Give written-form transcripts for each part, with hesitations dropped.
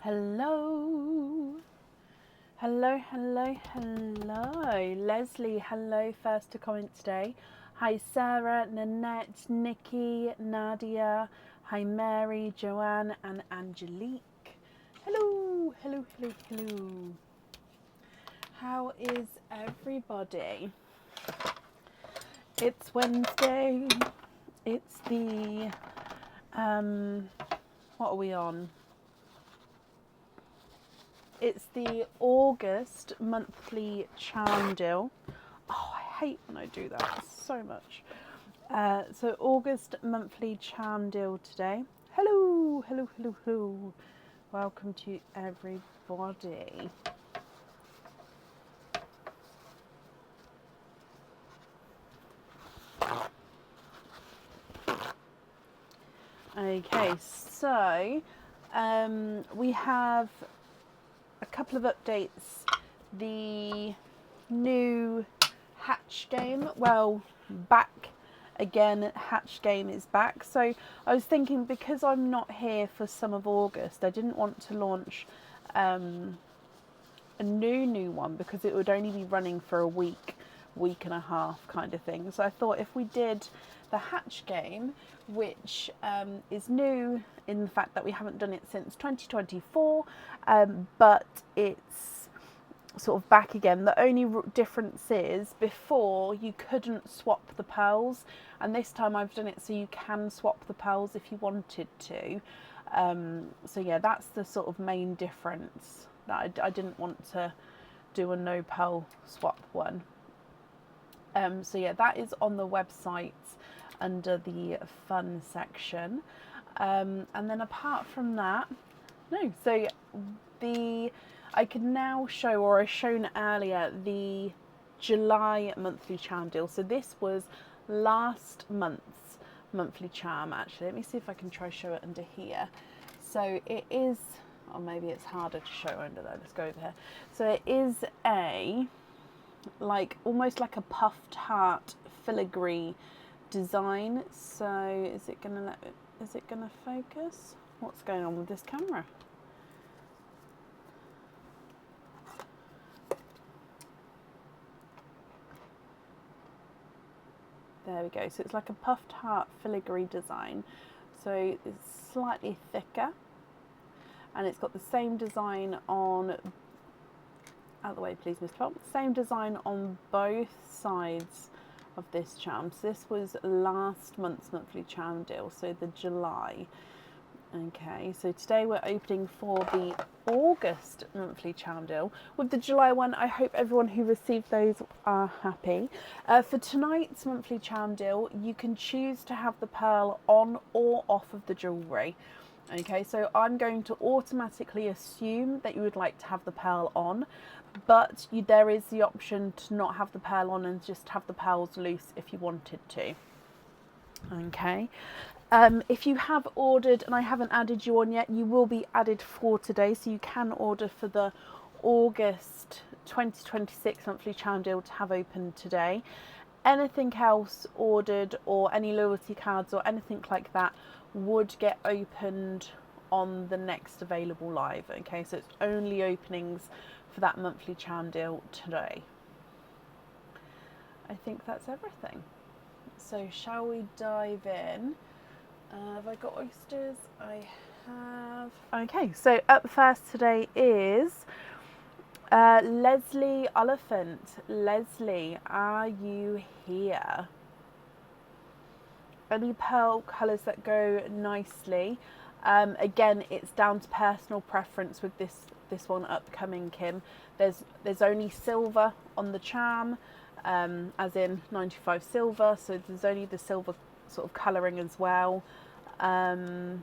Hello. Hello, hello, hello. Leslie, hello, first to comment today. Hi, Sarah, Nanette, Nikki, Nadia. Hi, Mary, Joanne, and Angelique. Hello, hello, hello, hello. How is everybody? It's Wednesday. It's the, what are we on? It's the August monthly charm deal. Oh, I hate when I do that so much. So August monthly charm deal today. Hello, hello, hello, hello. Welcome to everybody. Okay, so we have a couple of updates. The new Hatch game, well, back again, Hatch game is back. So I was thinking, because I'm not here for some of August, I didn't want to launch a new one, because it would only be running for a week and a half kind of thing. So I thought if we did the Hatch game, which is new in the fact that we haven't done it since 2024, but it's sort of back again. The only difference is, before you couldn't swap the pearls, and this time I've done it so you can swap the pearls if you wanted to. So yeah, that's the sort of main difference, that I didn't want to do a no pearl swap one. So yeah, that is on the website under the fun section. And then apart from that, no. So I can now show, or I shown earlier, the July monthly charm deal. So this was last month's monthly charm. Actually, let me see if I can try show it under here. So it is, or maybe it's harder to show under there. Let's go over here. So it is a, like, almost like a puffed heart filigree design. So is it gonna focus? What's going on with this camera? There we go. So it's like a puffed heart filigree design. So it's slightly thicker, and it's got the same design on, out of the way please, Mr. Pop. Same design on both sides of this charm. So this was last month's monthly charm deal, so the July. Okay, so today we're opening for the August monthly charm deal. With the July one, I hope everyone who received those are happy. For tonight's monthly charm deal, you can choose to have the pearl on or off of the jewellery. Okay, so I'm going to automatically assume that you would like to have the pearl on, but there is the option to not have the pearl on and just have the pearls loose if you wanted to. Okay. If you have ordered and I haven't added you on yet, you will be added for today, so you can order for the August 2026 monthly charm deal to have open today. Anything else ordered, or any loyalty cards or anything like that, would get opened on the next available live. Okay, so it's only openings for that monthly charm deal today. I think that's everything. So shall we dive in? Have I got oysters? I have. Okay, so up first today is Leslie Oliphant. Leslie, are you here? Any pearl colours that go nicely. Again, it's down to personal preference with this one upcoming, Kim. There's only silver on the charm, as in 95 silver, so there's only the silver sort of colouring as well. And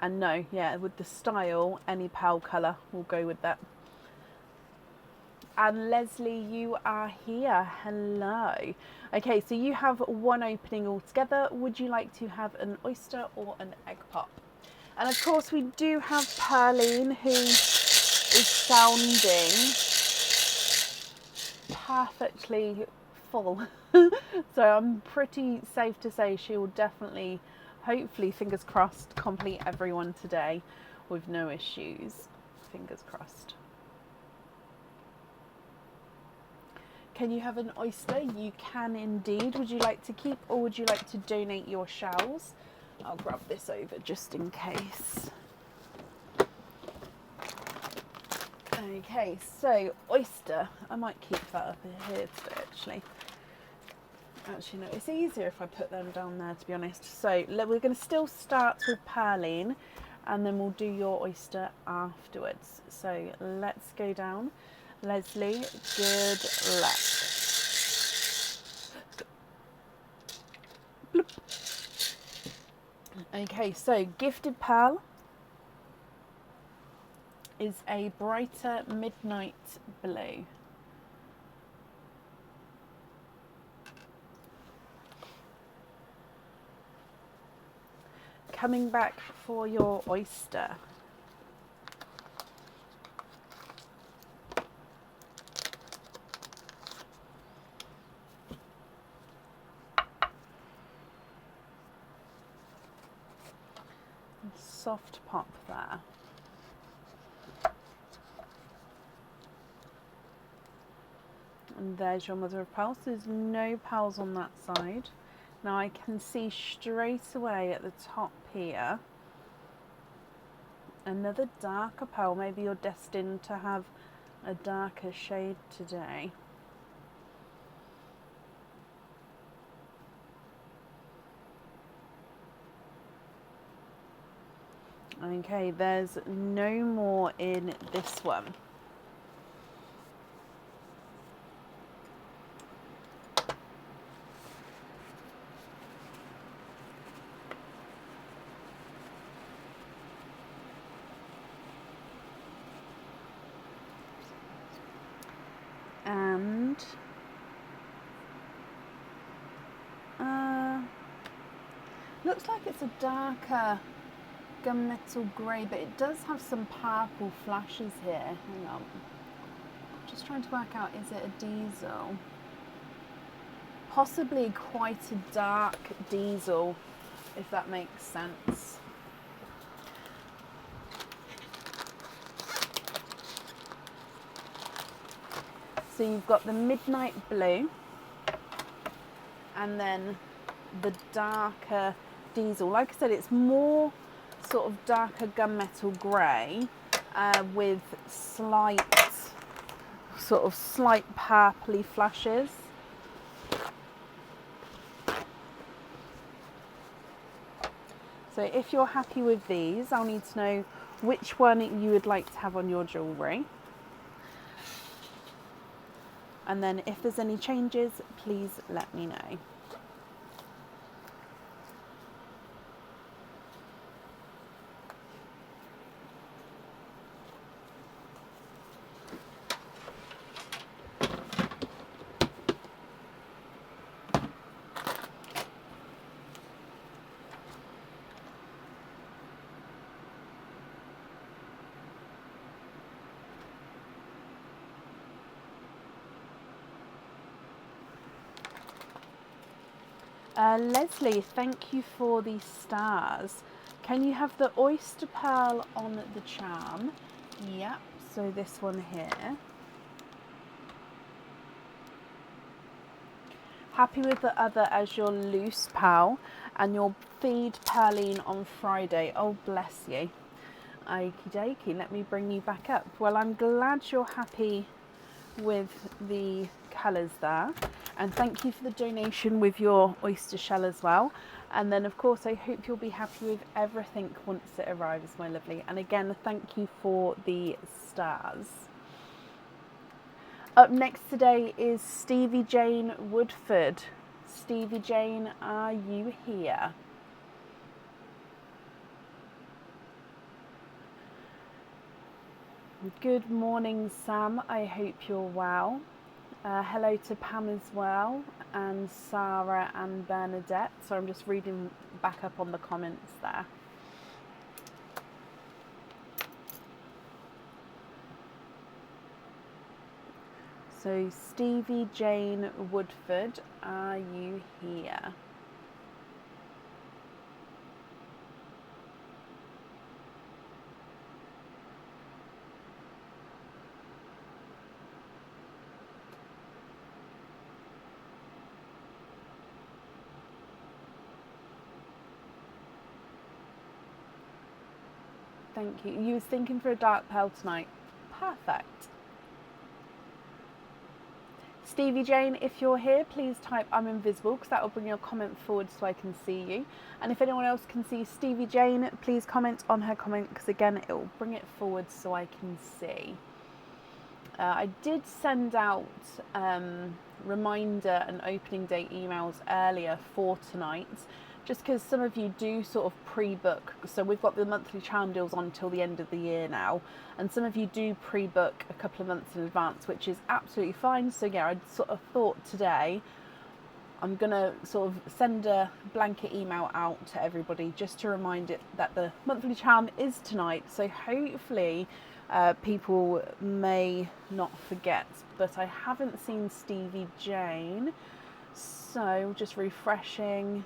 no, yeah, with the style, any pearl colour will go with that. And Leslie, you are here. Hello. Okay, so you have one opening altogether. Would you like to have an oyster or an egg pop? And of course we do have Pearline, who is sounding perfectly full. So I'm pretty safe to say she will definitely, hopefully, fingers crossed, complete everyone today with no issues. Fingers crossed. Can you have an oyster? You can indeed. Would you like to keep or would you like to donate your shells? I'll grab this over just in case. Okay, so oyster. I might keep that up here today actually. Actually no, it's easier if I put them down there, to be honest. So we're going to still start with Pearline and then we'll do your oyster afterwards. So let's go down. Leslie, good luck. Bloop. Okay, so Gifted Pearl is a brighter midnight blue. Coming back for your oyster. Soft pop there. And there's your mother of pearls. There's no pearls on that side. Now I can see straight away at the top here another darker pearl. Maybe you're destined to have a darker shade today. Okay, there's no more in this one. And looks like it's a darker gunmetal grey, but it does have some purple flashes here. Hang on. Just trying to work out, is it a diesel? Possibly quite a dark diesel, if that makes sense. So you've got the midnight blue and then the darker diesel. Like I said, it's more sort of darker gunmetal grey with slight purpley flashes. So if you're happy with these, I'll need to know which one you would like to have on your jewellery. And then if there's any changes, please let me know. Leslie, thank you for the stars. Can you have the oyster pearl on the charm? Yep, so this one here. Happy with the other as your loose pearl and your feed Pearline on Friday. Oh, bless you. Okie dokie, let me bring you back up. Well, I'm glad you're happy with the colours there, and thank you for the donation with your oyster shell as well. And then of course I hope you'll be happy with everything once it arrives, my lovely. And again, thank you for the stars. Up next today is Stevie Jane Woodford. Stevie Jane, are you here? Good morning, Sam. I hope you're well. Hello to Pam as well, and Sarah and Bernadette. So I'm just reading back up on the comments there. So Stevie Jane Woodford, are you here? thank you. You was thinking for a dark pearl tonight. Perfect. Stevie Jane, if you're here, please type I'm invisible, because that will bring your comment forward so I can see you. And if anyone else can see Stevie Jane, please comment on her comment, because again, it will bring it forward so I can see. I did send out reminder and opening day emails earlier for tonight, just because some of you do sort of pre-book. So we've got the monthly charm deals on until the end of the year now, and some of you do pre-book a couple of months in advance, which is absolutely fine. So yeah, I sort of thought today I'm gonna sort of send a blanket email out to everybody just to remind it that the monthly charm is tonight. So hopefully people may not forget. But I haven't seen Stevie Jane, so just refreshing.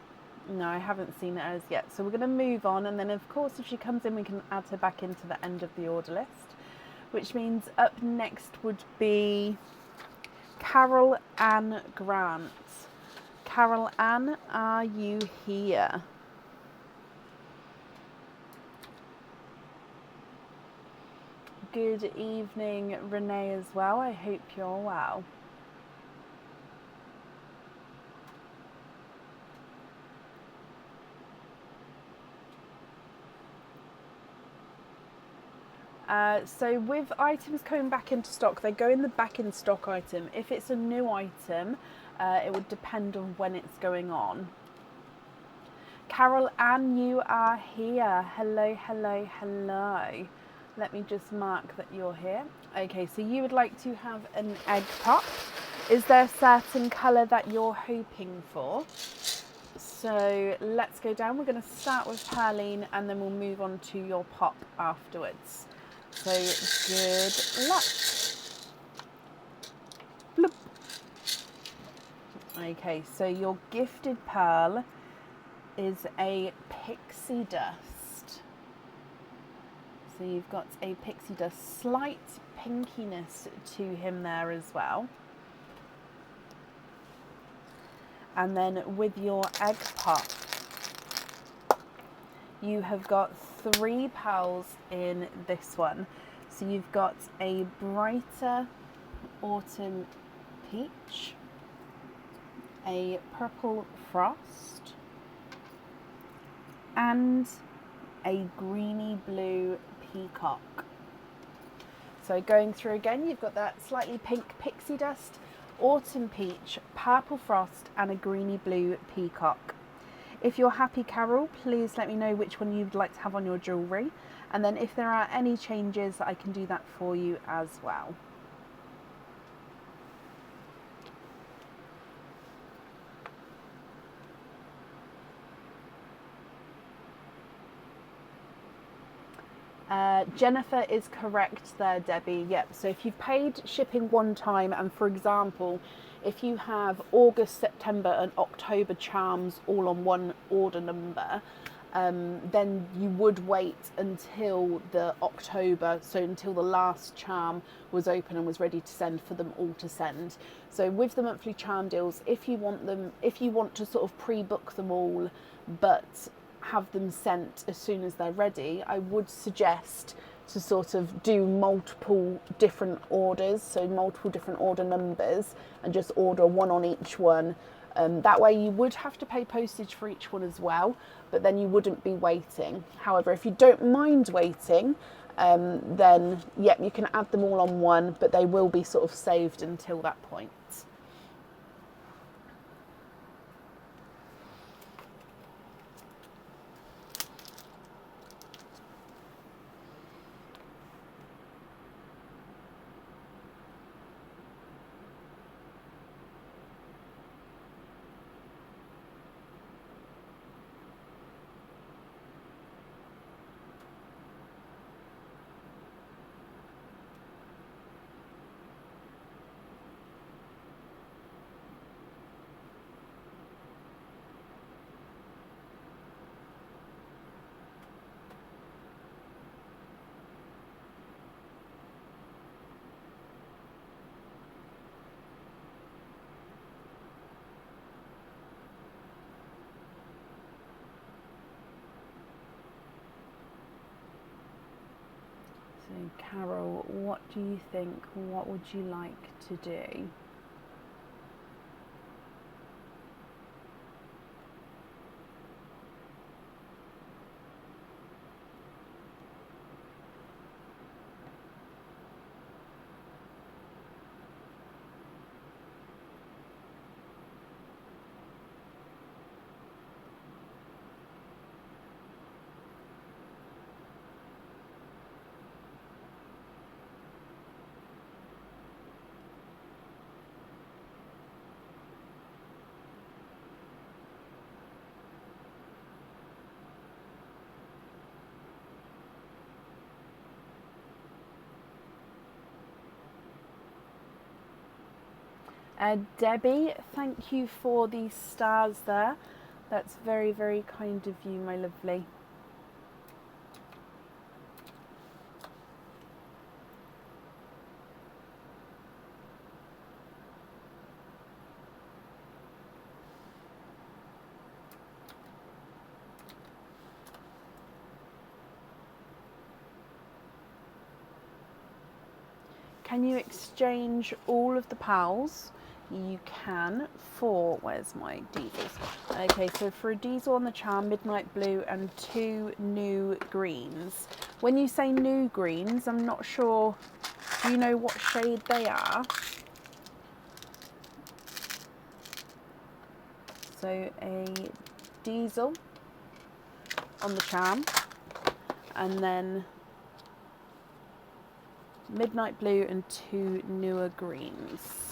No, I haven't seen it as yet. So we're going to move on, and then of course if she comes in we can add her back into the end of the order list, which means up next would be Carol Ann Grant. Carol Ann, are you here? Good evening, Renee, as well. I hope you're well. So with items coming back into stock, they go in the back in stock item. If it's a new item, it would depend on when it's going on. Carol Ann, you are here. Hello, hello, hello. Let me just mark that you're here. Okay, so you would like to have an egg pop. Is there a certain colour that you're hoping for? So let's go down. We're going to start with Perline, and then we'll move on to your pop afterwards. So good luck. Bloop. Okay, so your gifted pearl is a pixie dust. So you've got a pixie dust, slight pinkiness to him there as well. And then with your egg pop, you have got 3 pearls in this one. So you've got a brighter autumn peach, a purple frost, and a greeny blue peacock. So going through again, you've got that slightly pink pixie dust, autumn peach, purple frost, and a greeny blue peacock. If you're happy, Carol, please let me know which one you'd like to have on your jewellery, and then if there are any changes, I can do that for you as well. Jennifer is correct there, Debbie. Yep, so if you've paid shipping one time, and for example, if you have August, September and October charms all on one order number, then you would wait until the October, so until the last charm was open and was ready to send, for them all to send. So with the monthly charm deals, if you want to sort of pre-book them all, but have them sent as soon as they're ready, I would suggest to sort of do multiple different orders, so multiple different order numbers, and just order one on each one. That way you would have to pay postage for each one as well, but then you wouldn't be waiting. However, if you don't mind waiting, then yeah, you can add them all on one, but they will be sort of saved until that point. So Carol, what do you think? What would you like to do? Debbie, thank you for the stars there. That's very, very kind of you, my lovely. Can you exchange all of the pals? You can for, where's my diesels? Okay, so for a diesel on the charm, midnight blue and 2 new greens. When you say new greens, I'm not sure, do you know what shade they are? So a diesel on the charm, and then midnight blue and 2 newer greens.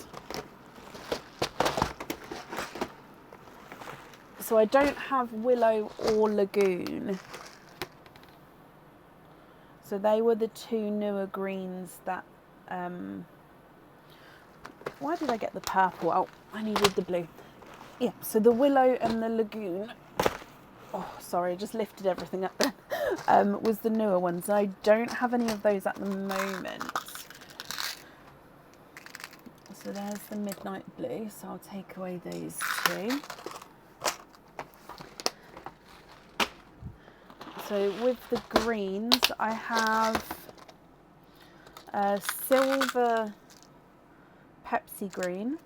So I don't have willow or lagoon. So they were the 2 newer greens that, why did I get the purple? Oh, I needed the blue. Yeah, so the willow and the lagoon, oh sorry, I just lifted everything up there, was the newer ones. I don't have any of those at the moment. So there's the midnight blue, so I'll take away those 2. So with the greens, I have a silver Pepsi green.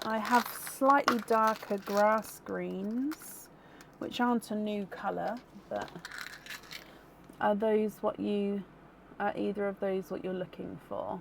I have slightly darker grass greens, which aren't a new colour, but are either of those what you're looking for?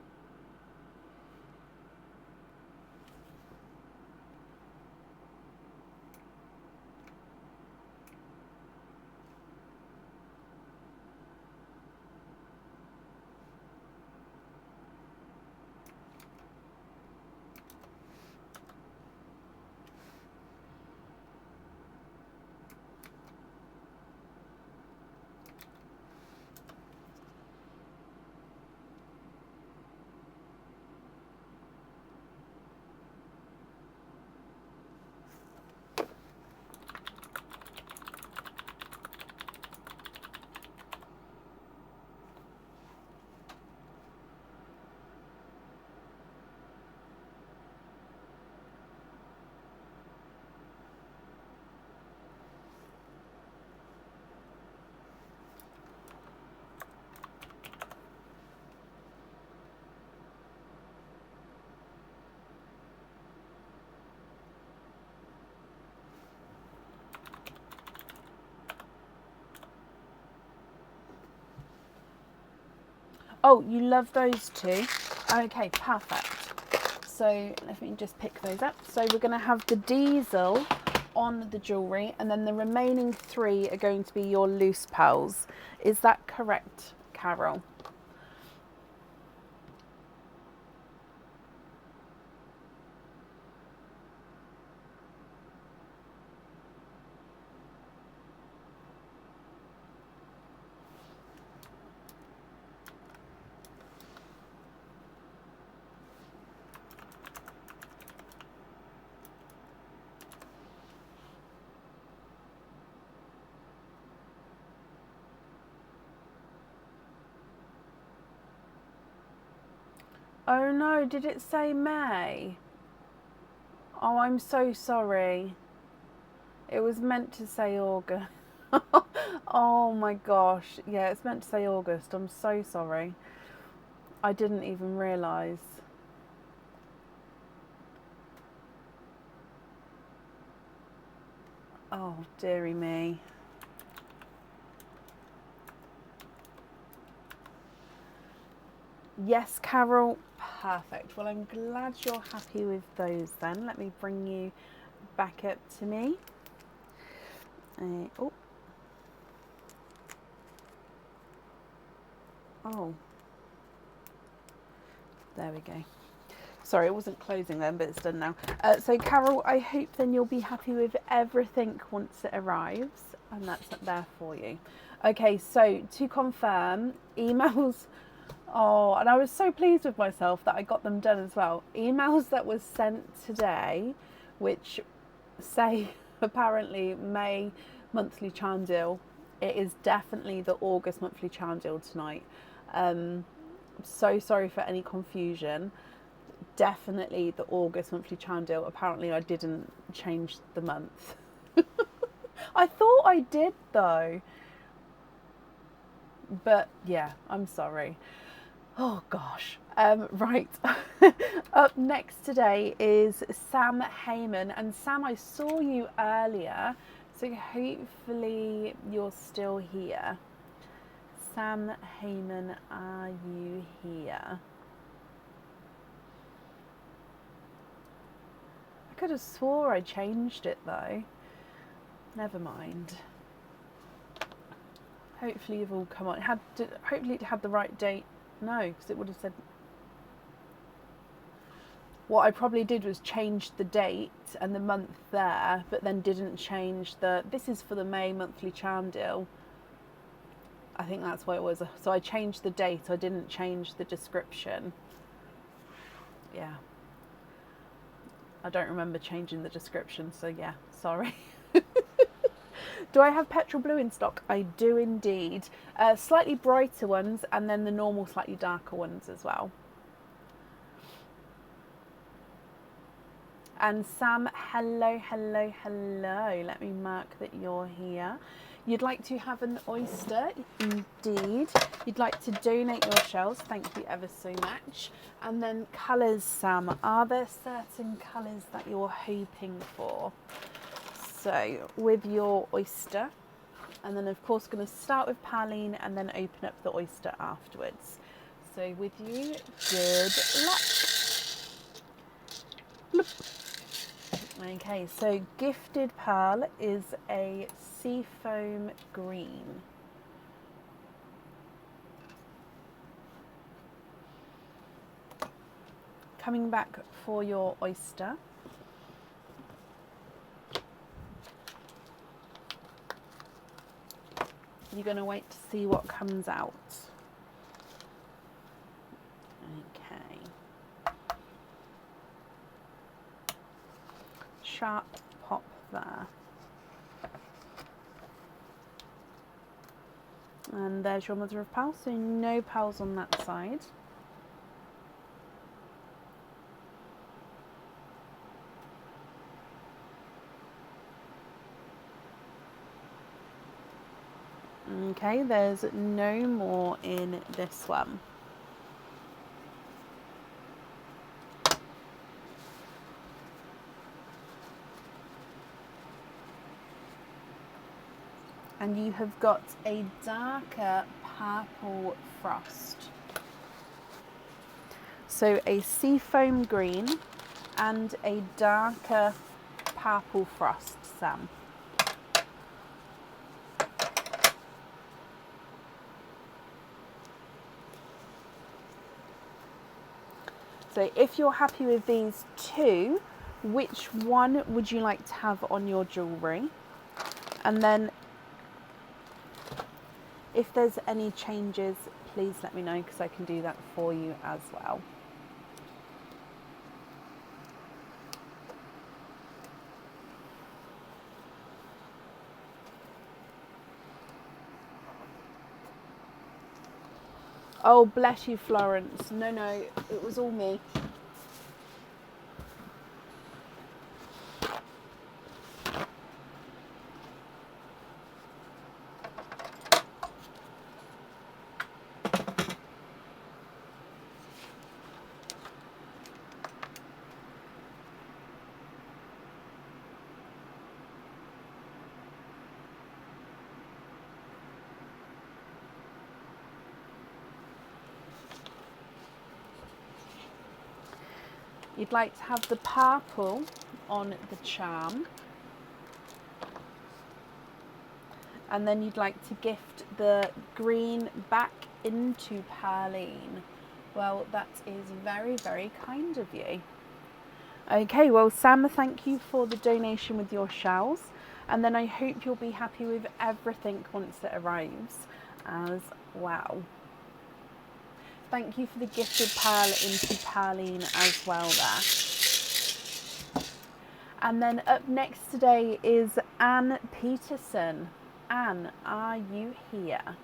Oh, you love those 2? Okay, perfect. So let me just pick those up. So we're going to have the diesel on the jewellery, and then the remaining 3 are going to be your loose pearls. Is that correct, Carol? Oh no, did it say May? Oh, I'm so sorry. It was meant to say August. Oh my gosh. Yeah, it's meant to say August. I'm so sorry. I didn't even realise. Oh, dearie me. Yes, Carol. Perfect. Well, I'm glad you're happy with those then. Let me bring you back up to me. Oh. Oh. There we go. Sorry, it wasn't closing then, but it's done now. So Carol, I hope then you'll be happy with everything once it arrives, and that's up there for you. Okay, so to confirm, emails. Oh, and I was so pleased with myself that I got them done as well. Emails that was sent today, which say apparently May monthly charm deal. It is definitely the August monthly charm deal tonight. So sorry for any confusion. Definitely the August monthly charm deal. Apparently I didn't change the month. I thought I did though. But yeah, I'm sorry. Oh gosh. Right. Up next today is Sam Heyman. And Sam, I saw you earlier, so hopefully you're still here. Sam Heyman, are you here? I could have swore I changed it though. Never mind. Hopefully you've all come on. Hopefully it had the right date. No, because it would have said. What I probably did was change the date and the month there, but then didn't change this is for the May monthly charm deal. I think that's what it was. So I changed the date, I didn't change the description. Yeah. I don't remember changing the description, so yeah, sorry. Do I have petrol blue in stock? I do indeed. Slightly brighter ones, and then the normal slightly darker ones as well. And Sam, hello, hello, hello. Let me mark that you're here. You'd like to have an oyster? Indeed. You'd like to donate your shells? Thank you ever so much. And then colours, Sam. Are there certain colours that you're hoping for? So with your oyster, and then of course going to start with Pauline and then open up the oyster afterwards. So with you, good luck. Bloop. Okay, so Gifted Pearl is a seafoam green. Coming back for your oyster. You're going to wait to see what comes out. Okay. Sharp pop there. And there's your mother of pearl, so no pearls on that side. Okay, there's no more in this one. And you have got a darker purple frost. So a seafoam green and a darker purple frost, Sam. So if you're happy with these two, which one would you like to have on your jewellery? And then if there's any changes, please let me know because I can do that for you as well. Oh, bless you, Florence. No, it was all me. You'd like to have the purple on the charm. And then you'd like to gift the green back into Perline. Well, that is very, very kind of you. Okay, well, Sam, thank you for the donation with your shells. And then I hope you'll be happy with everything once it arrives as well. Thank you for the gifted pearl into Perline as well there. And then up next today is Anne Peterson. Anne, are you here?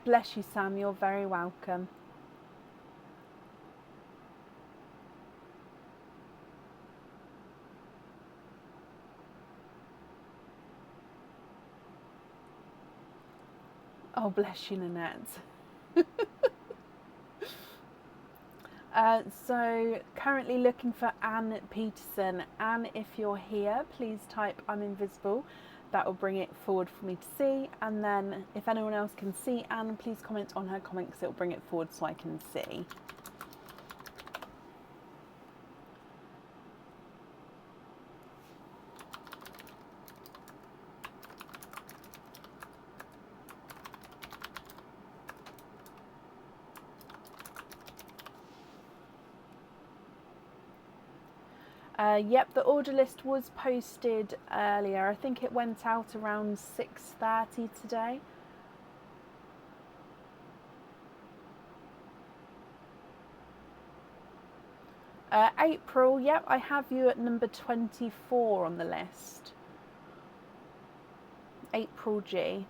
Bless you, Sam. You're very welcome. Oh, bless you, Nanette. So currently looking for Anne Peterson. Anne, if you're here, please type I'm invisible. That will bring it forward for me to see. And then if anyone else can see Anne, please comment on her comment because it will bring it forward so I can see. Yep, the order list was posted earlier. I think it went out around 6:30 today. April, yep, I have you at number 24 on the list. April G.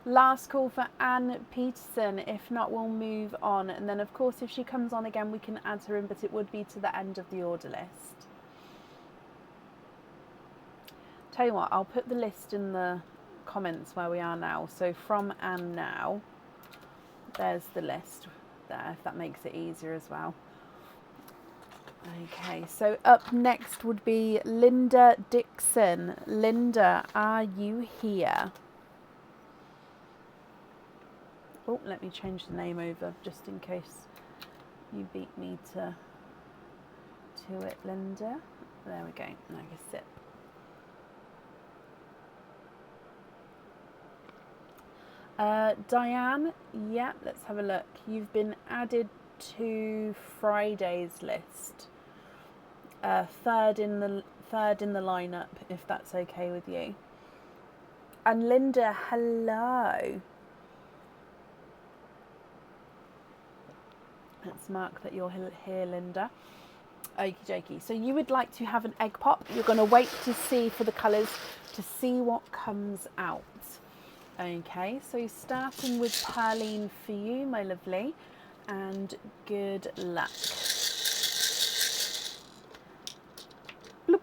Last call for Anne Peterson. If not, we'll move on. And then, of course, if she comes on again, we can add her in, but it would be to the end of the order list. Tell you what, I'll put the list in the comments where we are now. So from Anne now, there's the list there, if that makes it easier as well. Okay, so up next would be Linda Dixon. Linda, are you here? Oh, let me change the name over just in case you beat me to it, Linda. There we go. Now I can sit. Diane, yeah, let's have a look. You've been added to Friday's list. Third in the lineup, if that's okay with you. And Linda, hello. Let's mark that you're here, Linda. Okie dokie. So you would like to have an egg pop. You're going to wait to see for the colours to see what comes out. Okay, so starting with Perline for you, my lovely, and good luck. Bloop.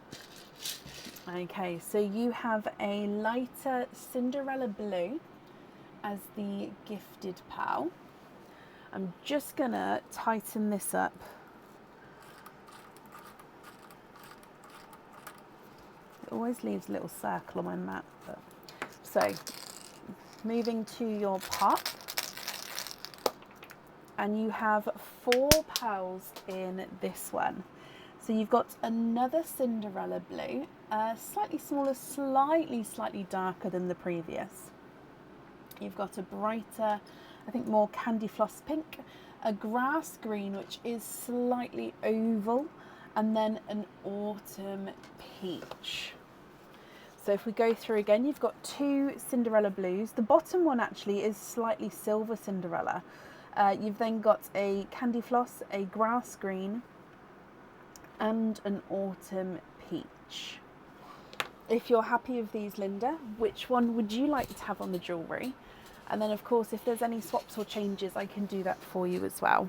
Okay, so you have a lighter Cinderella blue as the gifted pearl. I'm just gonna tighten this up. It always leaves a little circle on my mat. But... So, moving to your pop, and you have 4 pearls in this one. So you've got another Cinderella blue, slightly smaller, slightly darker than the previous. You've got a brighter, I think more candy floss pink, a grass green which is slightly oval, and then an autumn peach. So if we go through again, you've got 2 Cinderella blues. The bottom one actually is slightly silver Cinderella. You've then got a candy floss, a grass green, and an autumn peach. If you're happy with these, Linda, which one would you like to have on the jewellery? And then of course, if there's any swaps or changes, I can do that for you as well.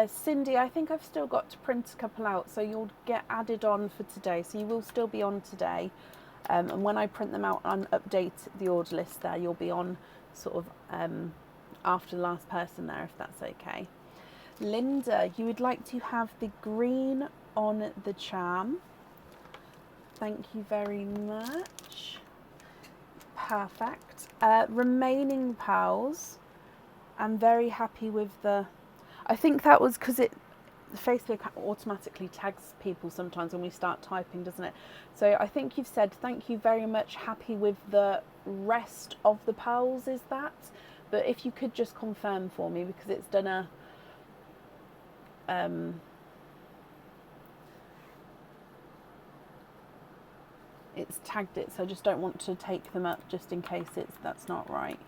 Cindy, I think I've still got to print a couple out, so you'll get added on for today. So you will still be on today. And when I print them out and update the order list there, you'll be on sort of after the last person there, if that's okay. Linda, you would like to have the green on the charm. Thank you very much. Perfect. Remaining pals, I'm very happy with the... I think that was because Facebook automatically tags people sometimes when we start typing, doesn't it? So I think you've said thank you very much, happy with the rest of the pearls, is that? But if you could just confirm for me, because it's done a it's tagged it, so I just don't want to take them up just in case that's not right.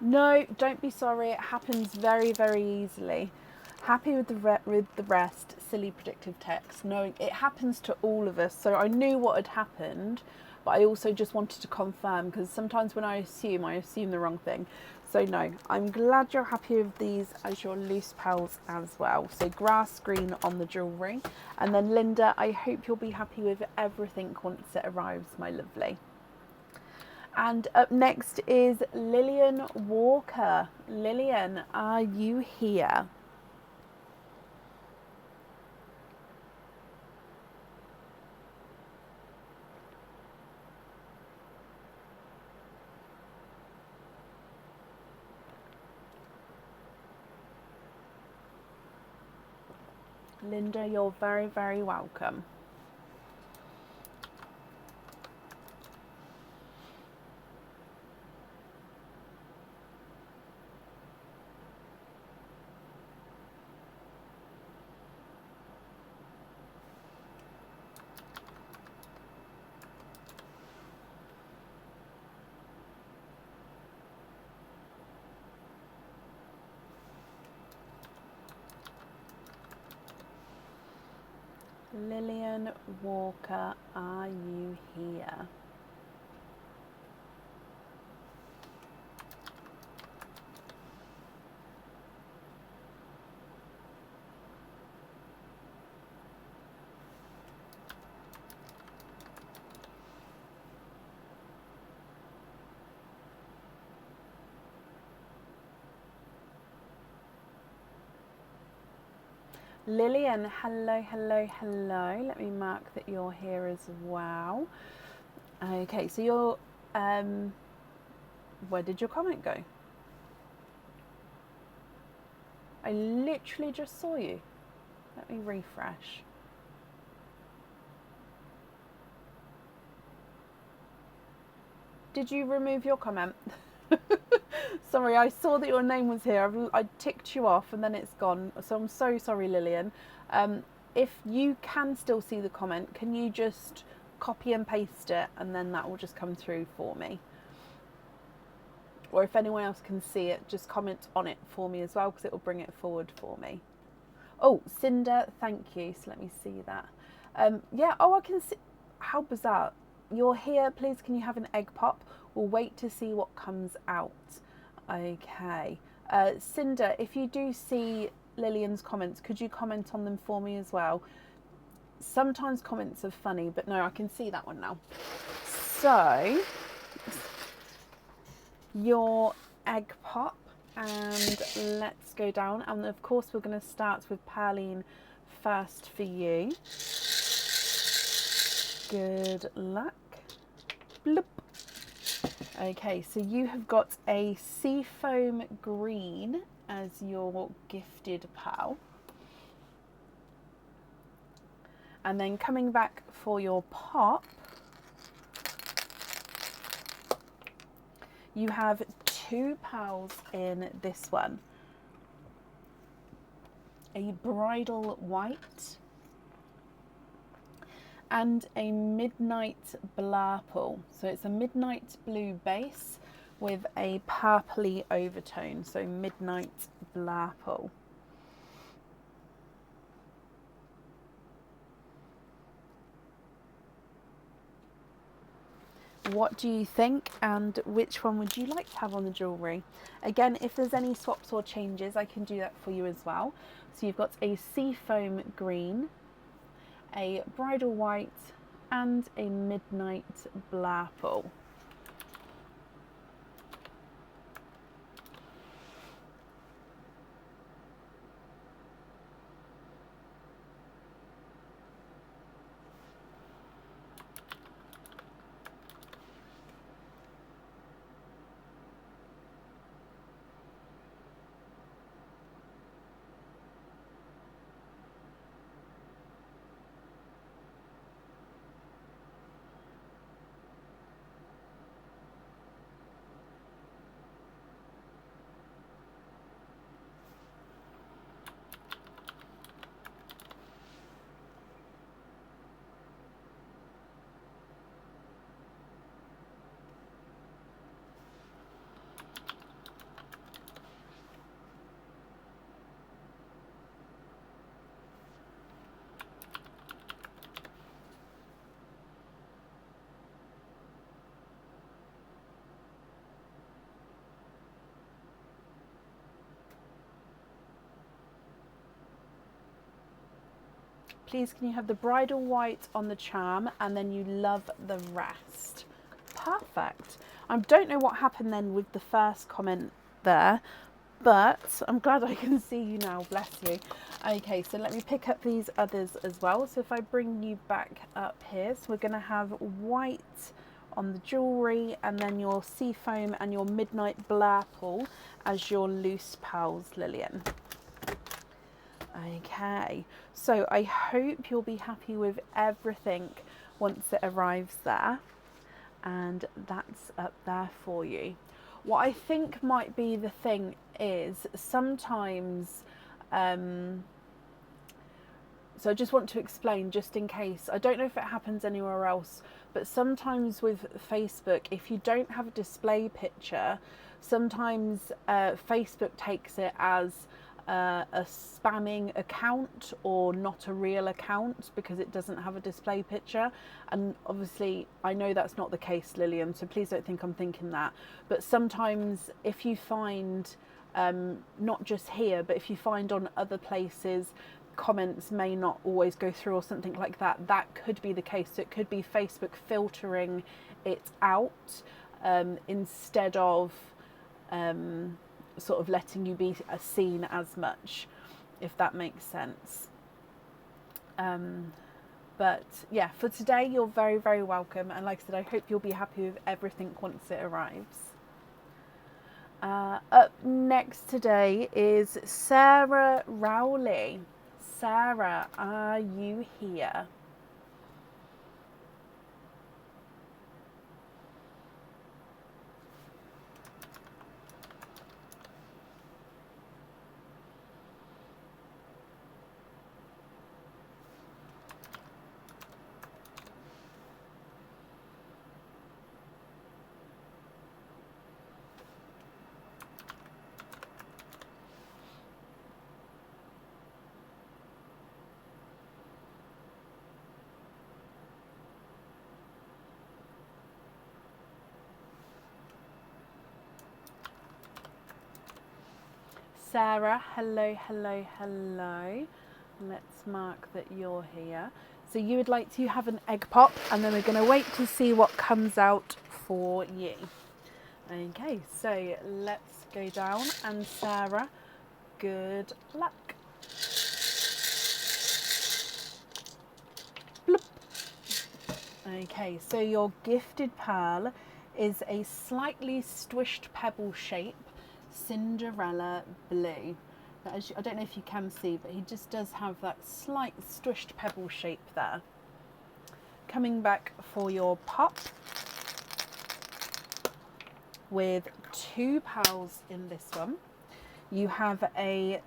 No, don't be sorry. It happens very, very easily. Happy with the rest. Silly predictive text. No, it happens to all of us. So I knew what had happened, but I also just wanted to confirm, because sometimes when I assume the wrong thing. So no, I'm glad you're happy with these as your loose pearls as well. So grass green on the jewellery. And then Linda, I hope you'll be happy with everything once it arrives, my lovely. And up next is Lillian Walker. Lillian, are you here? Linda, you're very, very welcome. Lillian Walker, are you here? Lillian, hello, hello, hello. Let me mark that you're here as well. Okay, so you're, where did your comment go? I literally just saw you. Let me refresh. Did you remove your comment? Sorry, I saw that your name was here. I ticked you off and then it's gone. So I'm so sorry, Lillian. If you can still see the comment, can you just copy and paste it and then that will just come through for me? or if anyone else can see it, just comment on it for me as well, because it will bring it forward for me. Oh, Cinder, thank you. So let me see that. Yeah, oh, I can see. How bizarre. You're here, please can you have an egg pop? We'll wait to see what comes out. Okay. Cinder, if you do see Lillian's comments, could you comment on them for me as well? Sometimes comments are funny, but no, I can see that one now. So, your egg pop, and let's go down. And of course, we're going to start with Pearline first for you. Good luck. Bloop. Okay, so you have got a Seafoam Green as your gifted pal. And then coming back for your pop, you have 2 pals in this one. A Bridal White and a Midnight Blurple. So it's a midnight blue base with a purpley overtone. So Midnight Blurple. What do you think, and which one would you like to have on the jewellery? Again, if there's any swaps or changes, I can do that for you as well. So you've got a Seafoam Green, a Bridal White and a Midnight Blurple. Please can you have the Bridal White on the charm, and then you love the rest. Perfect. I don't know what happened then with the first comment there, but I'm glad I can see you now, bless you. Okay, so let me pick up these others as well. So if I bring you back up here, so we're going to have white on the jewellery, and then your Seafoam and your Midnight Blurple as your loose pals, Lillian. Okay, so I hope you'll be happy with everything once it arrives there, and that's up there for you. What I think might be the thing is sometimes, so I just want to explain just in case, I don't know if it happens anywhere else, but sometimes with Facebook, if you don't have a display picture, sometimes Facebook takes it as a spamming account or not a real account because it doesn't have a display picture. And obviously I know that's not the case, Lillian, so please don't think I'm thinking that. But sometimes if you find not just here, but if you find on other places comments may not always go through or something like that, that could be the case. So it could be Facebook filtering it out instead of sort of letting you be seen as much, if that makes sense. But yeah, for today you're very, very welcome, and like I said, I hope you'll be happy with everything once it arrives. Up next today is Sarah Rowley. Sarah, are you here? Sarah, hello, hello, hello. Let's mark that you're here. So you would like to have an egg pop, and then we're going to wait to see what comes out for you. Okay, so let's go down, and Sarah, good luck. Bloop. Okay, so your gifted pearl is a slightly squished pebble shape, Cinderella blue. I don't know if you can see, but he just does have that slight squished pebble shape there. Coming back for your pop with 2 pearls in this one. You have a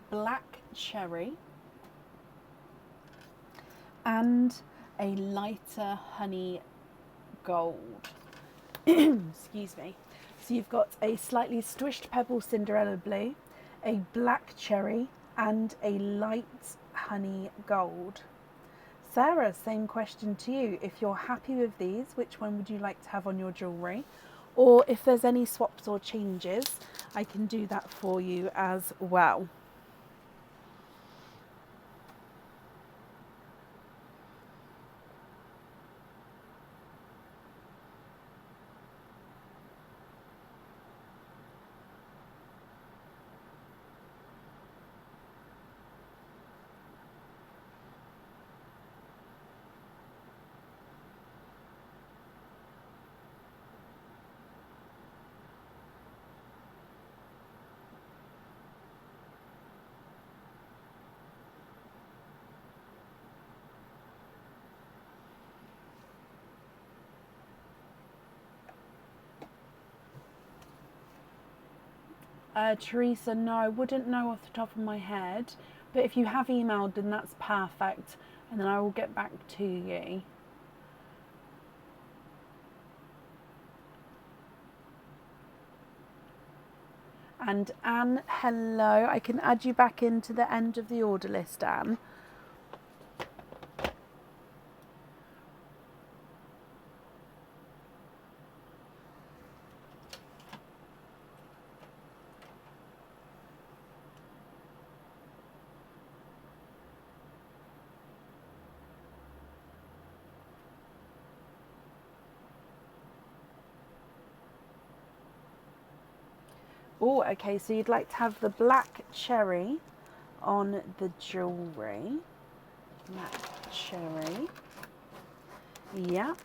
black cherry and a lighter honey gold. Excuse me. So you've got a slightly squished pebble Cinderella blue, a black cherry and a light honey gold. Sarah, same question to you. If you're happy with these, which one would you like to have on your jewellery? Or if there's any swaps or changes, I can do that for you as well. Teresa, no, I wouldn't know off the top of my head, but if you have emailed, then that's perfect, and then I will get back to you. And Anne, hello, I can add you back into the end of the order list, Anne. Oh, okay, so you'd like to have the black cherry on the jewellery. Black cherry. Yeah.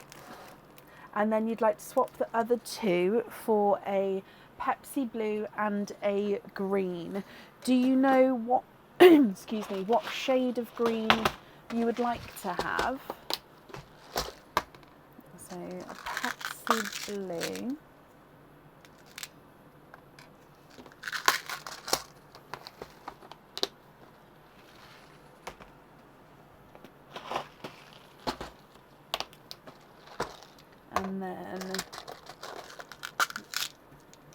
And then you'd like to swap the other 2 for a Pepsi blue and a green. Do you know what, excuse me, what shade of green you would like to have? So a Pepsi blue. And then,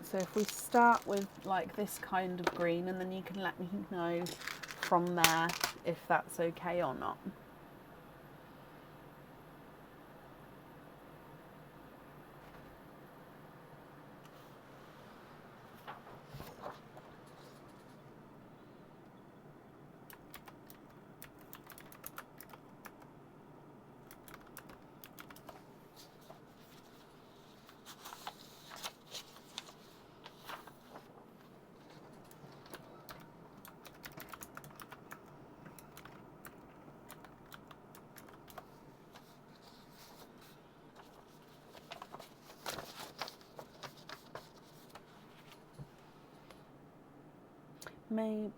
so if we start with like this kind of green, and then you can let me know from there if that's okay or not. Maybe.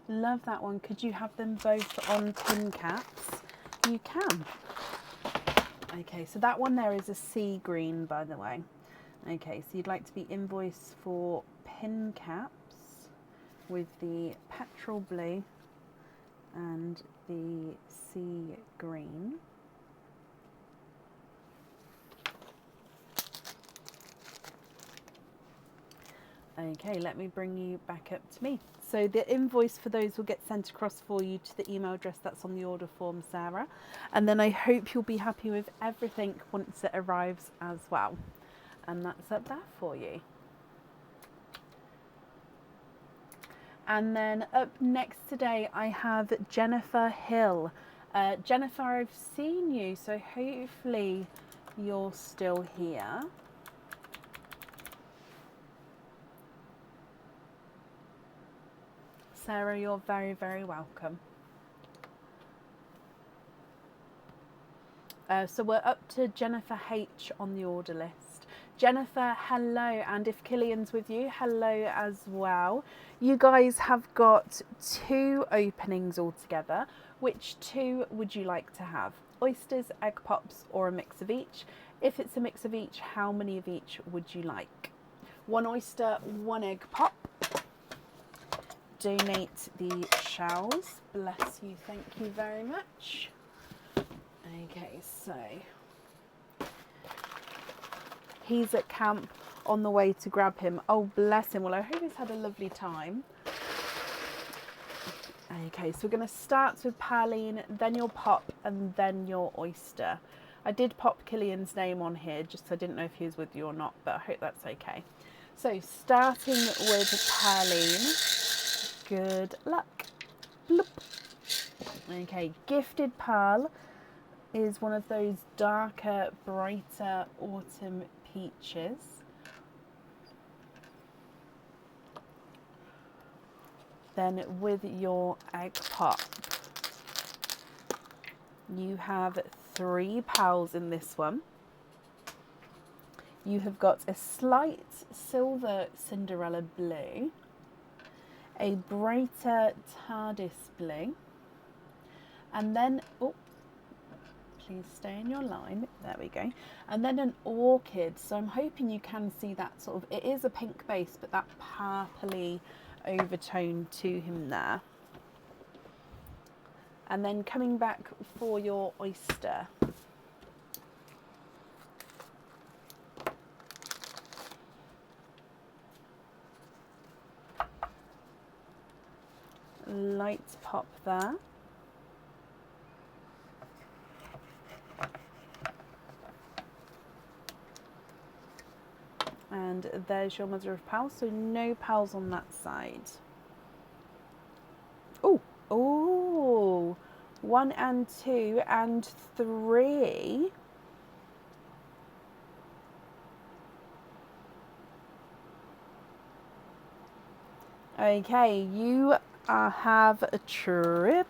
Love that one. Could you have them both on pin caps? You can. Okay, so that one there is a sea green, by the way. Okay, so you'd like to be invoiced for pin caps with the petrol blue and the sea green. Okay, let me bring you back up to me. So the invoice for those will get sent across for you to the email address that's on the order form, Sarah. And then I hope you'll be happy with everything once it arrives as well. And that's up there for you. And then up next today, I have Jennifer Hill. Jennifer, I've seen you, so hopefully you're still here. Sarah, you're very, very welcome. So we're up to Jennifer H on the order list. Jennifer, hello, and if Killian's with you, hello as well. You guys have got 2 openings altogether. Which 2 would you like to have? Oysters, egg pops, or a mix of each? If it's a mix of each, how many of each would you like? 1 oyster, 1 egg pop. Donate the shells. Bless you, thank you very much. Okay, so he's at camp on the way to grab him. Oh, bless him. Well, I hope he's had a lovely time. Okay, so we're going to start with Pauline, then your pop, and then your oyster. I did pop Killian's name on here, just so I didn't know if he was with you or not, but I hope that's okay. So, starting with Pauline. Good luck. Bloop. Okay, Gifted Pearl is one of those darker, brighter autumn peaches. Then with your egg pop, you have 3 pearls in this one. You have got a slight silver Cinderella blue, a brighter TARDIS blue, and then, oh, please stay in your line, there we go, and then an orchid. So I'm hoping you can see that sort of, it is a pink base, but that purpley overtone to him there. And then coming back for your oyster. Light pop there. And there's your mother of pearl, so no pearls on that side. Oh, oh, 1 and 2 and 3. Okay, you have triples.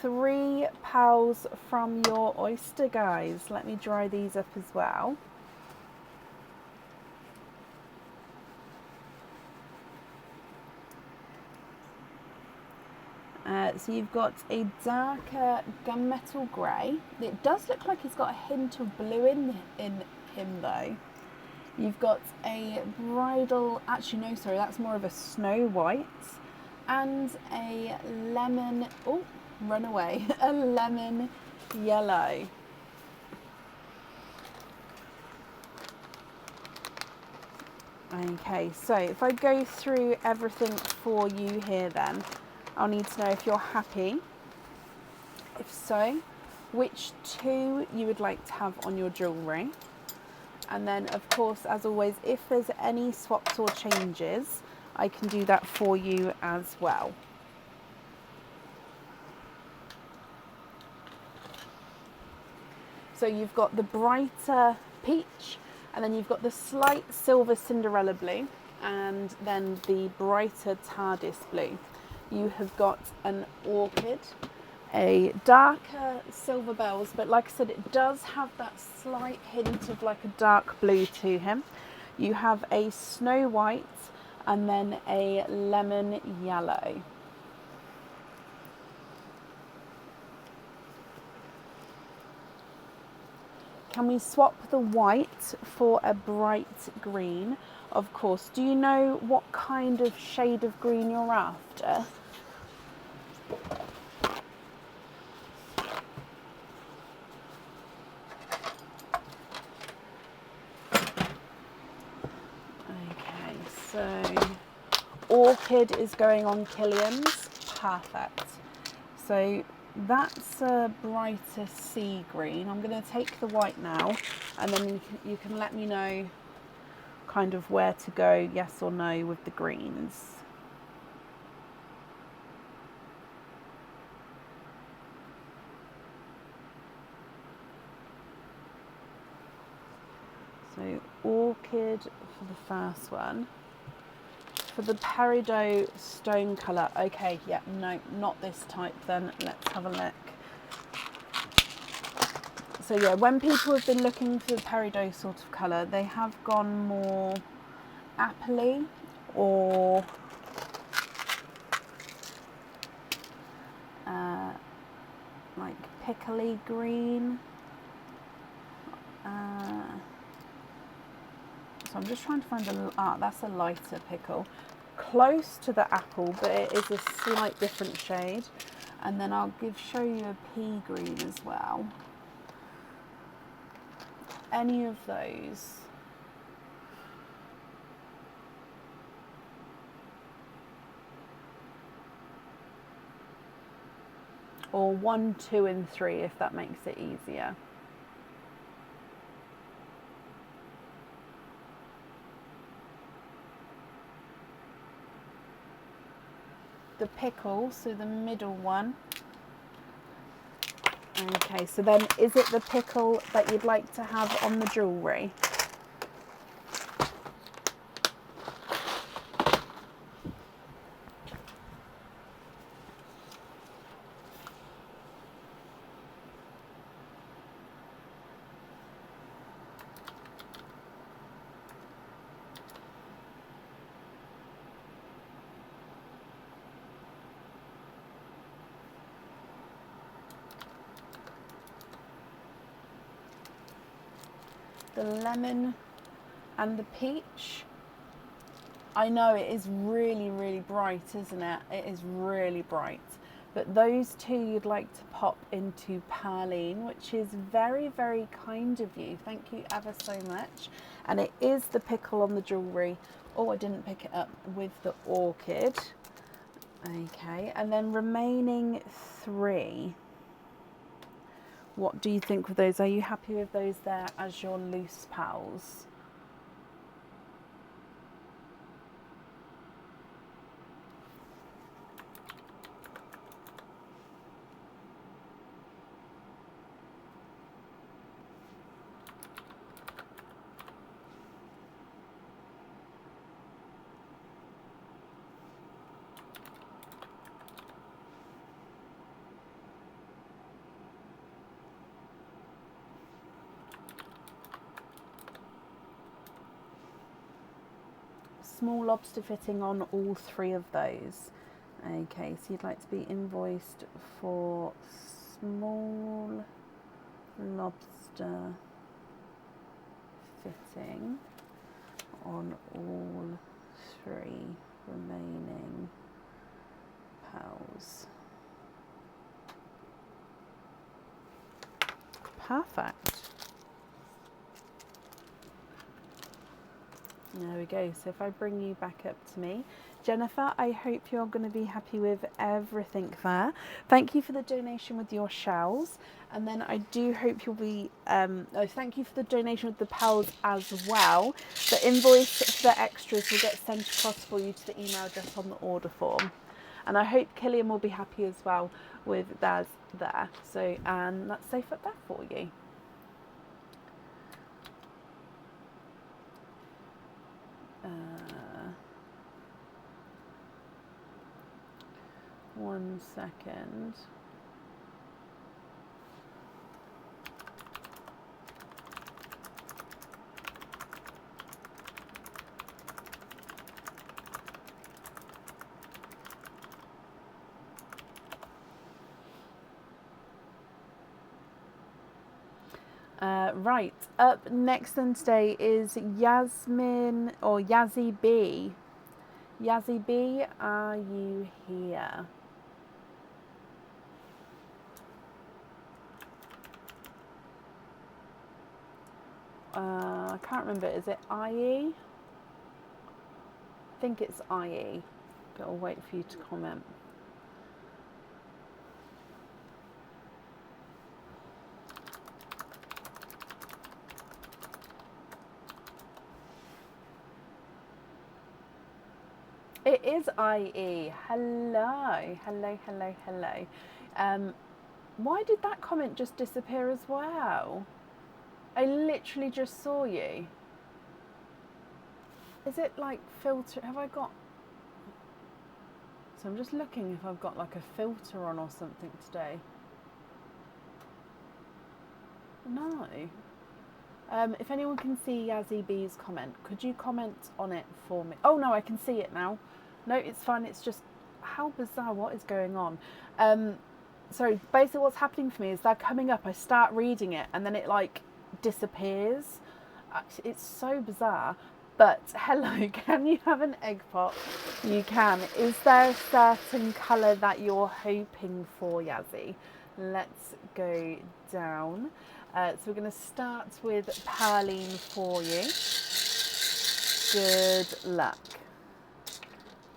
3 pearls from your oyster, guys. Let me dry these up as well. So you've got a darker gunmetal grey. It does look like he's got a hint of blue in him though. You've got a bridal, actually no, sorry, that's more of a snow white, and a lemon, oh, run away, a lemon yellow. Okay, so if I go through everything for you here then, I'll need to know if you're happy. If so, which 2 you would like to have on your jewellery. And then, of course, as always, if there's any swaps or changes, I can do that for you as well. So you've got the brighter peach, and then you've got the slight silver Cinderella blue, and then the brighter TARDIS blue. You have got an orchid, a darker silver bells, but like I said, it does have that slight hint of like a dark blue to him. You have a snow white and then a lemon yellow. can we swap the white for a bright green? Of course. Do you know what kind of shade of green you're after? Okay, so Orchid is going on Killian's. Perfect. So that's a brighter sea green. I'm going to take the white now, and then you can let me know kind of where to go, yes or no, with the greens. So Orchid for the first one. For the peridot stone colour, okay, yeah, no, not this type then. Let's have a look. So yeah, when people have been looking for the peridot sort of colour, they have gone more appley or like pickly green. So I'm just trying to find that's a lighter pickle. Close to the apple, but it is a slight different shade. And then I'll show you a pea green as well. Any of those. Or 1, 2 and 3 if that makes it easier. The pickle, so the middle one. Okay, so then is it the pickle that you'd like to have on the jewellery? The lemon and the peach. I know it is really, really bright, isn't it? It is really bright. But those two you'd like to pop into Perline, which is very, very kind of you. Thank you ever so much. And it is the pickle on the jewellery. Oh, I didn't pick it up with the orchid. Okay, and then remaining 3. What do you think with those? Are you happy with those there as your loose pals? Small lobster fitting on all 3 of those. Okay, so you'd like to be invoiced for small lobster fitting on all 3 remaining pals. Perfect. There we go. So if I bring you back up to me, Jennifer, I hope you're going to be happy with everything there. Thank you for the donation with your shells. And then I do hope you'll be, thank you for the donation with the pals as well. The invoice for the extras will get sent across for you to the email address on the order form. And I hope Killian will be happy as well with theirs there. So, and that's safe up there for you. One second. Right, up next then today is Yasmin or Yazzie B. Yazzie B, are you here? I can't remember, is it IE? I think it's IE, but I'll wait for you to comment. It is IE. Hello, hello, hello, hello. Why did that comment just disappear as well? I literally just saw you. Is it like filter? Have I got... So I'm just looking if I've got like a filter on or something today. No. If anyone can see Yazzie B's comment, could you comment on it for me? Oh no, I can see it now. No, it's fine. It's just, how bizarre. What is going on? So basically what's happening for me is they're coming up, I start reading it, and then it like disappears. It's so bizarre. But hello, can you have an egg pop? You can. Is there a certain colour that you're hoping for, Yazzie? Let's go down. So we're going to start with Pearline for you. Good luck.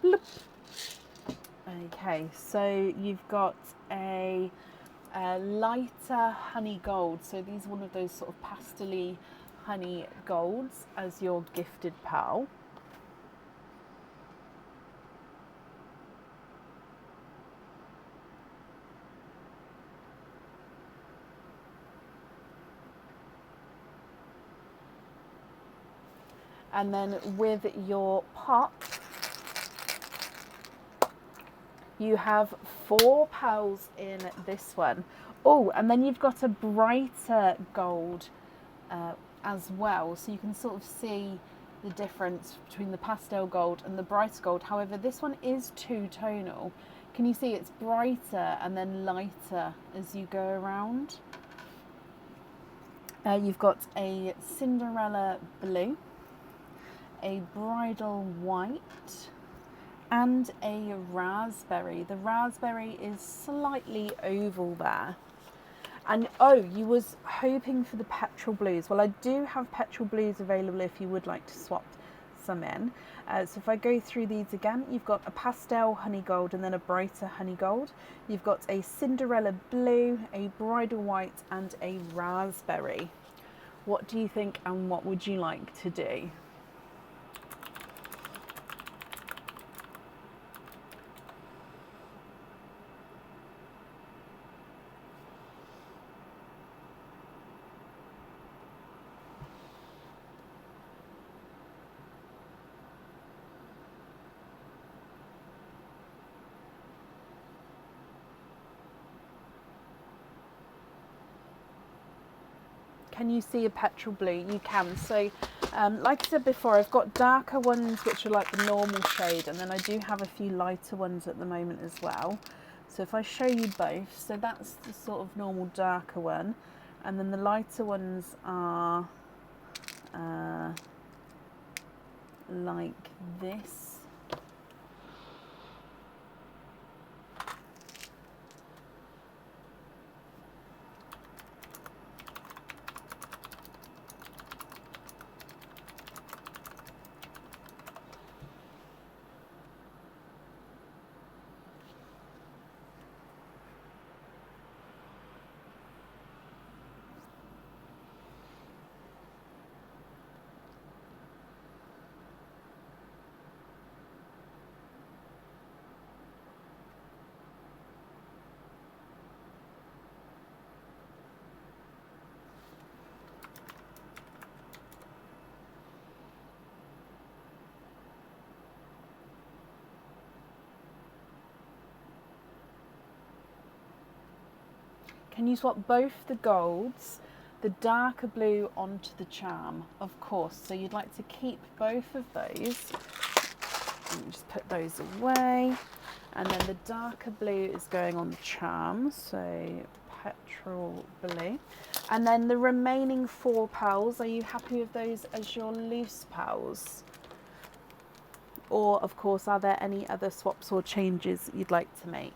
Bloop. Okay, so you've got a lighter honey gold. So these are one of those sort of pastel-y honey golds as your gifted pearl. And then with your pop, you have 4 pearls in this one. Oh, and then you've got a brighter gold as well. So you can sort of see the difference between the pastel gold and the brighter gold. However, this one is two-tonal. Can you see it's brighter and then lighter as you go around? You've got a Cinderella blue, a bridal white, and a raspberry. The raspberry is slightly oval there. And oh, you was hoping for the petrol blues. Well, I do have petrol blues available if you would like to swap some in. So if I go through these again, you've got a pastel honey gold and then a brighter honey gold. You've got a Cinderella blue, a bridal white, and a raspberry. What do you think, and what would you like to do? Can you see a petrol blue? You can. So like I said before, I've got darker ones which are like the normal shade, and then I do have a few lighter ones at the moment as well. So if I show you both, so that's the sort of normal darker one, and then the lighter ones are like this. Can you swap both the golds, the darker blue onto the charm? Of course. So you'd like to keep both of those. Let me just put those away. And then the darker blue is going on the charm. So petrol blue. And then the remaining 4 pearls, are you happy with those as your loose pearls? Or of course, are there any other swaps or changes you'd like to make?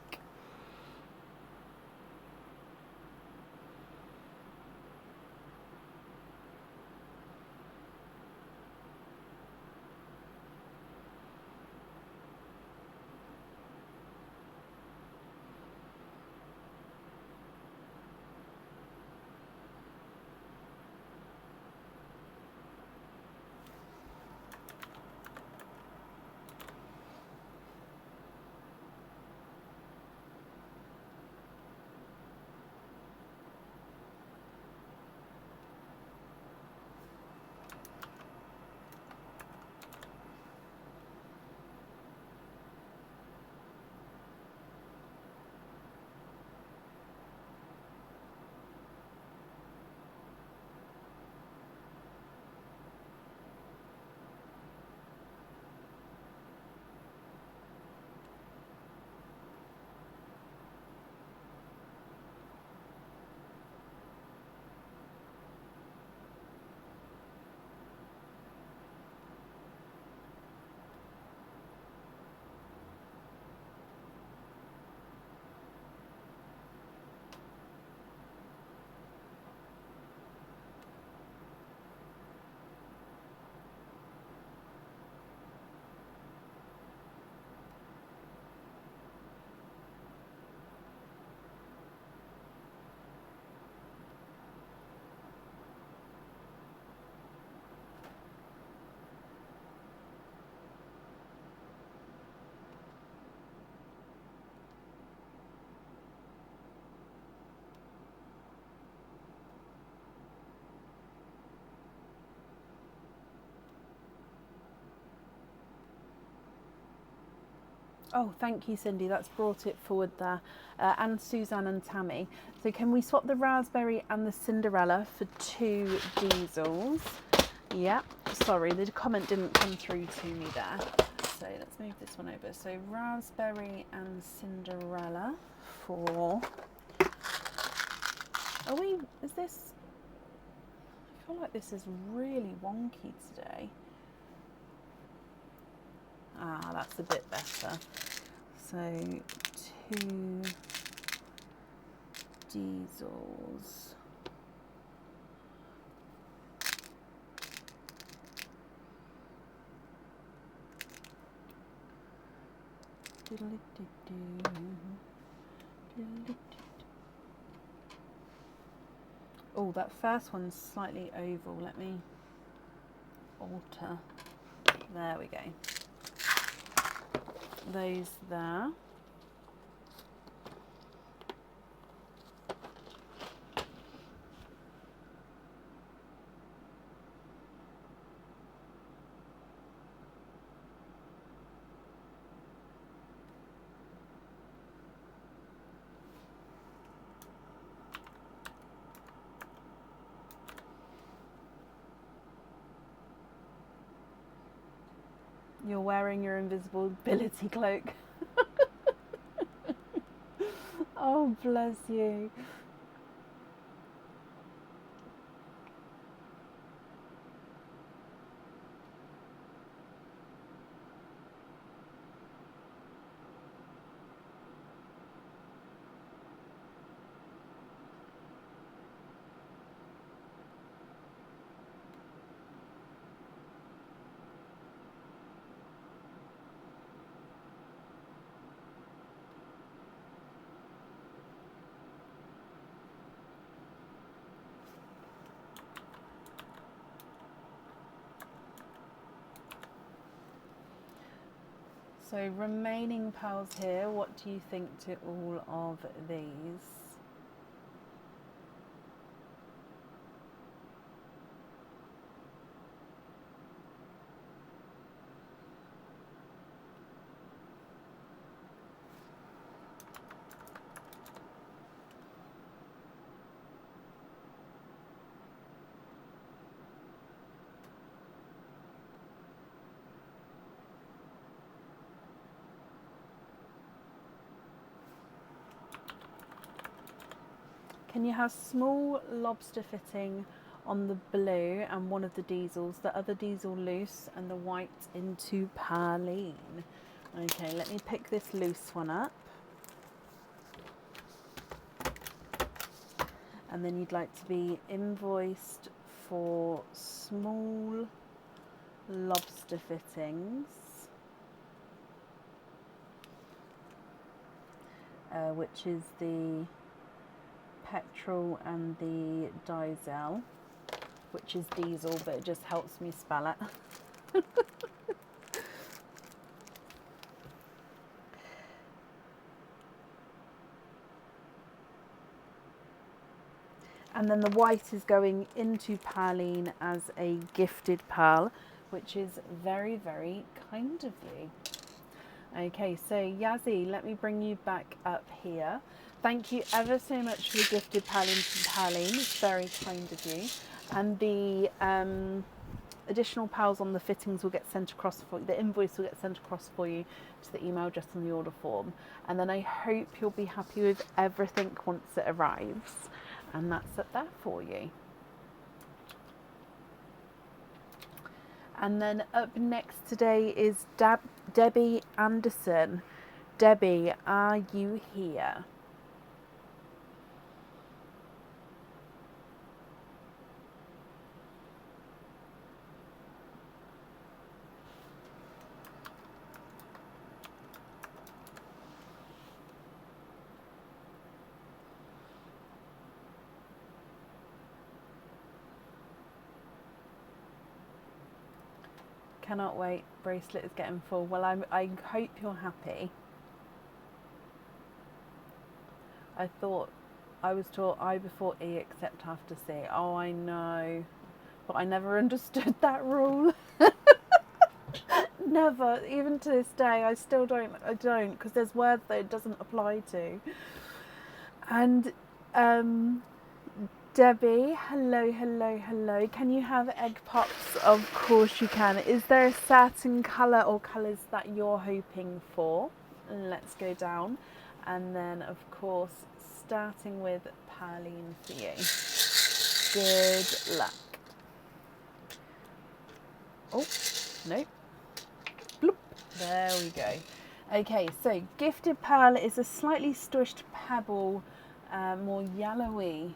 Oh, thank you, Cindy. That's brought it forward there. And Suzanne and Tammy. So can we swap the raspberry and the Cinderella for 2 diesels? Yeah, sorry, the comment didn't come through to me there. So let's move this one over. So raspberry and Cinderella for... is this... I feel like this is really wonky today. Ah, that's a bit better. So 2 diesels. Oh, that first one's slightly oval. Let me alter. There we go. Those there. You're wearing your invisibility cloak. Oh, bless you. So remaining pearls here, what do you think to all of these? Can you have small lobster fitting on the blue and one of the diesels, the other diesel loose and the white into perline? Okay, let me pick this loose one up. And then you'd like to be invoiced for small lobster fittings, which is the petrol and the diesel, which is diesel, but it just helps me spell it. And then the white is going into perline as a gifted pearl, which is very, very kind of you. Okay, so Yazzie, let me bring you back up here. Thank you ever so much for the gifted pearl into perline. It's very kind of you. And the additional pearls on the fittings will get sent across for you. The invoice will get sent across for you to the email just on the order form. And then I hope you'll be happy with everything once it arrives. And that's up there for you. And then up next today is Debbie Anderson. Debbie, are you here? Cannot wait. Bracelet is getting full. Well, I hope you're happy. I was taught I before E except after C. Oh, I know. But I never understood that rule. Never. Even to this day, I don't, because there's words that it doesn't apply to. And Debbie, hello, hello, hello. Can you have egg pops? Of course you can. Is there a certain colour or colours that you're hoping for? Let's go down. And then, of course, starting with perline for you. Good luck. Oh, nope. Bloop. There we go. Okay, so gifted pearl is a slightly squished pebble, more yellowy.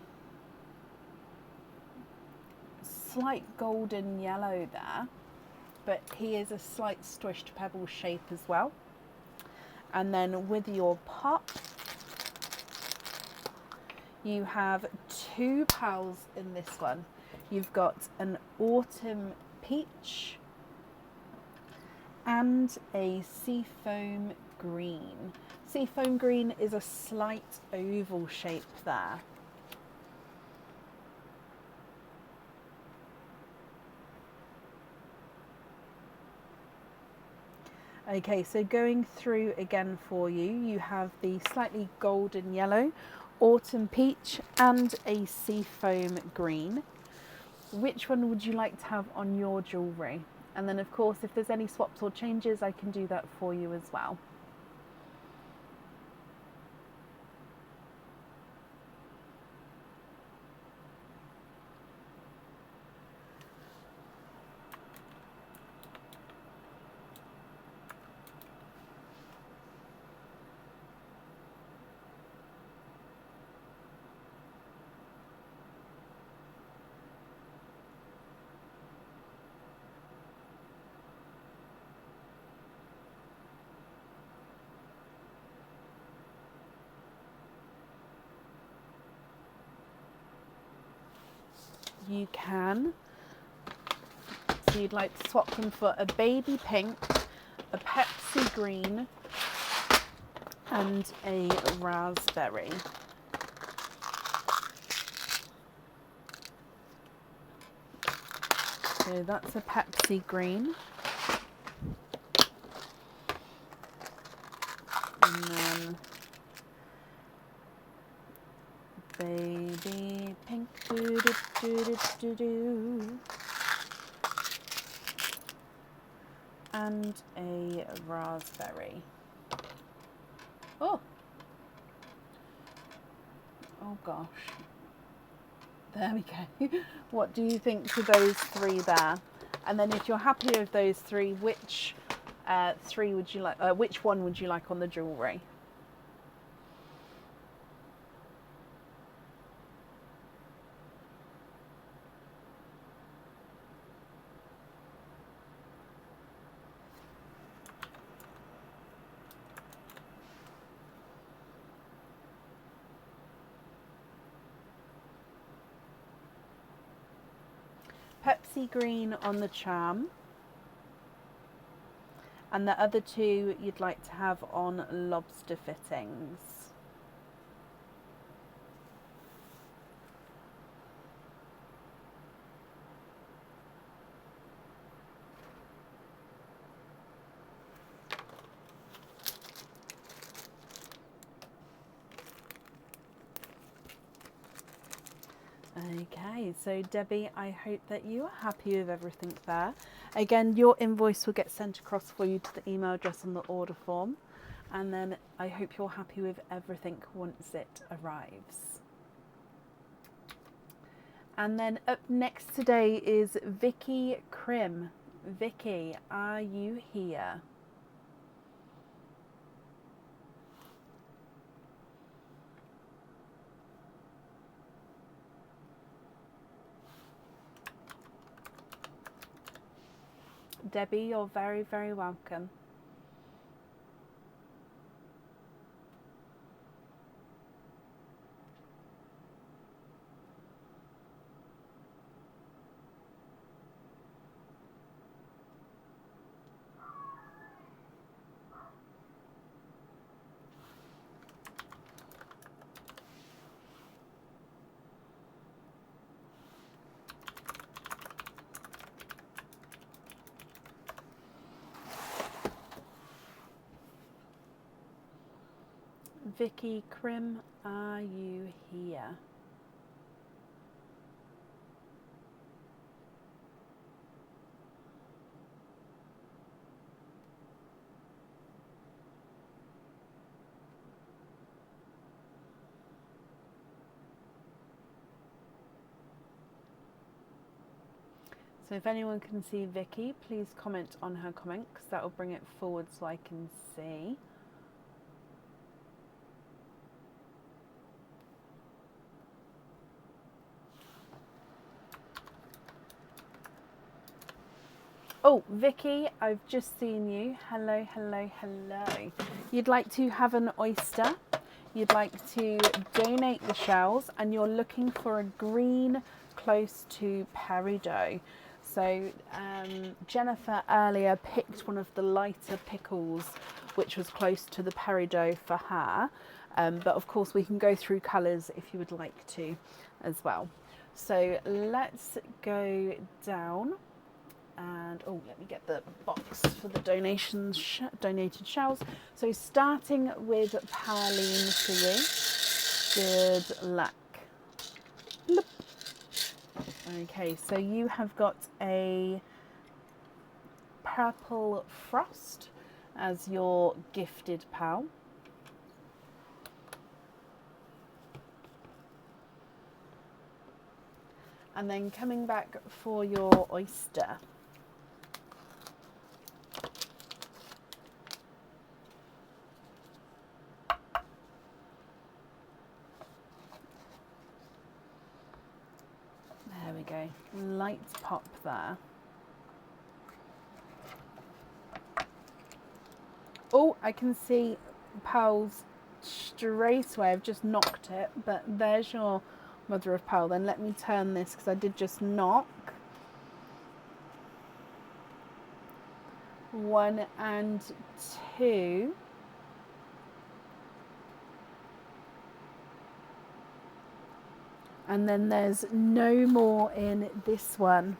Slight golden yellow there, but he is a slight squished pebble shape as well. And then with your pop, you have two pearls in this one. You've got an autumn peach and a seafoam green. Seafoam green is a slight oval shape there. Okay, so going through again for you, you have the slightly golden yellow, autumn peach and a seafoam green. Which one would you like to have on your jewellery? And then of course, if there's any swaps or changes, I can do that for you as well. You can. So you'd like to swap them for a baby pink, a Pepsi green and a raspberry. So that's a Pepsi green. And then baby pink, doo doo doo doo doo doo. And a raspberry. Oh Oh gosh. There we go. What do you think to those three there? And then if you're happy with those three, which three would you like? Which one would you like on the jewellery? Pepsi green on the charm, and the other two you'd like to have on lobster fittings. Okay, so Debbie, I hope that you are happy with everything there. Again, your invoice will get sent across for you to the email address on the order form, and then I hope you're happy with everything once it arrives. And then up next today is Vicky Krim. Vicky, are you here? Debbie, you're very, very welcome. Vicky Krim, are you here? So if anyone can see Vicky, please comment on her comment, because that will bring it forward so I can see. Oh, Vicky, I've just seen you. Hello, hello, hello. You'd like to have an oyster. You'd like to donate the shells, and you're looking for a green close to peridot. So Jennifer earlier picked one of the lighter pickles, which was close to the peridot for her. But of course we can go through colours if you would like to as well. So let's go down. And oh, let me get the box for the donated shells. So starting with Pauline for you. Good luck. Bloop. Okay, so you have got a purple frost as your gifted pal. And then coming back for your oyster. There we go, light pop there. Oh, I can see pearls straight away. I've just knocked it, but there's your mother of pearl. Then let me turn this because I did just knock. 1 and 2. And then there's no more in this one.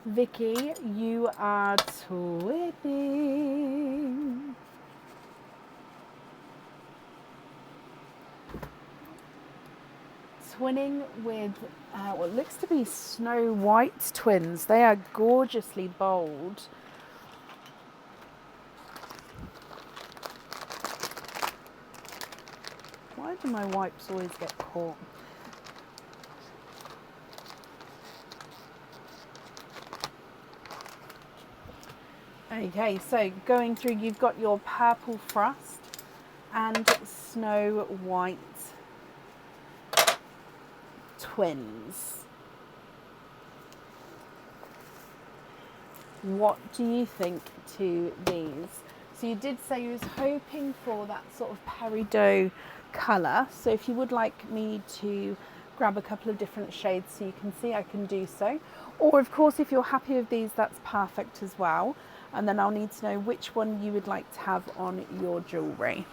Vicky, you are twinning. Twinning with what looks to be Snow White twins. They are gorgeously bold. Why do my wipes always get caught? Okay, so going through, you've got your Purple Frost and Snow White twins. What do you think to these? So you did say you was hoping for that sort of peridot colour. So if you would like me to grab a couple of different shades so you can see, I can do so. Or of course, if you're happy with these, that's perfect as well. And then I'll need to know which one you would like to have on your jewellery.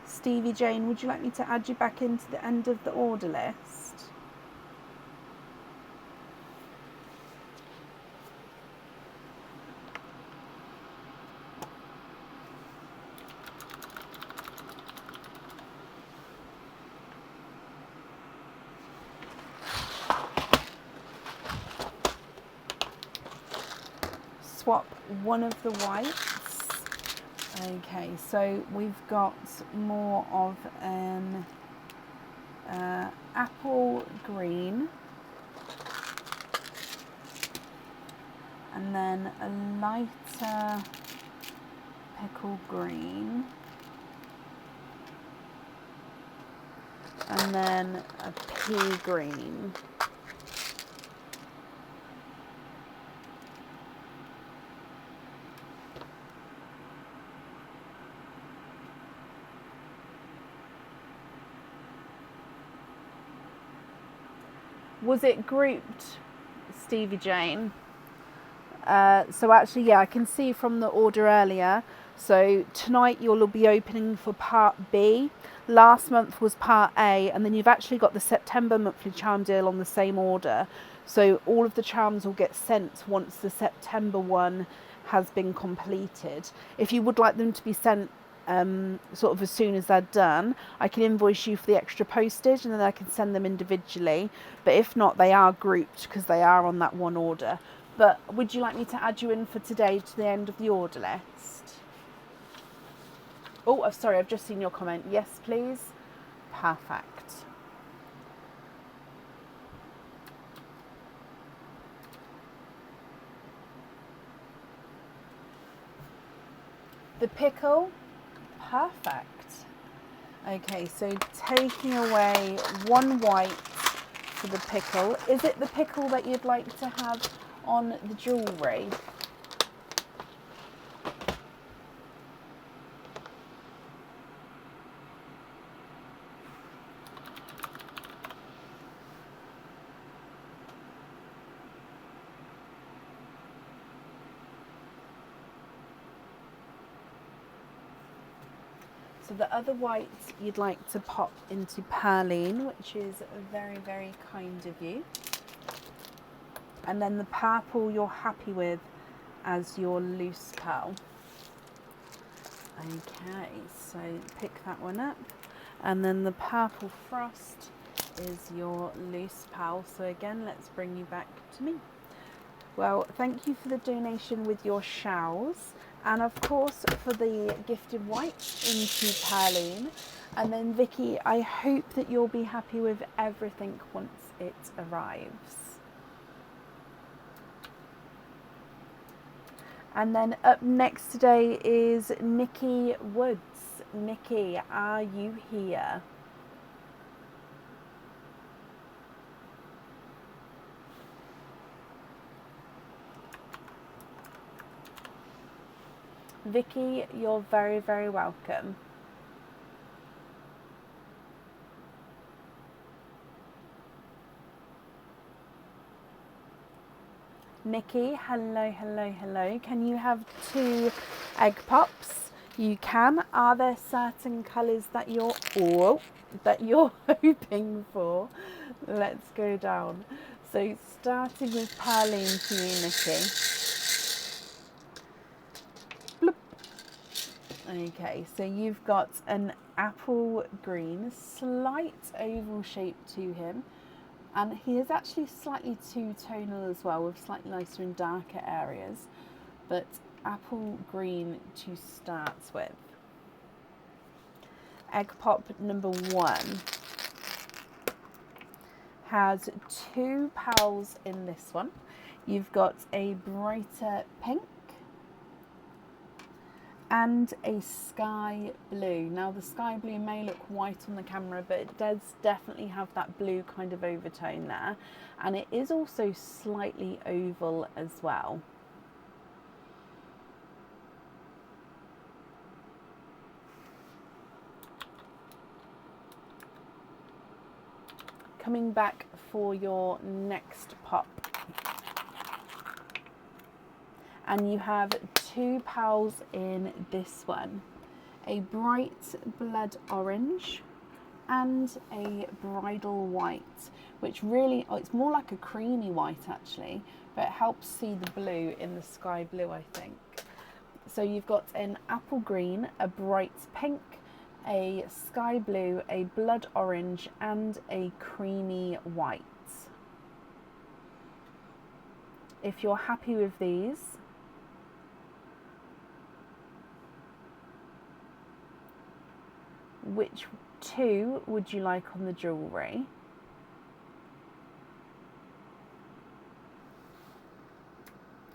Stevie Jane, would you like me to add you back into the end of the order list? Swap one of the whites. Okay, so we've got more of an apple green, and then a lighter pickle green, and then a pea green. Was it grouped, Stevie Jane? So actually, yeah, I can see from the order earlier. So tonight you'll be opening for part B. Last month was part A, and then you've actually got the September monthly charm deal on the same order. So all of the charms will get sent once the September one has been completed. If you would like them to be sent sort of as soon as they're done, I can invoice you for the extra postage, and then I can send them individually. But if not, they are grouped because they are on that one order. But would you like me to add you in for today to the end of the order list? Oh, sorry, I've just seen your comment. Yes, please. Perfect. The pickle. Perfect. Okay, so taking away one white for the pickle. Is it the pickle that you'd like to have on the jewellery? So the other white you'd like to pop into Perline, which is very, very kind of you. And then the purple you're happy with as your loose pearl. Okay, so pick that one up. And then the Purple Frost is your loose pearl. So again, let's bring you back to me. Well, thank you for the donation with your shells, and of course for the gifted whites into Perline. And then Vicky, I hope that you'll be happy with everything once it arrives. And then up next today is Nikki Woods. Nikki, are you here? Vicky, you're very, very welcome. Nikki, hello, hello, hello. Can you have 2 egg pops? You can. Are there certain colours that you're hoping for? Let's go down. So starting with Perline for you, Nikki. Bloop. Okay, so you've got an apple green, slight oval shape to him, and he is actually slightly two-tonal as well, with slightly lighter and darker areas, but apple green to start with. Egg pop number 1 has 2 pals in this one. You've got a brighter pink and a sky blue. Now the sky blue may look white on the camera, but it does definitely have that blue kind of overtone there, and it is also slightly oval as well. Coming back for your next pop, and you have 2 pals in this one, a bright blood orange and a bridal white, which really, it's more like a creamy white actually, but it helps see the blue in the sky blue, I think. So you've got an apple green, a bright pink, a sky blue, a blood orange and a creamy white. If you're happy with these, which 2 would you like on the jewellery?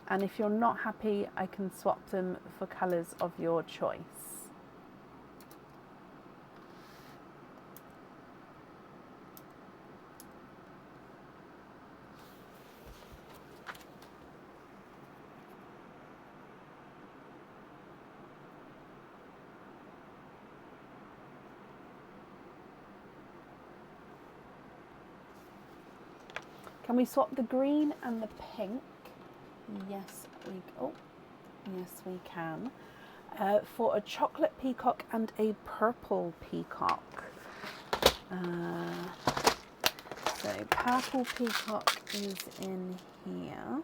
And if you're not happy, I can swap them for colours of your choice. Can we swap the green and the pink? Yes, we can. For a chocolate peacock and a purple peacock. So purple peacock is in here.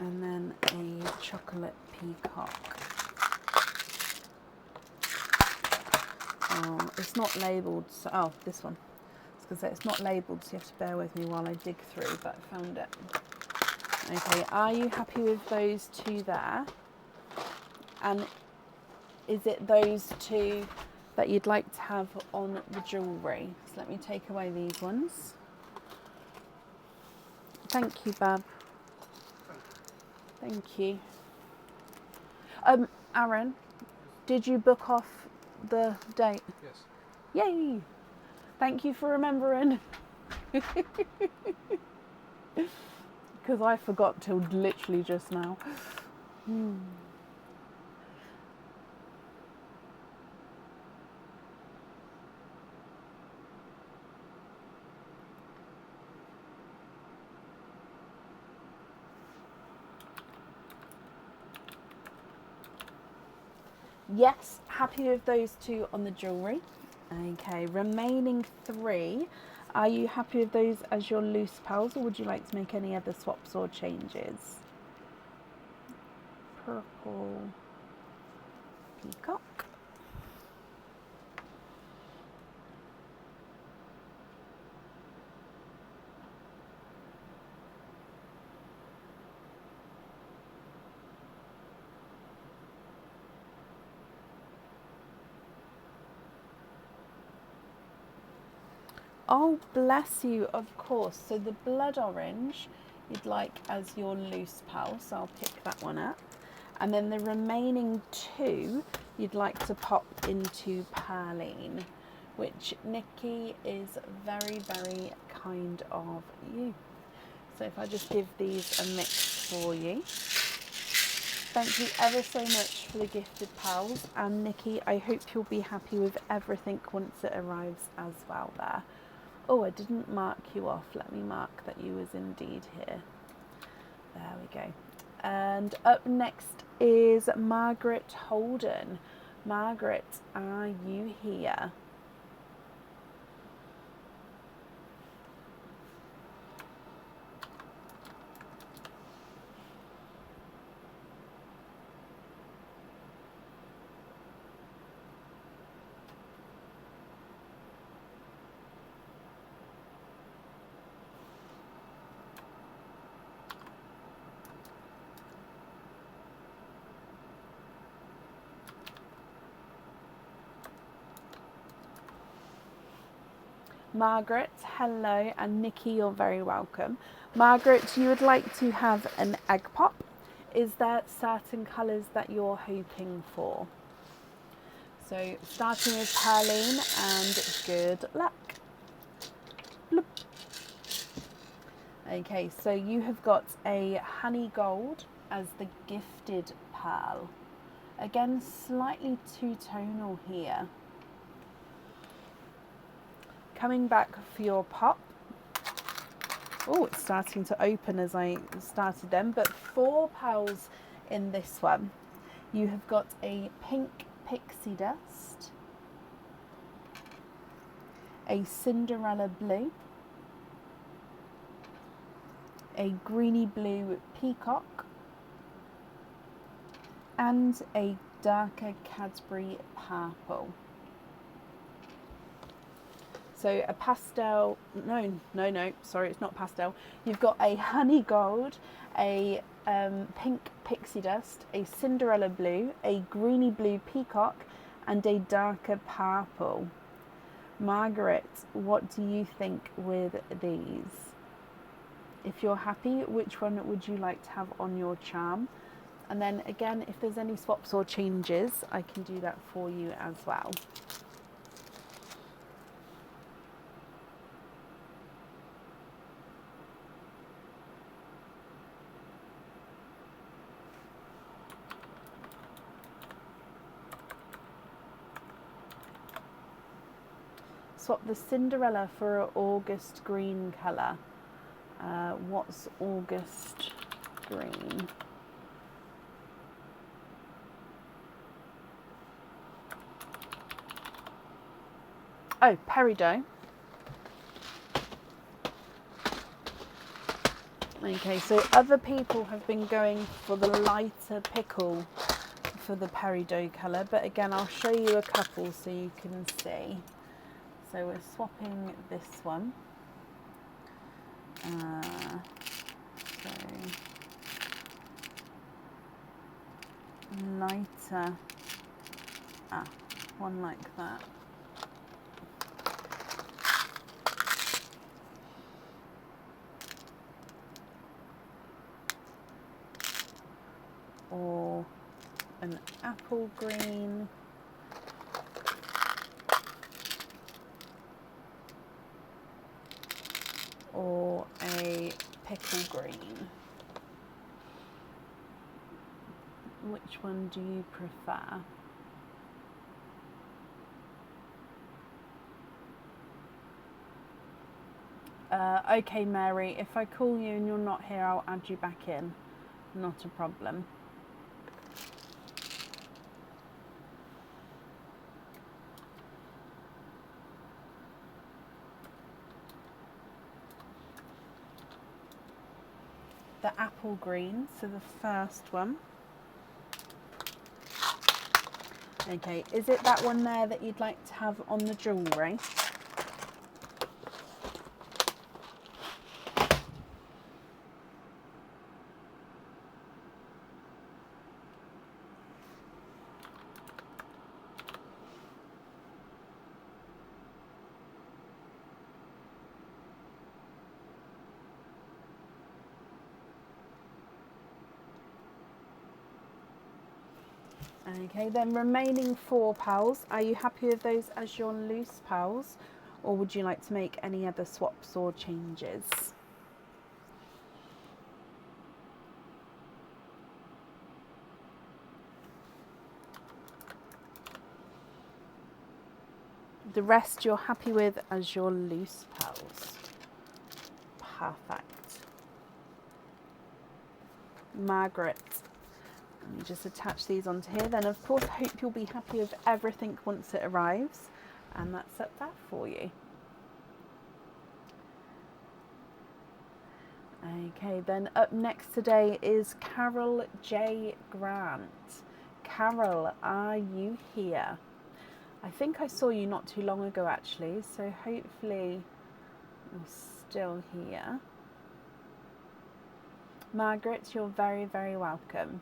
And then a chocolate peacock. It's not labelled, so, oh, this one. I was going to say it's not labelled, so you have to bear with me while I dig through, but I found it. Okay, are you happy with those 2 there? And is it those 2 that you'd like to have on the jewellery? So let me take away these ones. Thank you, Bab. Thank you. Aaron, did you book off the date? Yes. Yay! Thank you for remembering. Because I forgot till literally just now. Yes, happy with those 2 on the jewellery. Okay, remaining 3. Are you happy with those as your loose pals, or would you like to make any other swaps or changes? Purple peacock. Oh, bless you, of course. So the blood orange you'd like as your loose pal, so I'll pick that one up. And then the remaining 2 you'd like to pop into Perline, which Nikki is very, very kind of you. So if I just give these a mix for you. Thank you ever so much for the gifted pals. And Nikki, I hope you'll be happy with everything once it arrives as well there. Oh, I didn't mark you off. Let me mark that you was indeed here. There we go. And up next is Margaret Holden. Margaret, are you here? Margaret, hello, and Nikki, you're very welcome. Margaret, you would like to have an egg pop. Is there certain colours that you're hoping for? So starting with Perline, and good luck. Bloop. Okay, so you have got a honey gold as the gifted pearl. Again, slightly two-tonal here. Coming back for your pop. Oh, it's starting to open as I started them, but 4 pearls in this one. You have got a pink pixie dust, a Cinderella blue, a greeny blue peacock, and a darker Cadbury purple. So a pastel, sorry, it's not pastel. You've got a honey gold, a pink pixie dust, a Cinderella blue, a greeny blue peacock, and a darker purple. Margaret, what do you think with these? If you're happy, which one would you like to have on your charm? And then again, if there's any swaps or changes, I can do that for you as well. Swap the Cinderella for an August green colour. What's August green? Oh, peridot. Okay, so other people have been going for the lighter pickle for the peridot colour, but again, I'll show you a couple so you can see. So we're swapping this one. So lighter, one like that. Or an apple green. Or a pickle green. Which one do you prefer? Okay, Mary, if I call you and you're not here, I'll add you back in. Not a problem. The apple green, so the first one. Okay, is it that one there that you'd like to have on the jewellery? Okay, then remaining 4 pearls. Are you happy with those as your loose pearls, or would you like to make any other swaps or changes? The rest you're happy with as your loose pearls. Perfect. Margaret. Let me just attach these onto here. Then of course I hope you'll be happy with everything once it arrives, and that's set that for you. Okay, then up next today is Carol J. Grant. Carol, are you here? I think I saw you not too long ago actually, so hopefully you're still here. Margaret, you're very, very welcome.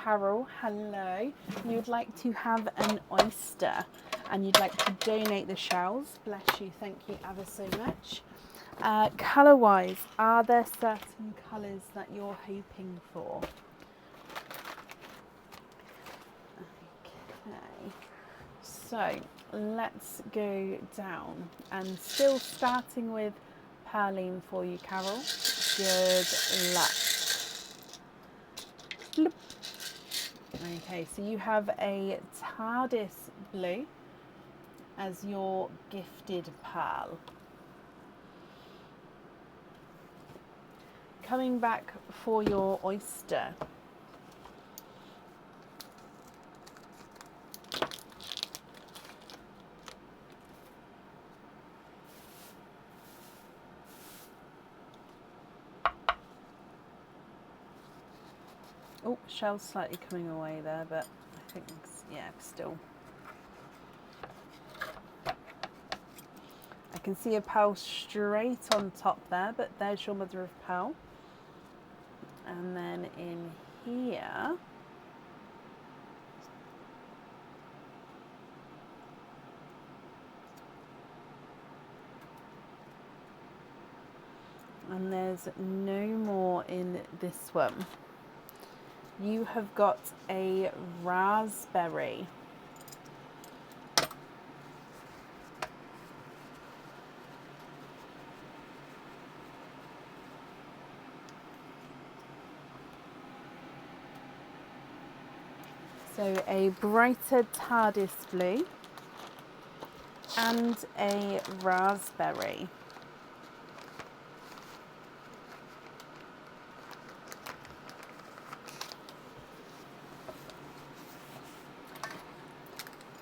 Carol, hello. You'd like to have an oyster and you'd like to donate the shells. Bless you, thank you ever so much. Colour wise, are there certain colours that you're hoping for? Okay, so let's go down, and still starting with Perline for you, Carol. Good luck. Bloop. Okay, so you have a TARDIS blue as your gifted pearl. Coming back for your oyster. Oh, shell's slightly coming away there, but I think, yeah, still. I can see a pearl straight on top there, but there's your mother of pearl. And then in here, and there's no more in this one. You have got a raspberry. So a brighter TARDIS blue and a raspberry.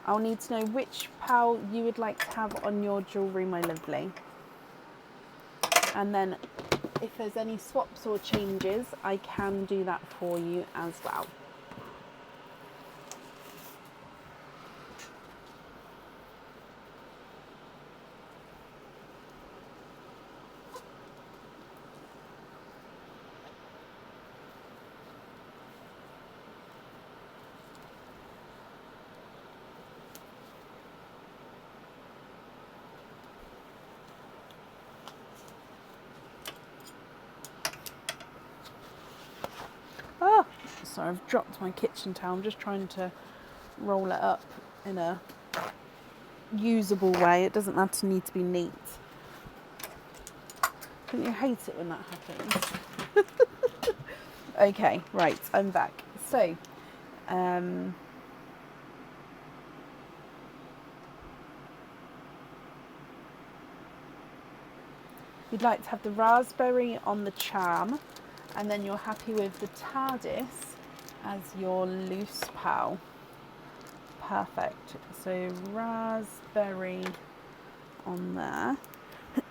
I'll need to know which pearl you would like to have on your jewellery, my lovely. And then if there's any swaps or changes, I can do that for you as well. Oh, sorry, I've dropped my kitchen towel. I'm just trying to roll it up in a usable way. It doesn't have to need to be neat. Don't you hate it when that happens? Okay, right, I'm back. So, you'd like to have the raspberry on the charm, and then you're happy with the TARDIS as your loose pearl. Perfect. So raspberry on there.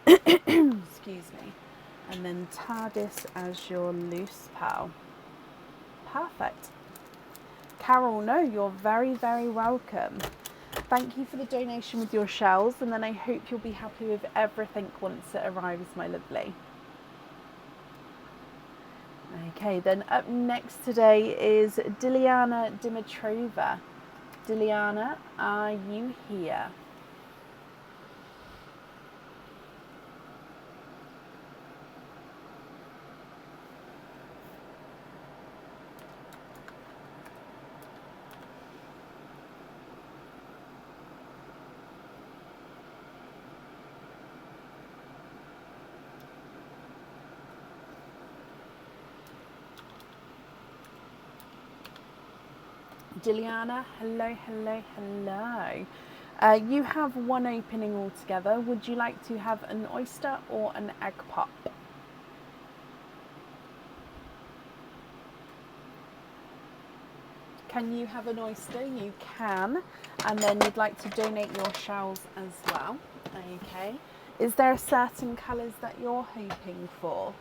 Excuse me. And then TARDIS as your loose pearl. Perfect. Carol, no, you're very, very welcome. Thank you for the donation with your shells, and then I hope you'll be happy with everything once it arrives, my lovely. Okay, then up next today is Diliana Dimitrova. Diliana, are you here? Diliana, hello, hello, hello. You have one opening altogether. Would you like to have an oyster or an egg pop? Can you have an oyster? You can. And then you'd like to donate your shells as well. Okay. Is there certain colours that you're hoping for?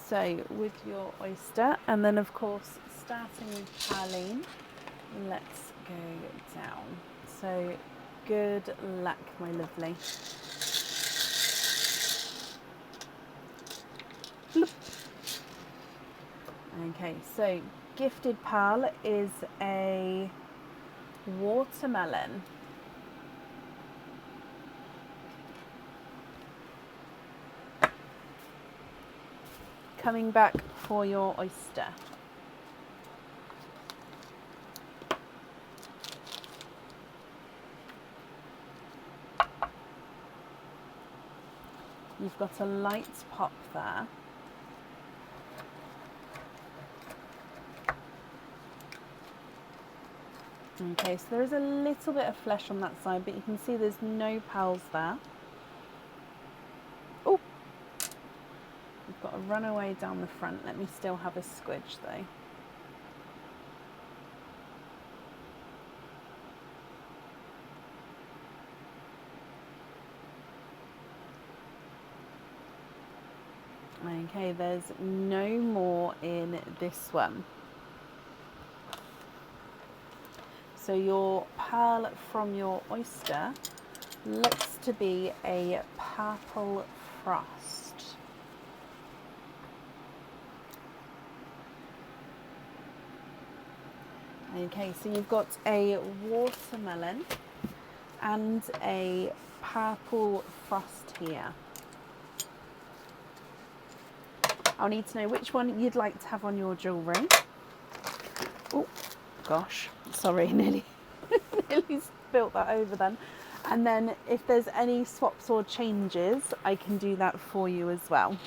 So with your oyster, and then of course starting with Perline, let's go down. So good luck, my lovely. Bloop. Okay, so Gifted Pearl is a watermelon. Coming back for your oyster. You've got a light pop there. Okay, so there is a little bit of flesh on that side, but you can see there's no pearls there. Oh, we've got a runaway down the front. Let me still have a squidge though. Okay, there's no more in this one. So your pearl from your oyster looks to be a purple frost. Okay, so you've got a watermelon and a purple frost here. I'll need to know which one you'd like to have on your jewellery. Oh, gosh, sorry, nearly spilt that over then. And then if there's any swaps or changes, I can do that for you as well.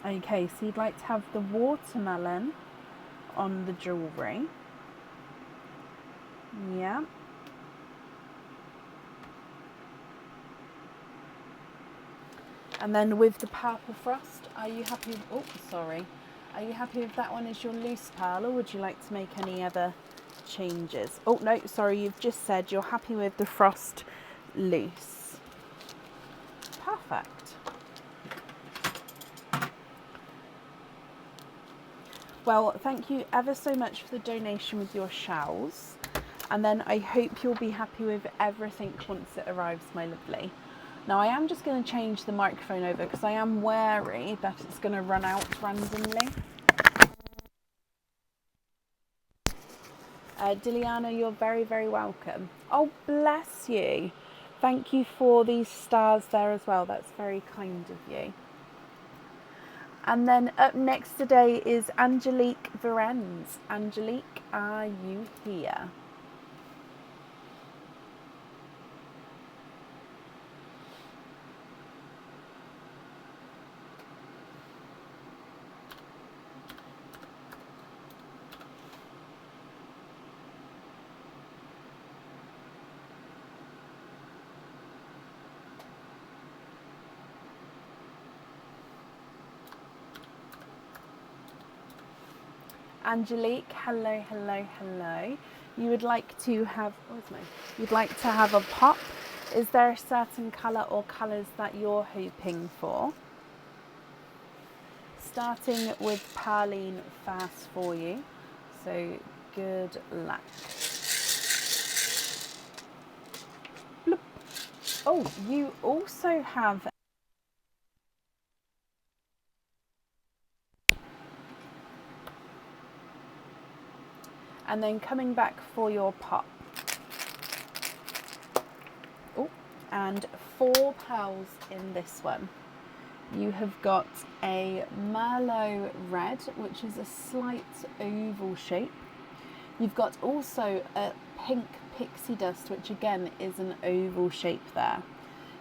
Okay, so you'd like to have the watermelon on the jewellery. Yeah. And then with the purple frost, are you happy with, oh, sorry. Are you happy with that one as your loose pearl, or would you like to make any other changes? Oh, no, sorry, you've just said you're happy with the frost loose. Perfect. Well, thank you ever so much for the donation with your shells. And then I hope you'll be happy with everything once it arrives, my lovely. Now I am just going to change the microphone over because I am wary that it's going to run out randomly. Diliana, you're very, very welcome. Oh, bless you. Thank you for these stars there as well. That's very kind of you. And then up next today is Angelique Varenz. Angelique, are you here? Angelique, hello, hello, hello. You would like to have, you'd like to have a pop. Is there a certain colour or colours that you're hoping for? Starting with Pearline first for you. So good luck. Bloop. Oh, you also have and then coming back for your pop. Oh, and 4 pearls in this one. You have got a Merlot red, which is a slight oval shape. You've got also a pink pixie dust, which again is an oval shape there.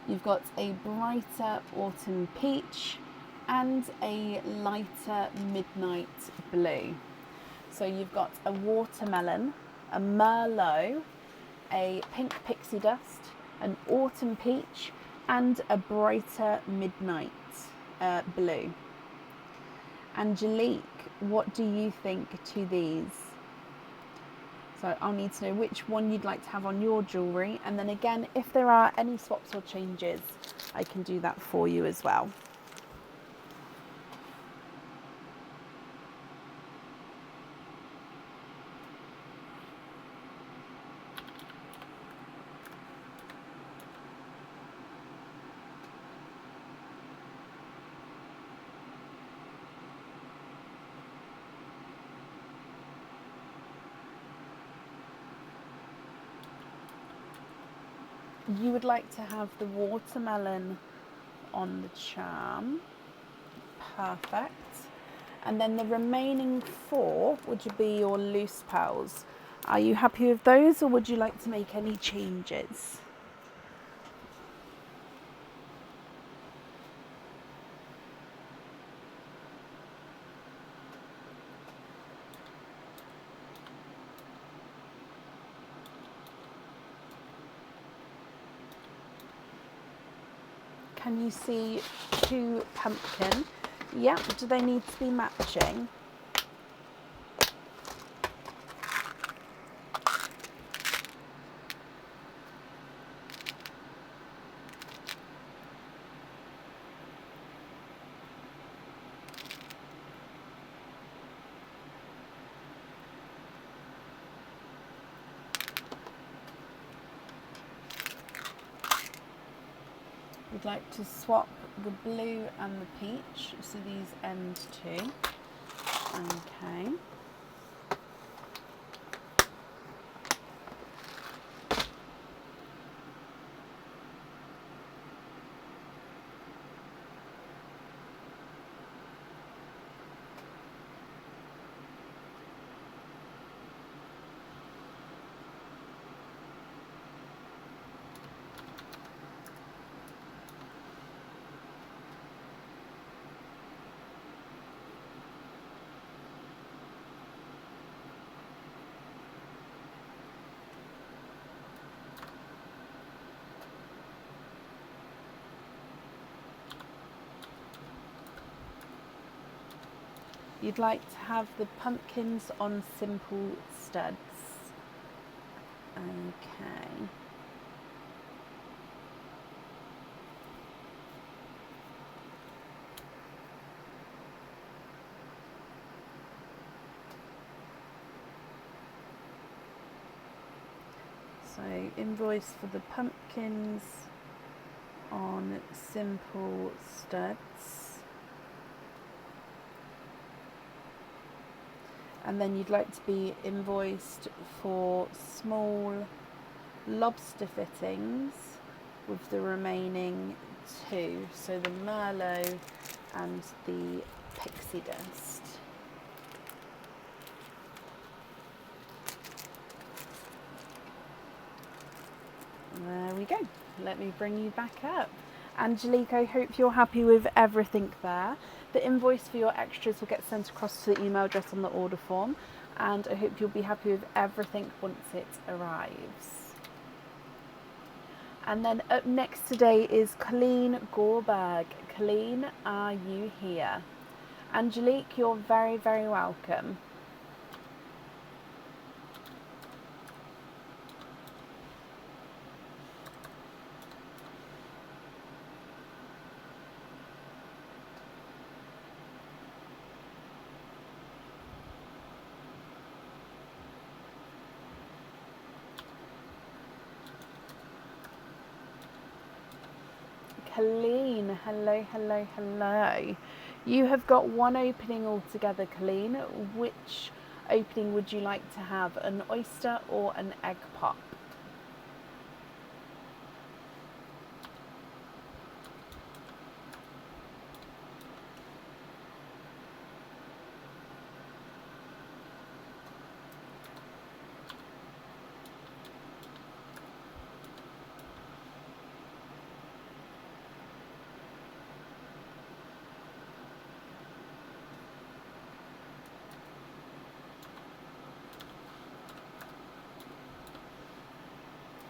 You've got a brighter autumn peach and a lighter midnight blue. So you've got a watermelon, a Merlot, a pink pixie dust, an autumn peach, and a brighter midnight blue. Angelique, what do you think to these? So I'll need to know which one you'd like to have on your jewellery, and then again, if there are any swaps or changes, I can do that for you as well. You would like to have the watermelon on the charm. Perfect. And then the remaining 4 would be your loose pearls. Are you happy with those, or would you like to make any changes? Can you see 2 pumpkin? Yeah, do they need to be matching? We'd like to swap the blue and the peach, so these end too. Okay. You'd like to have the pumpkins on simple studs. Okay. So invoice for the pumpkins on simple studs. And then you'd like to be invoiced for small lobster fittings with the remaining 2. So the Merlot and the pixie dust. There we go. Let me bring you back up. Angelique, I hope you're happy with everything there. The invoice for your extras will get sent across to the email address on the order form, and I hope you'll be happy with everything once it arrives. And then up next today is Colleen Gorberg. Colleen, are you here? Angelique, you're very, very welcome. Colleen, hello, hello, hello. You have got 1 opening altogether, Colleen. Which opening would you like to have, an oyster or an egg pop?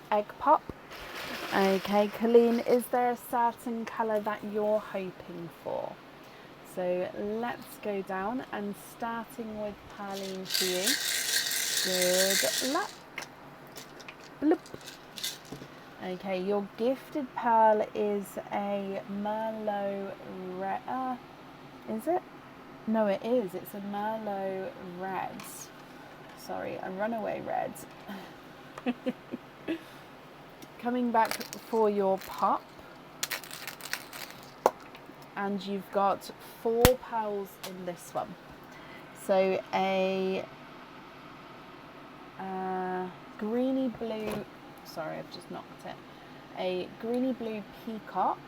Egg pop. Okay, Colleen, is there a certain colour that you're hoping for? So let's go down, and starting with Pearline for you. Good luck. Bloop. Okay, your gifted pearl is a Merlot red. Is it? No, it is. It's a Merlot red. Sorry, a runaway red. Coming back for your pop. And you've got 4 pearls in this one. So a greeny blue, sorry, I've just knocked it. A greeny blue peacock,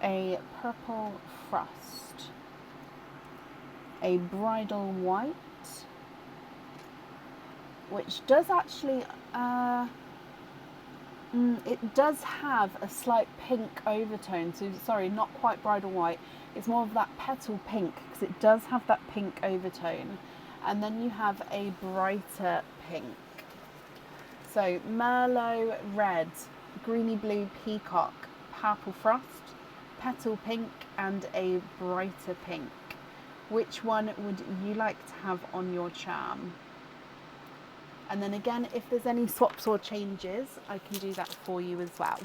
a purple frost, a bridal white, which does actually, it does have a slight pink overtone. So sorry, not quite bridal white. It's more of that petal pink, because it does have that pink overtone. And then you have a brighter pink. So Merlot red, greeny blue peacock, purple frost, petal pink, and a brighter pink. Which one would you like to have on your charm? And then again, if there's any swaps or changes, I can do that for you as well.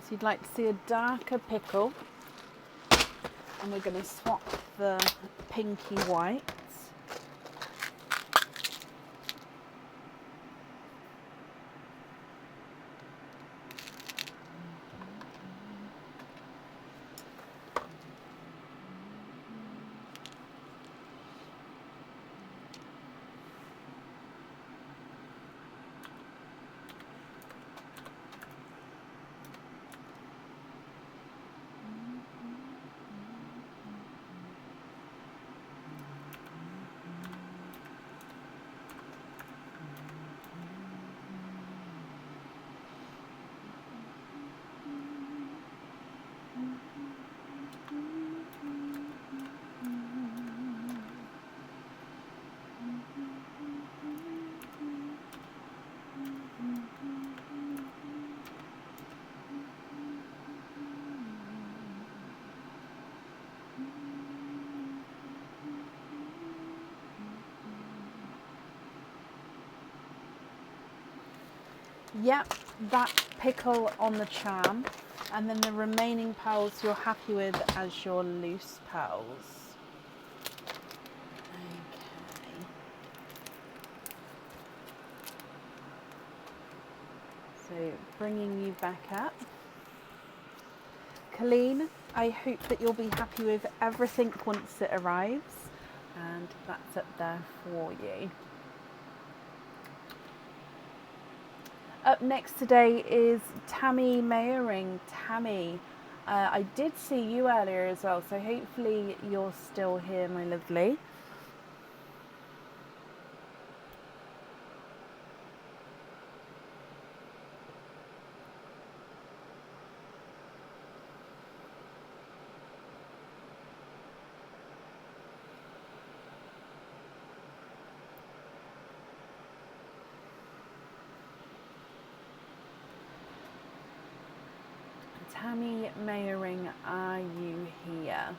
So you'd like to see a darker pickle, and we're going to swap the pinky whites. Yep, that pickle on the charm, and then the remaining pearls you're happy with as your loose pearls. Okay. So bringing you back up. Colleen, I hope that you'll be happy with everything once it arrives, and that's up there for you. Up next today is Tammy Mayering. Tammy, I did see you earlier as well, so hopefully you're still here, my lovely. Tammy Mayering, are you here?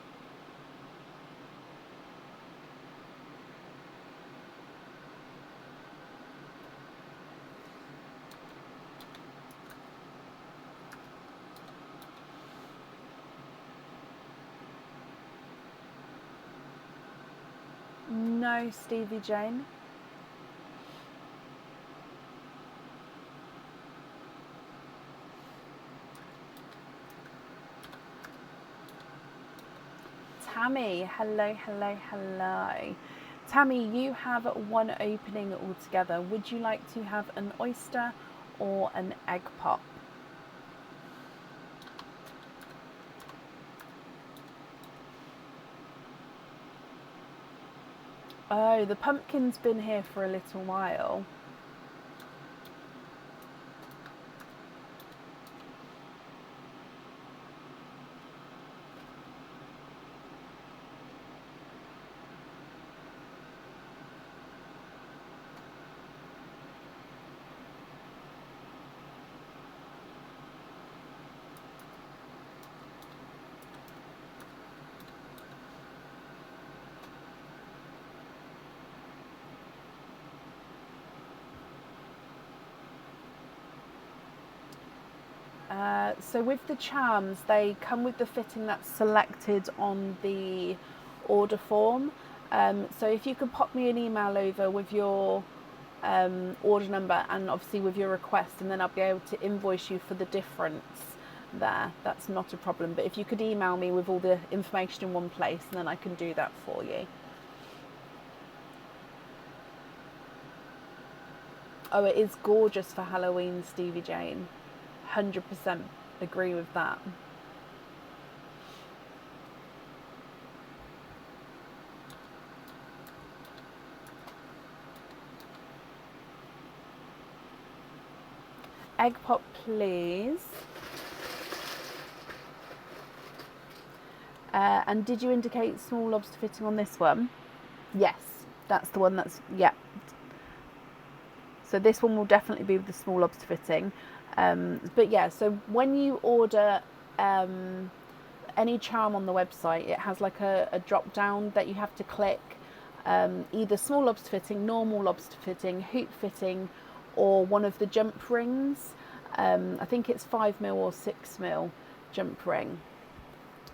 No, Stevie Jane. Tammy, hello, hello, hello. Tammy, you have one opening altogether. Would you like to have an oyster or an egg pop? Oh, the pumpkin's been here for a little while. So with the charms, they come with the fitting that's selected on the order form. So if you could pop me an email over with your order number and obviously with your request, and then I'll be able to invoice you for the difference there. That's not a problem. But if you could email me with all the information in one place, and then I can do that for you. Oh, it is gorgeous for Halloween, Stevie Jane. 100% agree with that. Egg pop, please. And did you indicate small lobster fitting on this one? Yes, that's the one that's, yeah. So this one will definitely be with the small lobster fitting. But yeah, so when you order any charm on the website, it has like a drop down that you have to click, either small lobster fitting, normal lobster fitting, hoop fitting, or one of the jump rings. I think it's 5mm or 6mm jump ring.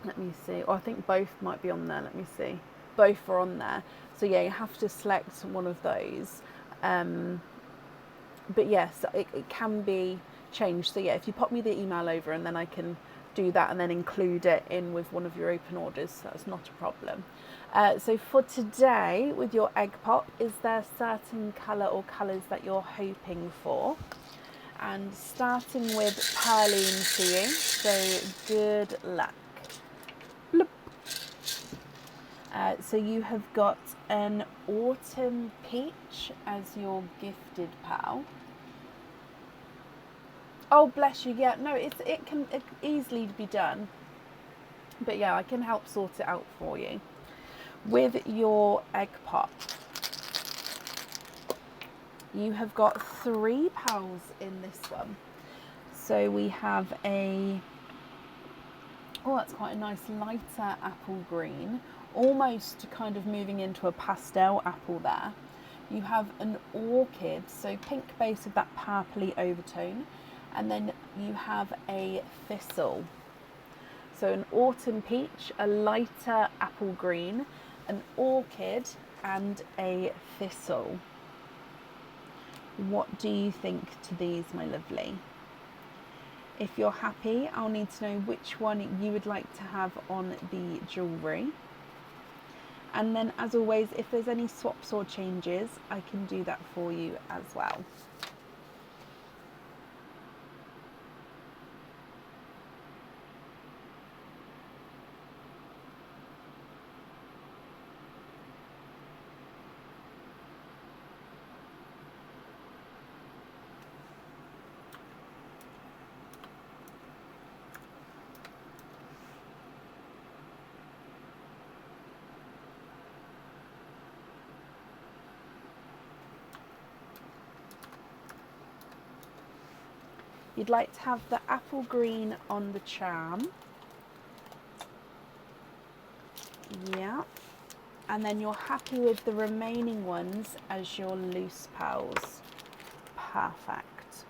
Let me see. Or I think both might be on there. Let me see. Both are on there. So yeah, you have to select one of those. But yes, it can be changed. So yeah, if you pop me the email over, and then I can do that and then include it in with one of your open orders, that's not a problem. So for today, with your egg pop, is there a certain colour or colours that you're hoping for? And starting with Pearline for you, so good luck. Bloop. So you have got an Autumn Peach as your gifted pal. Oh, bless you. Yeah, no, it can easily be done. But yeah, I can help sort it out for you. With your egg pop, you have got 3 pals in this one. So we have a, oh, that's quite a nice lighter apple green, almost kind of moving into a pastel apple there. You have an orchid, so pink base with that purpley overtone, and then you have a thistle. So an autumn peach, a lighter apple green, an orchid, and a thistle. What do you think to these, my lovely? If you're happy, I'll need to know which one you would like to have on the jewellery. And then, as always, if there's any swaps or changes, I can do that for you as well. You'd like to have the apple green on the charm. Yeah. And then you're happy with the remaining ones as your loose pearls. Perfect.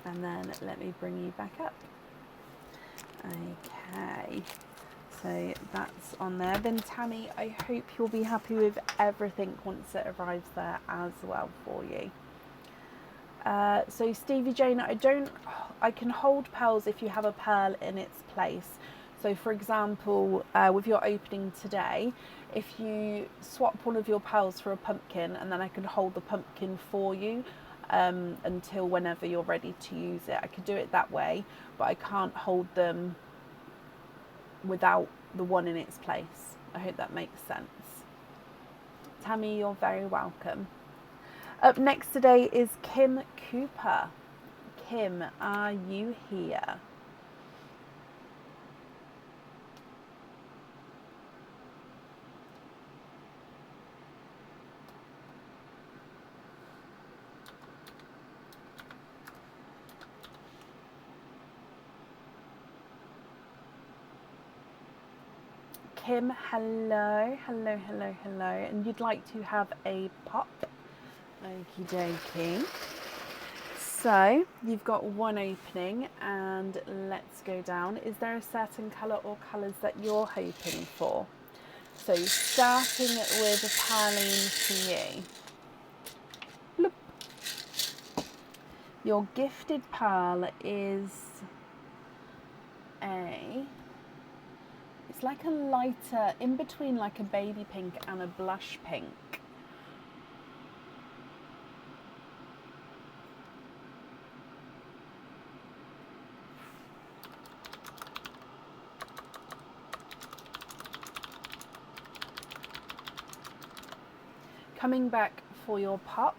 And then let me bring you back up. Okay. So that's on there. Then Tammy, I hope you'll be happy with everything once it arrives there as well for you. So Stevie Jane, I can hold pearls if you have a pearl in its place. So for example, with your opening today, if you swap one of your pearls for a pumpkin, and then I could hold the pumpkin for you until whenever you're ready to use it. I could do it that way, but I can't hold them without the one in its place. I hope that makes sense. Tammy, you're very welcome. Up next today is Kim Cooper. Kim, are you here? Kim, hello, hello, hello, hello. And you'd like to have a pop? Okie dokie. So you've got one opening, and let's go down. Is there a certain colour or colours that you're hoping for? So starting with a Parleen for you. Bloop. Your gifted pearl is it's like a lighter, in between like a baby pink and a blush pink. Coming back for your pop,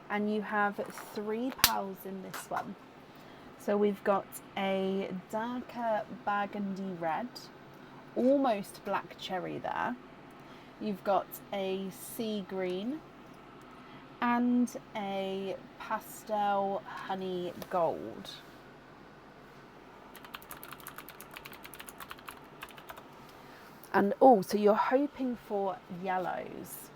and you have 3 pearls in this one. So we've got a darker burgundy red, almost black cherry there. You've got a sea green and a pastel honey gold. And oh, so you're hoping for yellows.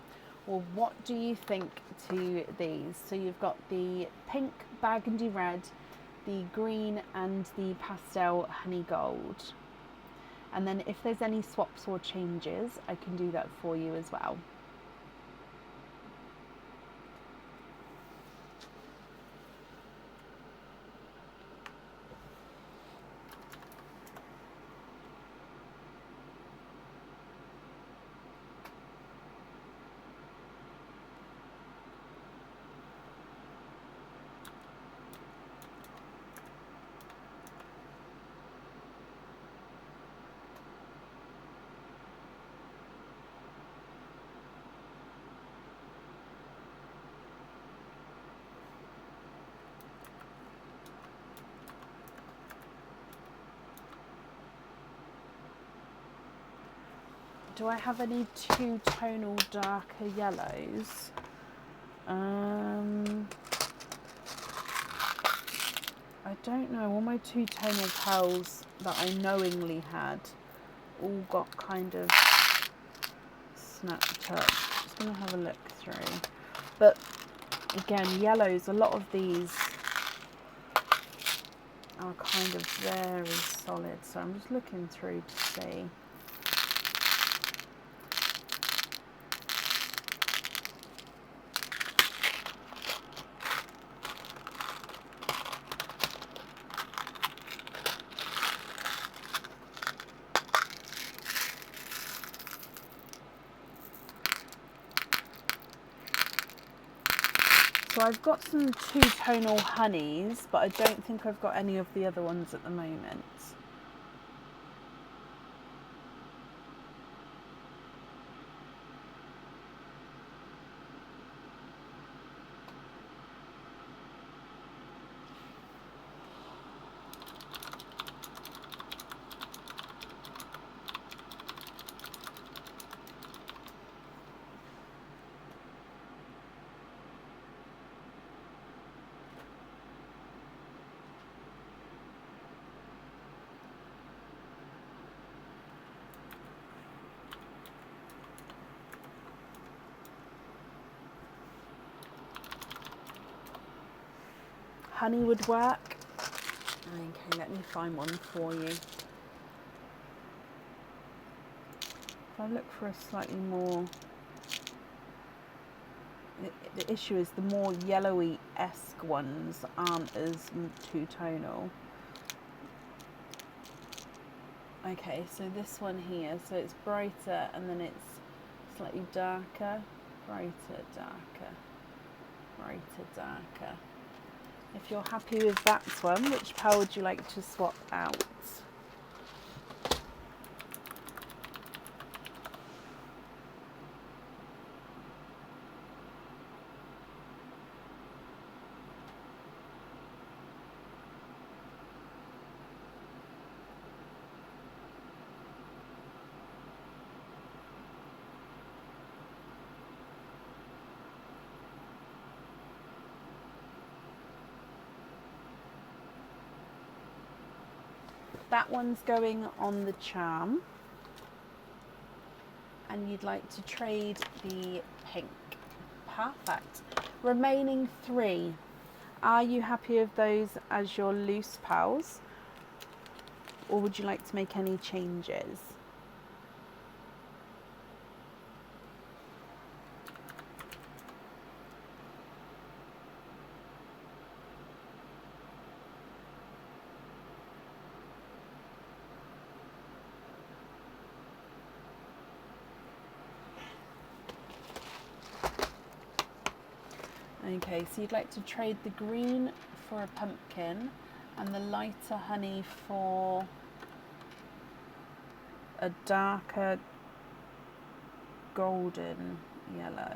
Well, what do you think to these? So you've got the pink, burgundy red, the green and the pastel honey gold. And then if there's any swaps or changes, I can do that for you as well. Do I have any 2-tonal darker yellows? I don't know. All my 2-tonal pearls that I knowingly had all got kind of snapped up. Just going to have a look through. But again, yellows, a lot of these are kind of very solid. So I'm just looking through to see. So I've got some 2-tonal honeys, but I don't think I've got any of the other ones at the moment. Honey would work. Okay, let me find one for you. If I look for a slightly more the issue is the more yellowy-esque ones aren't as two-tonal. Okay, so this one here, so it's brighter and then it's slightly darker, brighter, darker, brighter, darker. If you're happy with that one, which pearl would you like to swap out? That one's going on the charm, and you'd like to trade the pink. Perfect. Remaining 3. Are you happy with those as your loose pearls, or would you like to make any changes? Okay, so you'd like to trade the green for a pumpkin and the lighter honey for a darker golden yellow.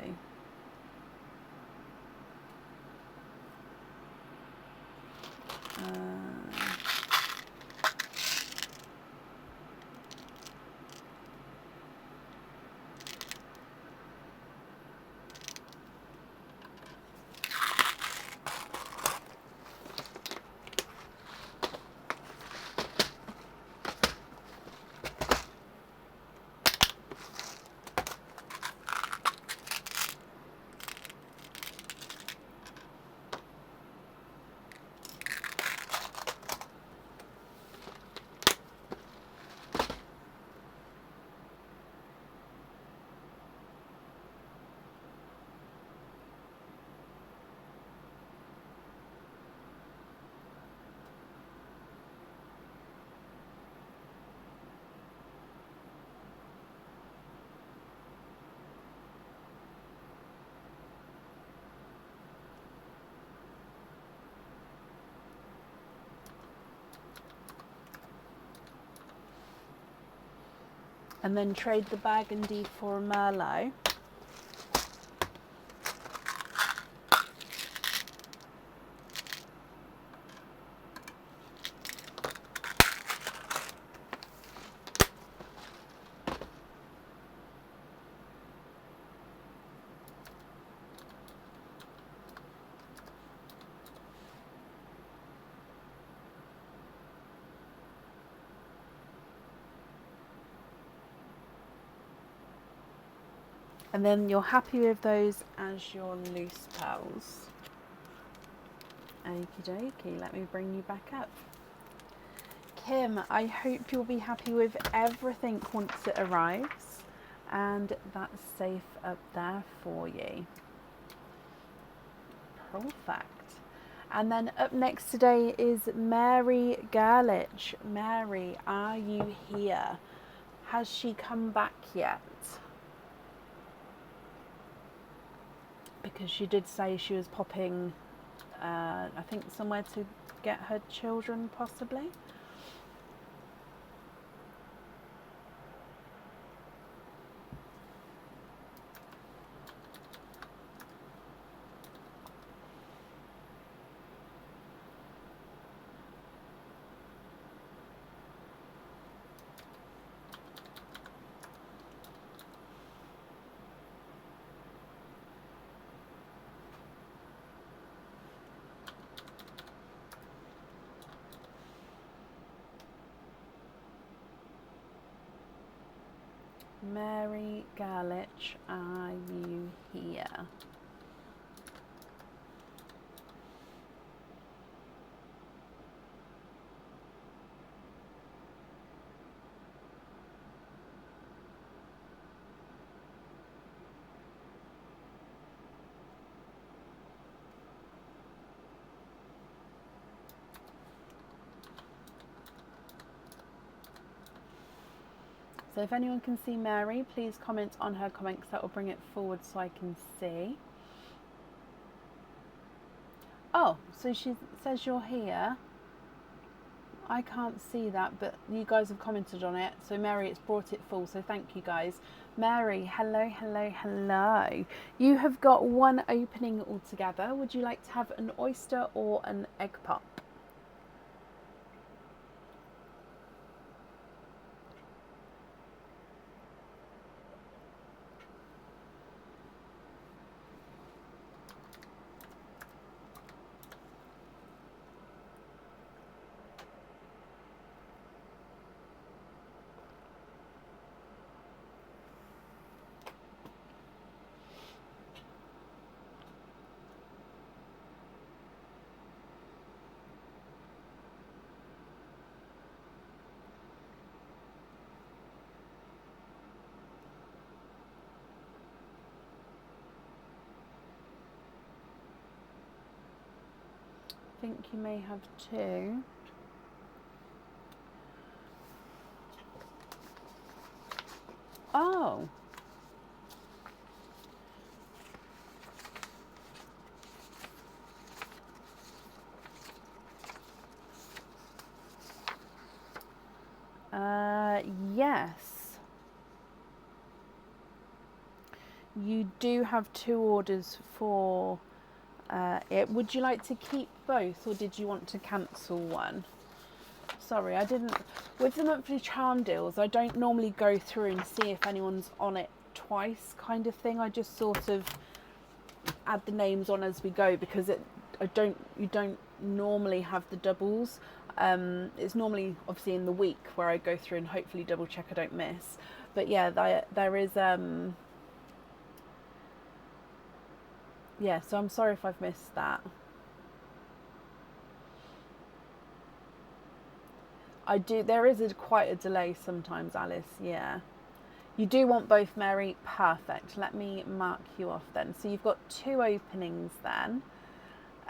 And then trade the burgundy for a merlot. And then you're happy with those as your loose pearls. Okie dokie, let me bring you back up. Kim, I hope you'll be happy with everything once it arrives, and that's safe up there for you. Perfect. And then up next today is Mary Gerlich. Mary, are you here? Has she come back yet? Because she did say she was popping, I think somewhere to get her children possibly. Mary Gerlich, are you here? So if anyone can see Mary, please comment on her comment, because that will bring it forward so I can see. Oh, so she says you're here. I can't see that, but you guys have commented on it. So Mary, it's brought it full, so thank you guys. Mary, hello, hello, hello. You have got one opening altogether. Would you like to have an oyster or an egg pop? I think you may have two. Oh. Yes. You do have two orders for it. Would you like to keep both, or did you want to cancel one? Sorry, I didn't. With the monthly charm deals, I don't normally go through and see if anyone's on it twice, kind of thing. I just sort of add the names on as we go, because you don't normally have the doubles. It's normally obviously in the week where I go through and hopefully double check I don't miss. But yeah, there is yeah, so I'm sorry if I've missed that. I do. There is quite a delay sometimes, Alice. Yeah. You do want both, Mary. Perfect. Let me mark you off then. So you've got two openings then,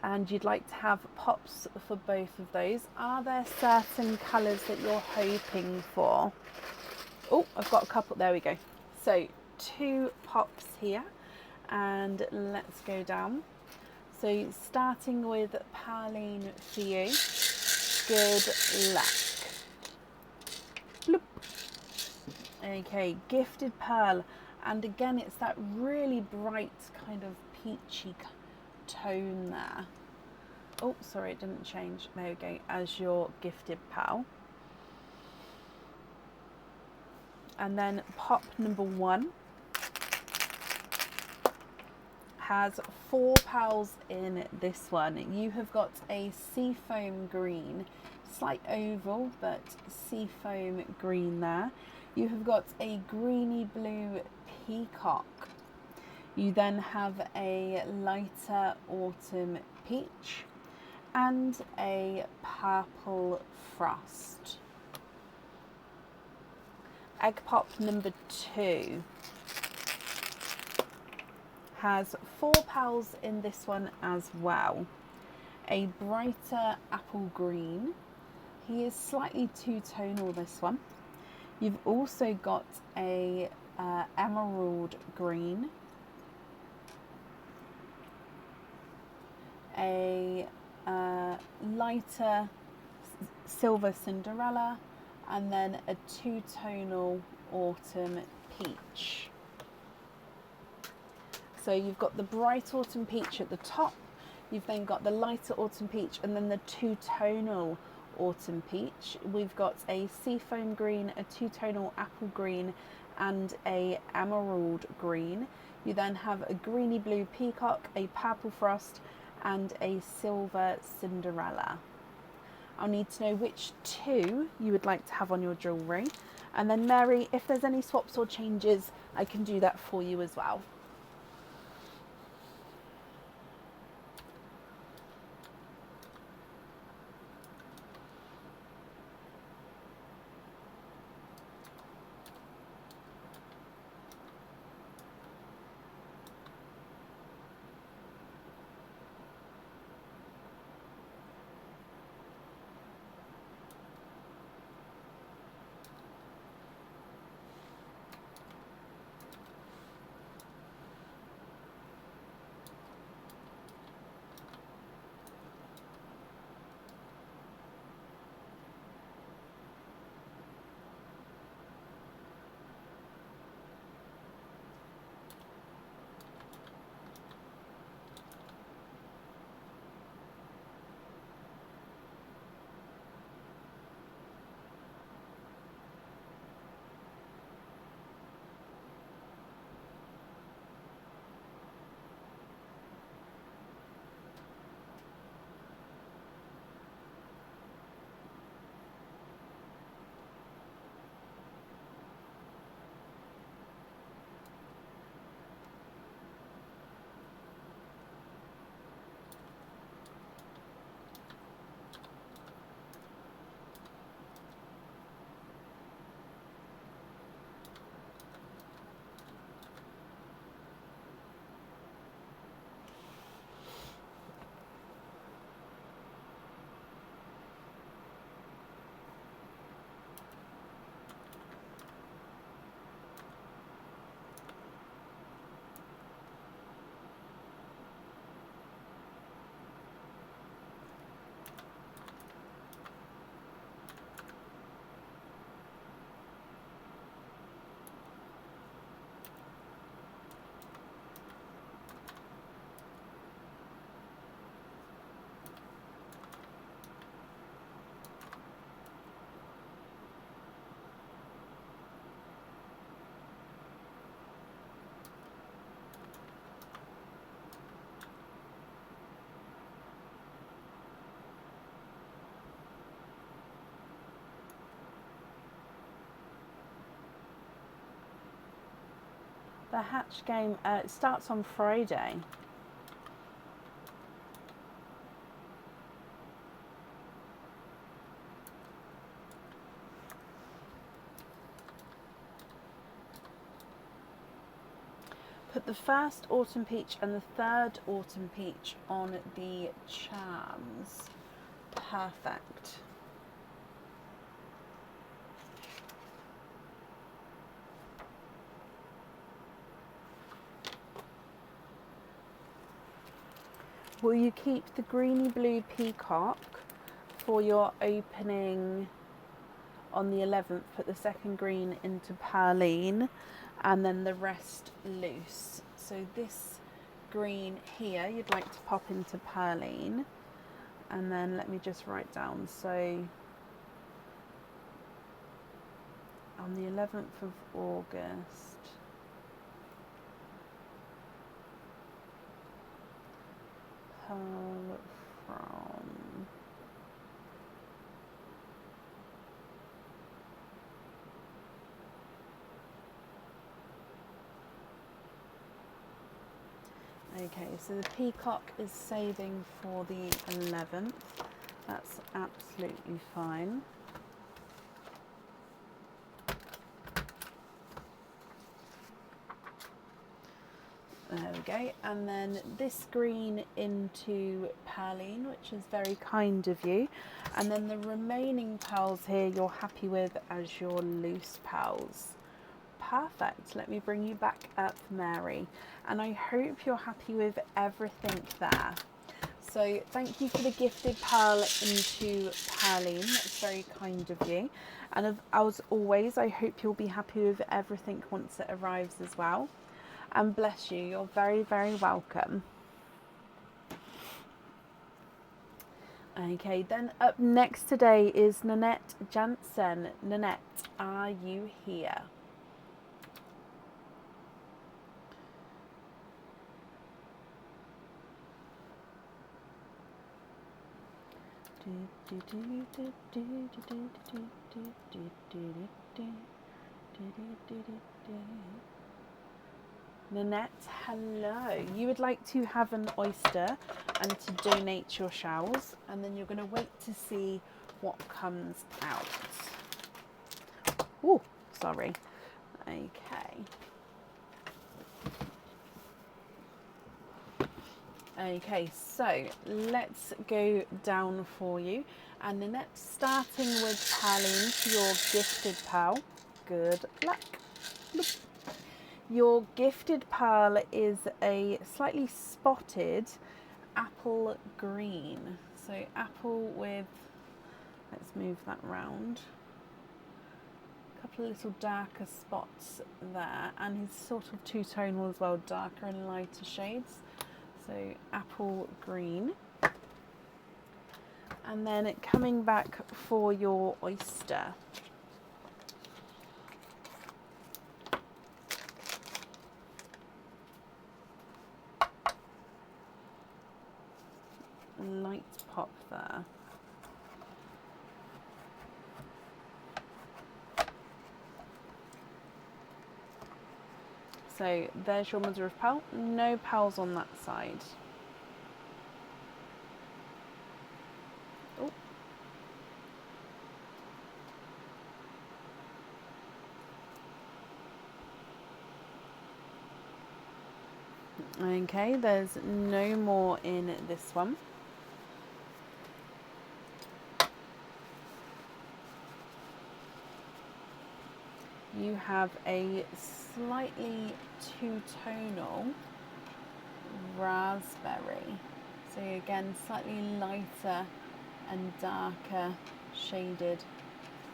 and you'd like to have pops for both of those. Are there certain colours that you're hoping for? Oh, I've got a couple. There we go. So 2 pops here, and let's go down. So starting with Pauline for you. Good luck. Bloop. Okay, Gifted Pearl, and again it's that really bright kind of peachy tone there. Oh, sorry, it didn't change. There we go, as your Gifted Pearl. And then pop number 1 has 4 pearls in this one. You have got a seafoam green, slight oval, but seafoam green there. You have got a greeny blue peacock. You then have a lighter autumn peach and a purple frost. Egg pop number 2 has 4 pearls in this one as well. A brighter apple green. He is slightly two-tonal, this one. You've also got a emerald green, a lighter silver Cinderella, and then a two-tonal autumn peach. So you've got the bright autumn peach at the top, you've then got the lighter autumn peach, and then the two-tonal autumn peach. We've got a seafoam green, a two-tonal apple green, and a emerald green. You then have a greeny blue peacock, a purple frost, and a silver Cinderella. I'll need to know which 2 you would like to have on your jewellery, and then Mary, if there's any swaps or changes, I can do that for you as well. The hatch game it starts on Friday. Put the first autumn peach and the third autumn peach on the charms. Perfect. Will you keep the greeny blue peacock for your opening on the 11th? Put the second green into Perline and then the rest loose. So this green here you'd like to pop into Perline, and then let me just write down. So on the 11th of August, Pearl from okay, so the peacock is saving for the 11th. That's absolutely fine. There we go. And then this green into Perline, which is very kind of you. And then the remaining pearls here you're happy with as your loose pearls. Perfect. Let me bring you back up, Mary. And I hope you're happy with everything there. So thank you for the gifted pearl into Perline. That's very kind of you. And as always, I hope you'll be happy with everything once it arrives as well. And bless you, you're very, very welcome. Okay, then up next today is Nanette Jansen. Nanette, are you here? Nanette, hello. You would like to have an oyster and to donate your shells, and then you're going to wait to see what comes out. Oh, sorry. Okay. Okay, so let's go down for you. And Nanette, starting with Perline for your gifted pearl. Good luck. Your gifted pearl is a slightly spotted apple green. So apple with, let's move that round. A couple of little darker spots there, and he's sort of two-tonal as well, darker and lighter shades. So apple green. And then coming back for your oyster. Light pop there. So there's your mother of pearl. No pearls on that side. Oh. Okay, there's no more in this one. You have a slightly two-tonal raspberry. So again, slightly lighter and darker shaded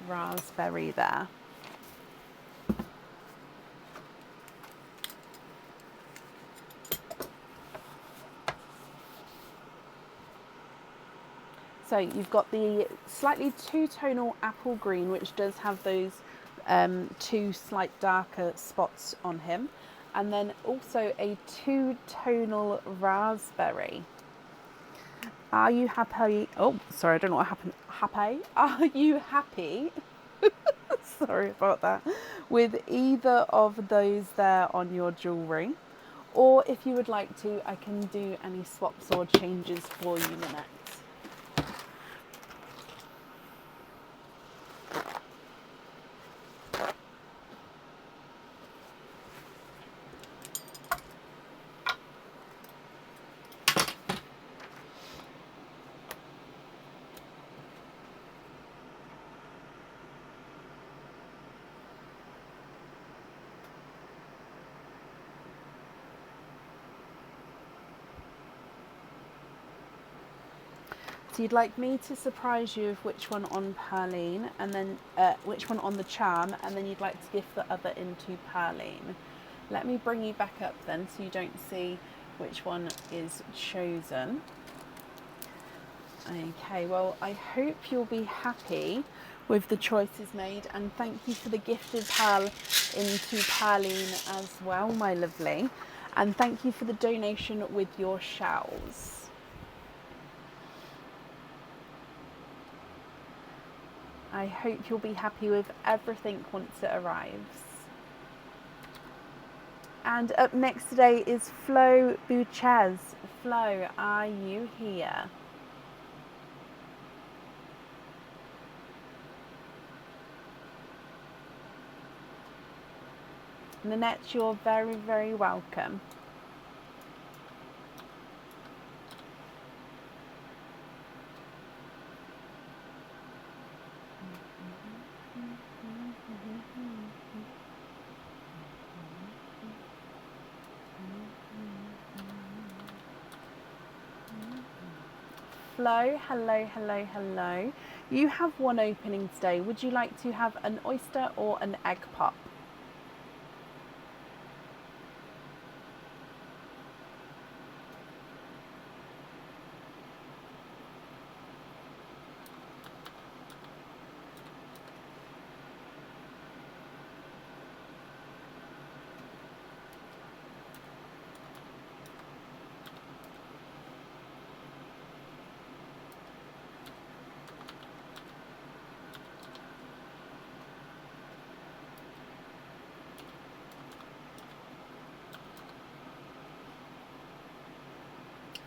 raspberry there. So you've got the slightly two-tonal apple green, which does have those two slight darker spots on him, and then also a two-tonal raspberry. Are you happy? Oh, sorry, I don't know what happened. Happy? Are you happy sorry about that, with either of those there on your jewellery. Or if you would like to, I can do any swaps or changes for you, Nanette. So you'd like me to surprise you with which one on Perline, and then which one on the charm, and then you'd like to gift the other into Perline. Let me bring you back up then so you don't see which one is chosen. Okay, well, I hope you'll be happy with the choices made, and thank you for the gifted pearl into Perline as well, my lovely. And thank you for the donation with your shells. I hope you'll be happy with everything once it arrives. And up next today is Flo Buchez. Flo, are you here? Nanette, you're very, very welcome. Flo, hello, hello, hello. You have one opening today. Would you like to have an oyster or an egg pop?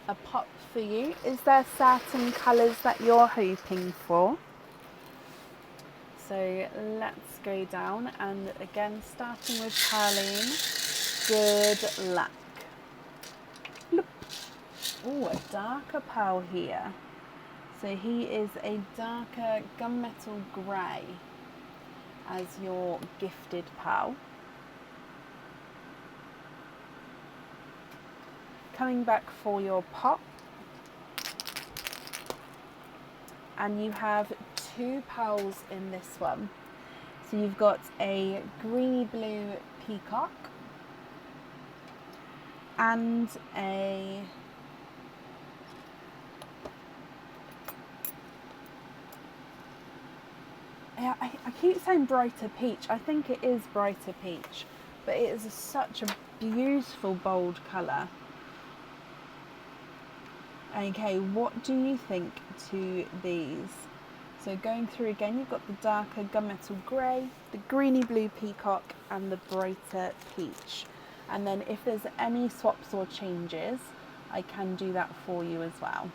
A pop for you. Is there certain colours that you're hoping for? So let's go down, and again starting with Perline, good luck. Oh, a darker pearl here. So he is a darker gunmetal grey as your gifted pearl. Coming back for your pop, and you have two pearls in this one. So you've got a greeny blue peacock and a I keep saying brighter peach. I think it is brighter peach, but it is such a beautiful bold colour. Okay, what do you think to these? So going through again, you've got the darker gunmetal grey, the greeny blue peacock and the brighter peach. And then if there's any swaps or changes, I can do that for you as well.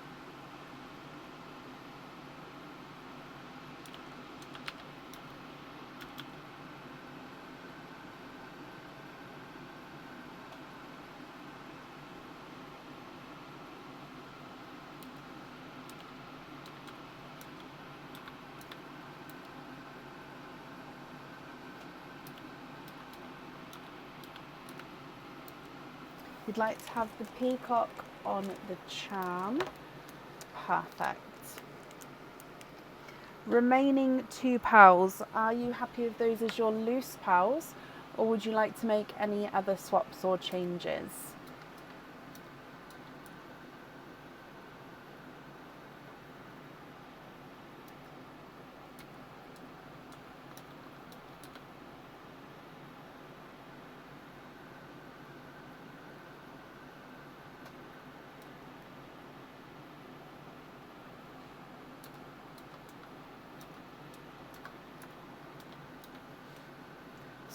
You'd like to have the peacock on the charm. Perfect. Remaining two pearls. Are you happy with those as your loose pearls, or would you like to make any other swaps or changes?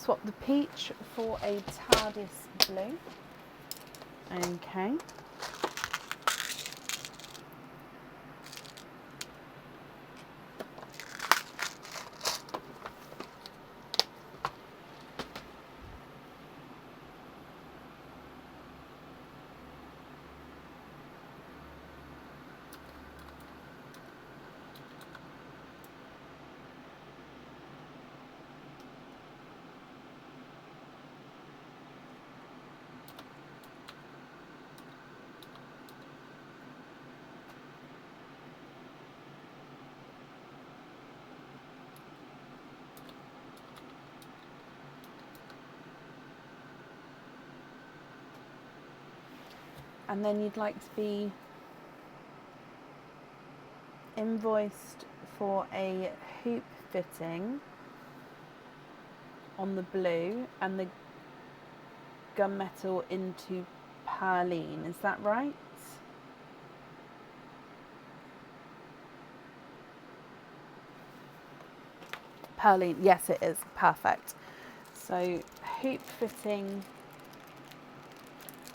swap the peach for a TARDIS blue. Okay. And then you'd like to be invoiced for a hoop fitting on the blue and the gunmetal into Perline, is that right? Perline, yes it is, perfect. So hoop fitting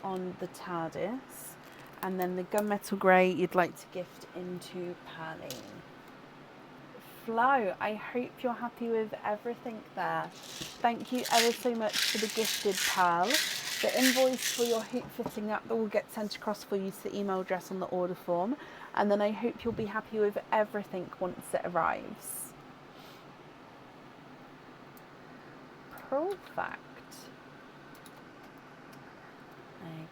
on the TARDIS, and then the gunmetal grey you'd like to gift into Perline. Flo, I hope you're happy with everything there. Thank you ever so much for the gifted pearl. The invoice for your hoop fitting that will get sent across for you to the email address on the order form, and then I hope you'll be happy with everything once it arrives. Perfect.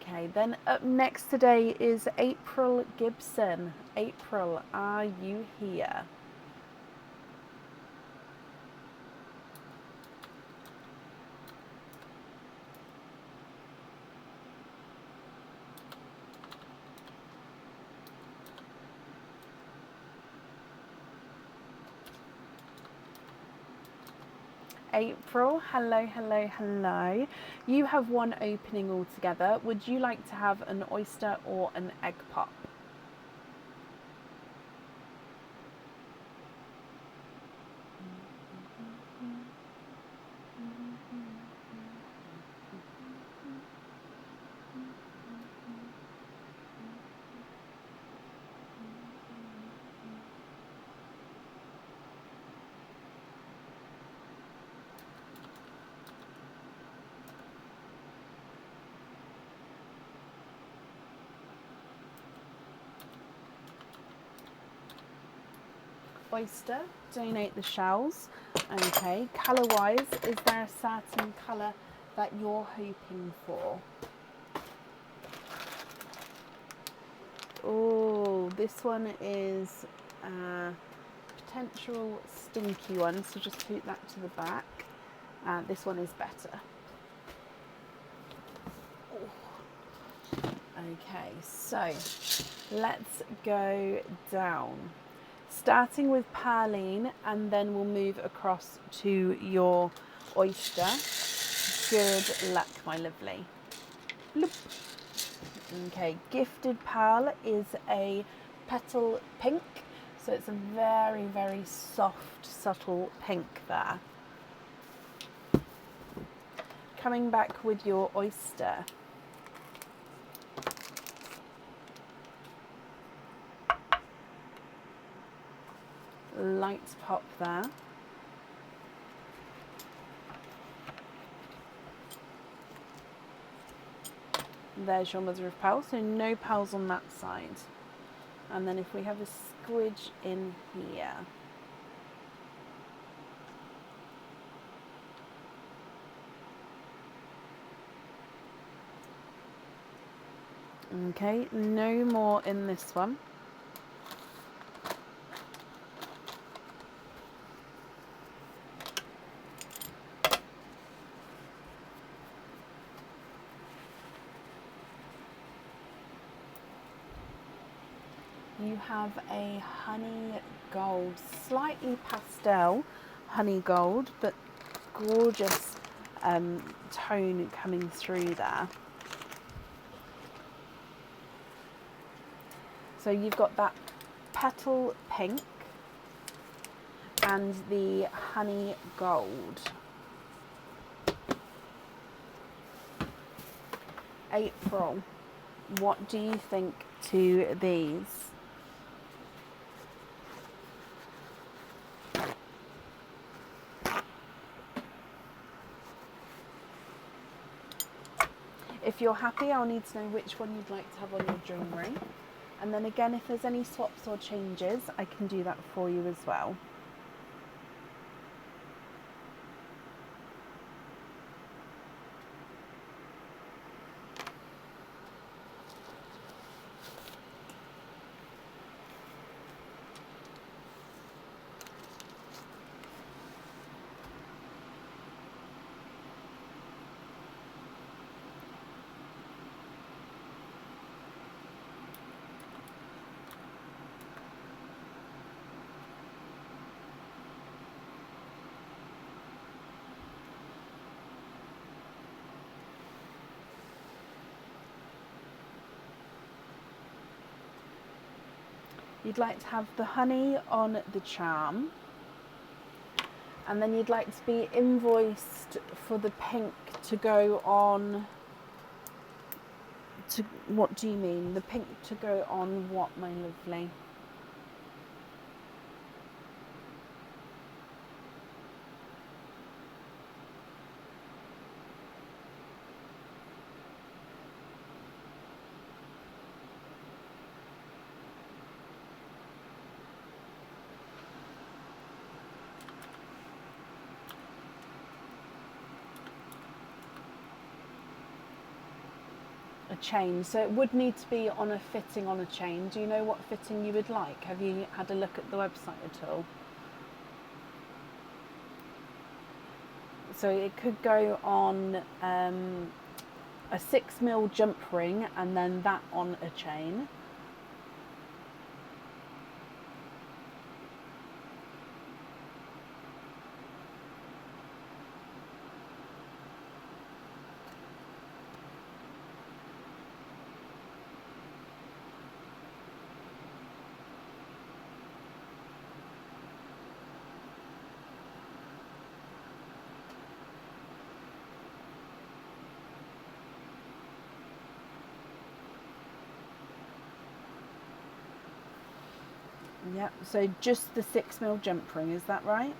Okay, then up next today is April Gibson. April, are you here? April, hello, hello, hello. You have one opening altogether. Would you like to have an oyster or an egg pop? Oyster, donate the shells. Okay, colour wise, is there a certain colour that you're hoping for? Oh, this one is a potential stinky one, so just put that to the back. This one is better. Okay, so let's go down. Starting with Perline, and then we'll move across to your oyster. Good luck, my lovely. Bloop. Okay, gifted pearl is a petal pink, so it's a very, very soft, subtle pink there. Coming back with your oyster. Light pop there. There's your mother of pearl, so no pearls on that side. And then if we have a squidge in here. Okay, no more in this one. You have a honey gold, slightly pastel honey gold, but gorgeous tone coming through there. So you've got that petal pink and the honey gold. April, what do you think to these? If you're happy, I'll need to know which one you'd like to have on your jewellery. And then again, if there's any swaps or changes, I can do that for you as well. You'd like to have the honey on the charm, and then you'd like to be invoiced for the pink to go on to, what do you mean? The pink to go on what, my lovely? A chain, so it would need to be on a fitting on a chain. Do you know what fitting you would like? Have you had a look at the website at all? So it could go on a 6mm jump ring and then that on a chain. Yep, so just the 6mm jump ring, is that right?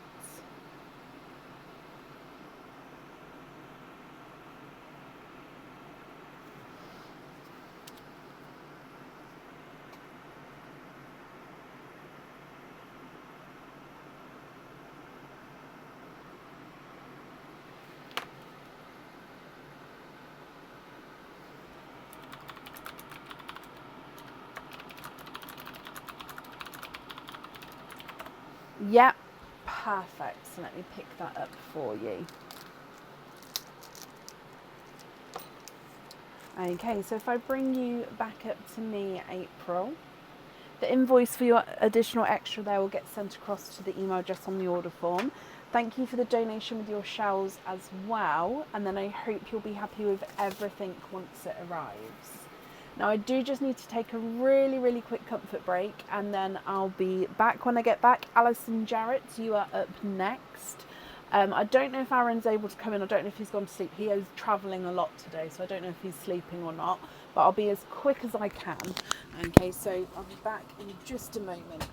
Yep, perfect. So let me pick that up for you. Okay, so if I bring you back up to me, April, the invoice for your additional extra there will get sent across to the email address on the order form. Thank you for the donation with your shells as well, and then I hope you'll be happy with everything once it arrives. Now I do just need to take a really quick comfort break, and then I'll be back when I get back. Alison Jarrett, you are up next. I don't know if Aaron's able to come in. I don't know if he's gone to sleep. He is travelling a lot today, so I don't know if he's sleeping or not. But I'll be as quick as I can. Okay, so I'll be back in just a moment.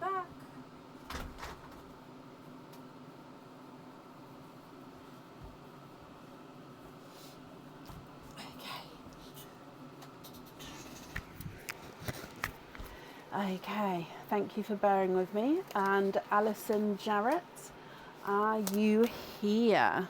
back. Okay, thank you for bearing with me. And Alison Jarrett, are you here?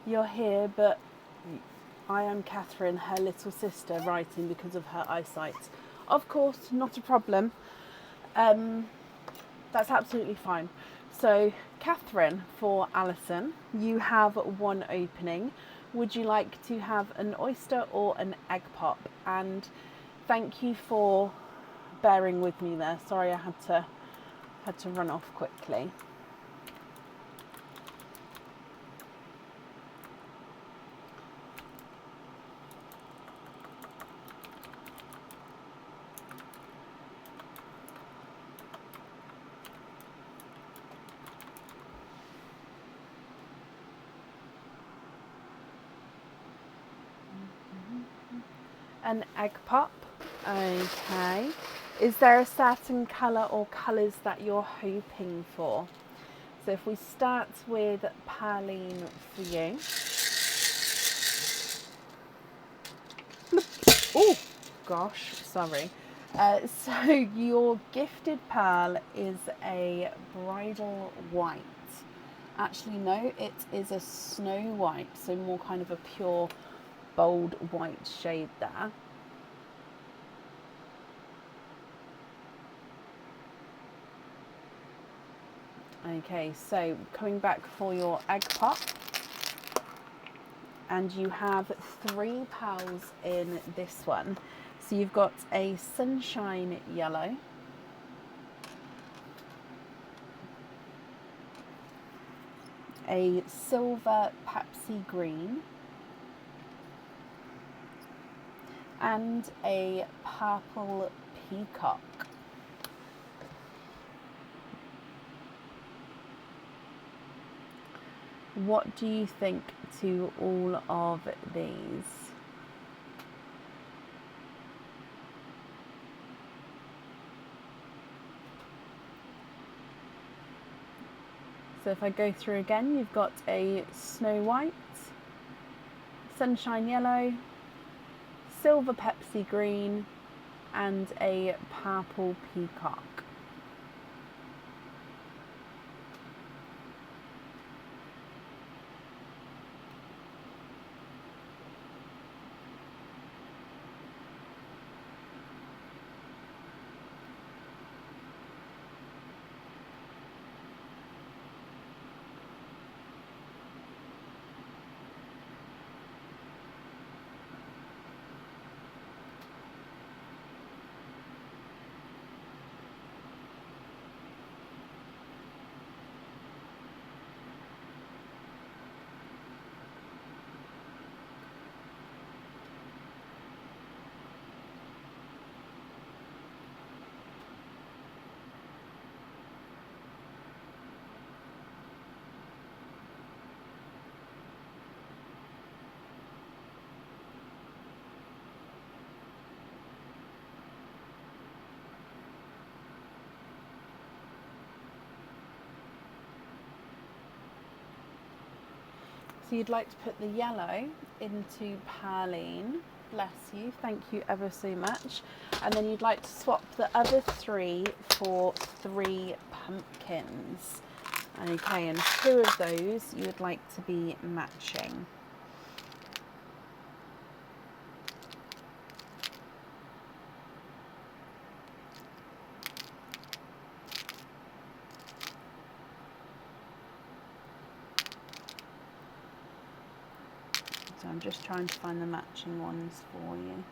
You're here, but I am Catherine, her little sister, writing because of her eyesight. Of course, not a problem. That's absolutely fine. So, Catherine, for Alison, you have one opening. Would you like to have an oyster or an egg pop? And thank you for bearing with me there. Sorry, I had to run off quickly. An egg pop. Okay. Is there a certain colour or colours that you're hoping for? So if we start with Perline for you. Oh, gosh, sorry. So your gifted pearl is a bridal white. Actually, no, it is a snow white, so more kind of a pure bold white shade there. Okay, so coming back for your egg pop, and you have 3 pearls in this one. So you've got a sunshine yellow, a silver Pepsi green, and a purple peacock. What do you think to all of these? So if I go through again, you've got a snow white, sunshine yellow, silver Pepsi green, and a purple peacock. So you'd like to put the yellow into Perline, bless you, thank you ever so much. And then you'd like to swap the other 3 for 3 pumpkins. Okay, and 2 of those you would like to be matching. So I'm just trying to find the matching ones for you.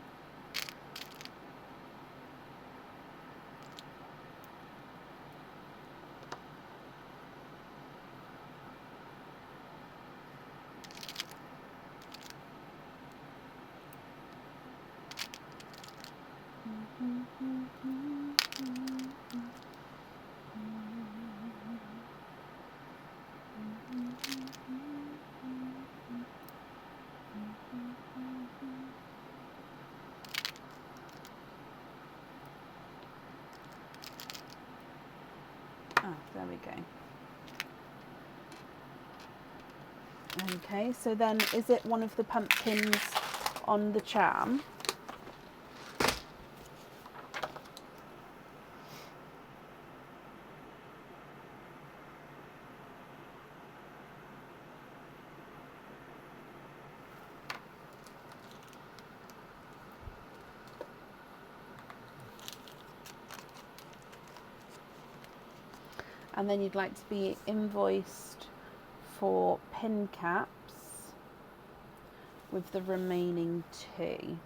Ah, there we go. Okay, so then is it one of the pumpkins on the charm? And then you'd like to be invoiced for pin caps with the remaining 2.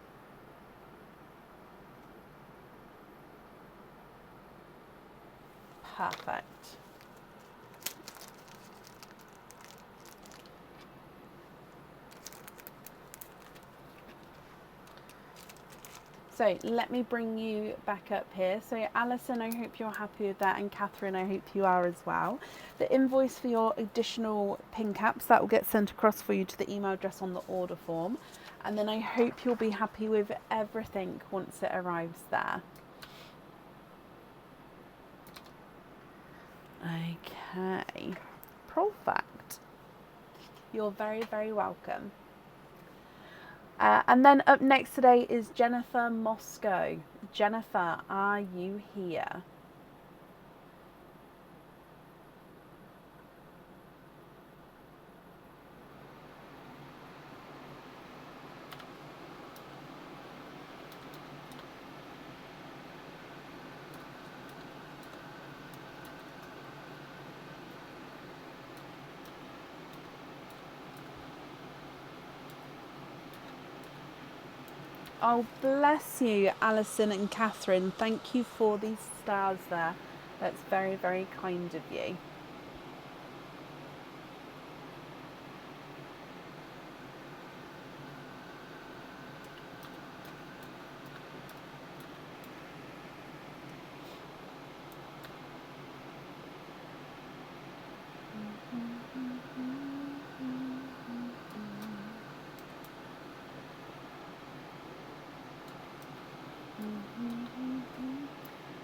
Perfect. So let me bring you back up here. So Alison, I hope you're happy with that, and Catherine, I hope you are as well. The invoice for your additional pin caps, that will get sent across for you to the email address on the order form. And then I hope you'll be happy with everything once it arrives there. Okay, perfect. You're very, very welcome. And then up next today is Jennifer Moscow. Jennifer, are you here? Oh, bless you, Alison and Catherine. Thank you for these stars there. That's very, very kind of you.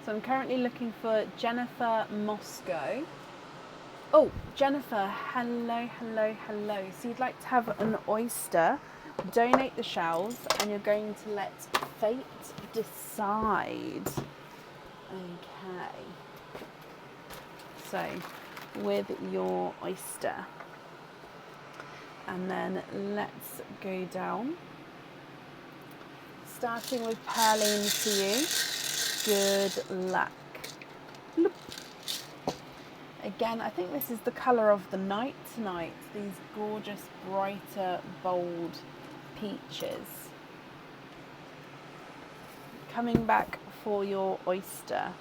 So I'm currently looking for Jennifer Moscow. Oh, Jennifer, hello, hello, hello. So you'd like to have an oyster, donate the shells, and you're going to let fate decide. Okay. So, with your oyster. And then let's go down. Starting with Pearline for you. Good luck. Loop. Again, I think this is the colour of the night tonight. These gorgeous, brighter, bold peaches. Coming back for your oyster.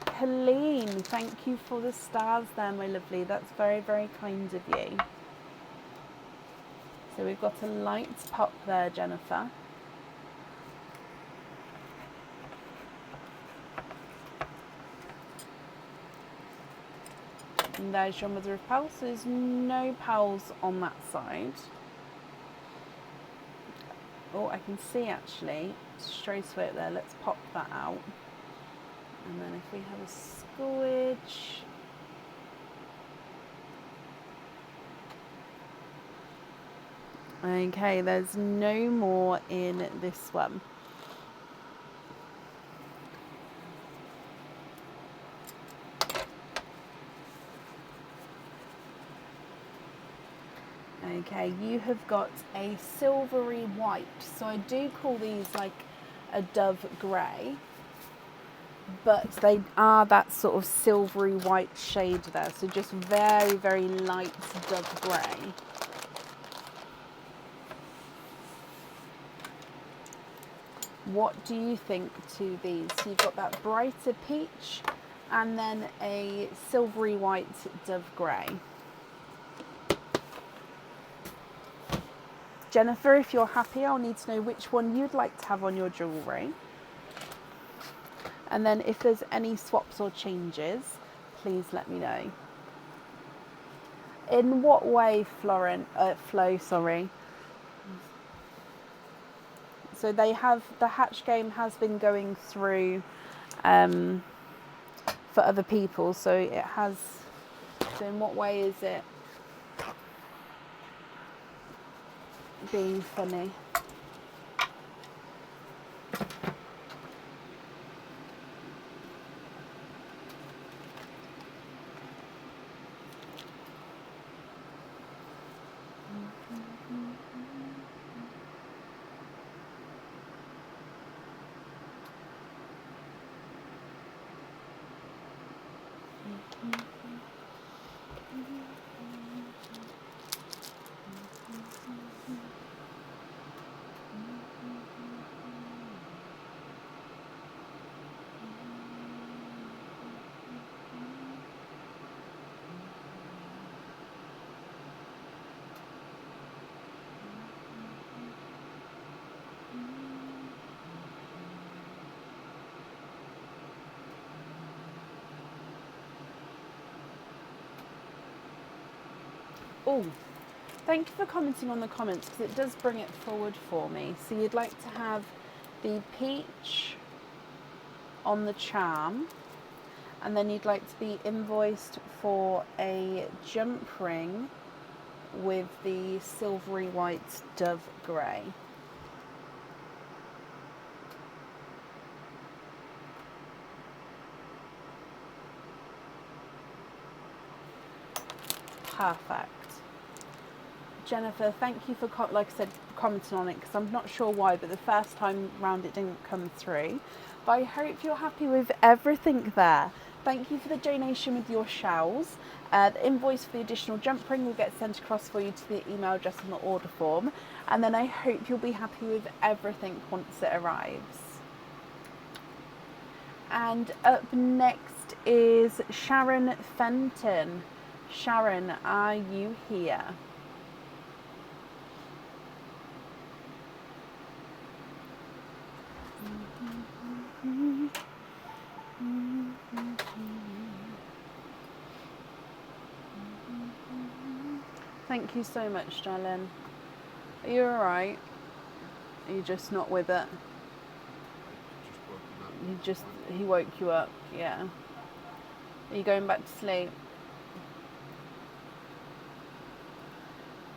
Colleen, thank you for the stars there, my lovely. That's very, very kind of you. So we've got a light pop there, Jennifer. And there's your mother of pearls. So there's no pearls on that side. Oh, I can see actually. Stray sweat there. Let's pop that out. And then if we have a squidge. Okay, there's no more in this one. Okay, you have got a silvery white. So I do call these like a dove grey, but they are that sort of silvery white shade there. So just very, very light dove grey. What do you think to these? So you've got that brighter peach and then a silvery white dove grey. Jennifer, if you're happy, I'll need to know which one you'd like to have on your jewellery. And then if there's any swaps or changes, please let me know. In what way, Flo, sorry. So they have, the hatch game has been going through for other people. So it has, so in what way is it being funny? Oh, thank you for commenting on the comments, because it does bring it forward for me. So you'd like to have the peach on the charm, and then you'd like to be invoiced for a jump ring with the silvery white dove grey. Perfect. Jennifer, thank you for, like I said, commenting on it, because I'm not sure why, but the first time round it didn't come through. But I hope you're happy with everything there. Thank you for the donation with your shells. The invoice for the additional jump ring will get sent across for you to the email address on the order form. And then I hope you'll be happy with everything once it arrives. And up next is Sharon Fenton. Sharon, are you here? Thank you so much, darling. Are you alright? Are you just not with it? He woke you up, yeah. Are you going back to sleep?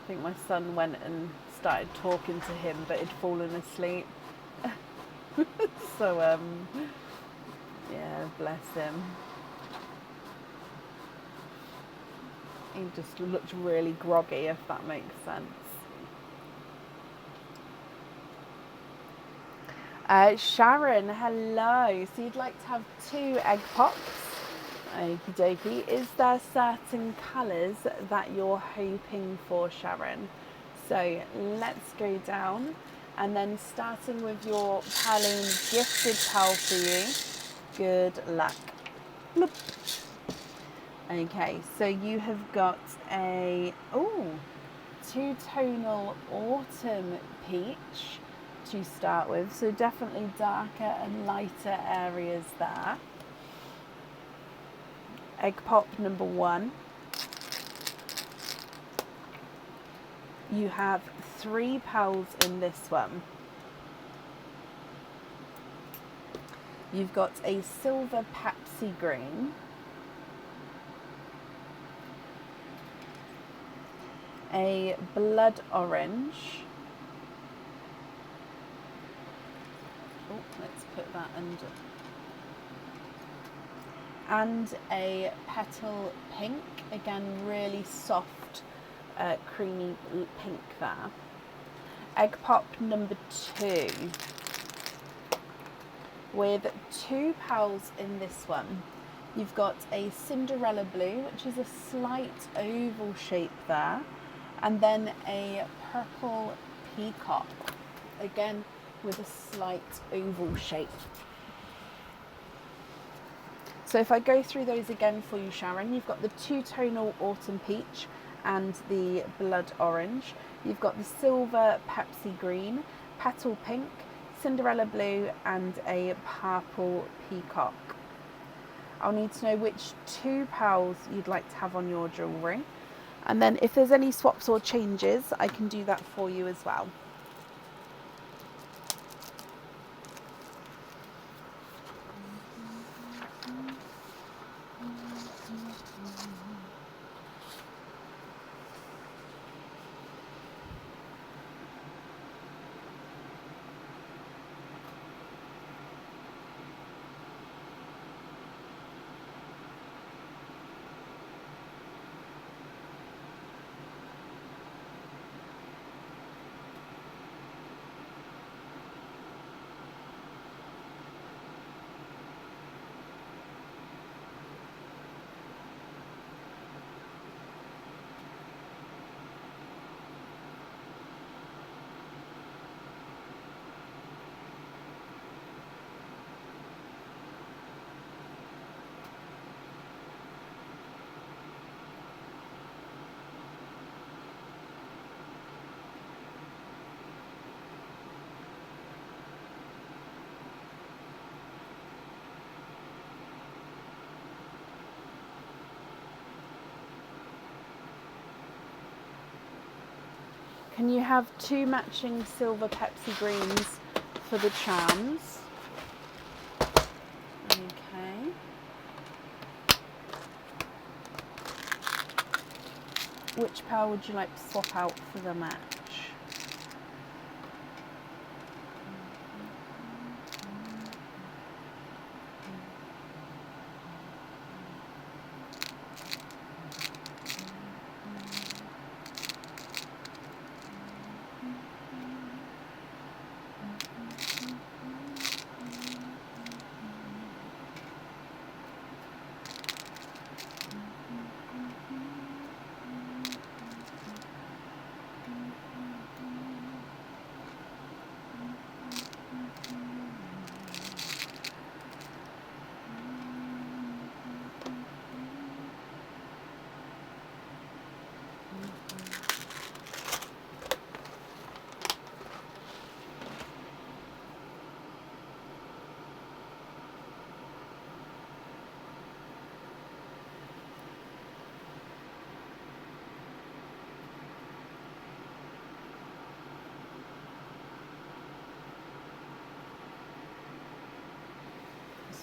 I think my son went and started talking to him, but he'd fallen asleep. So, yeah, bless him. He just looked really groggy, if that makes sense. Sharon, hello. So you'd like to have 2 egg pops. Okie dokie. Is there certain colours that you're hoping for, Sharon? So let's go down, and then starting with your Paline gifted pal for you. Good luck. Bloop. Okay, so you have got a 2-tonal autumn peach to start with, so definitely darker and lighter areas there. Egg pop number 1. You have 3 pals in this one. You've got a silver Pepsi green, a blood orange. Oh, let's put that under. And a petal pink, again really soft, creamy pink there. Egg pop number 2. With 2 pals in this one. You've got a Cinderella blue, which is a slight oval shape there, and then a purple peacock, again with a slight oval shape. So if I go through those again for you, Sharon, you've got the 2-tonal autumn peach and the blood orange. You've got the silver Pepsi green, petal pink, Cinderella blue, and a purple peacock. I'll need to know which 2 pals you'd like to have on your jewellery. And then if there's any swaps or changes, I can do that for you as well. Can you have 2 matching silver Pepsi greens for the charms? Okay. Which pal would you like to swap out for the match?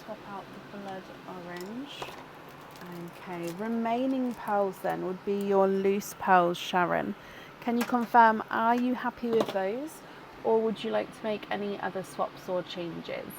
Swap out the blood orange. Okay, remaining pearls then would be your loose pearls, Sharon. Can you confirm, are you happy with those, or would you like to make any other swaps or changes?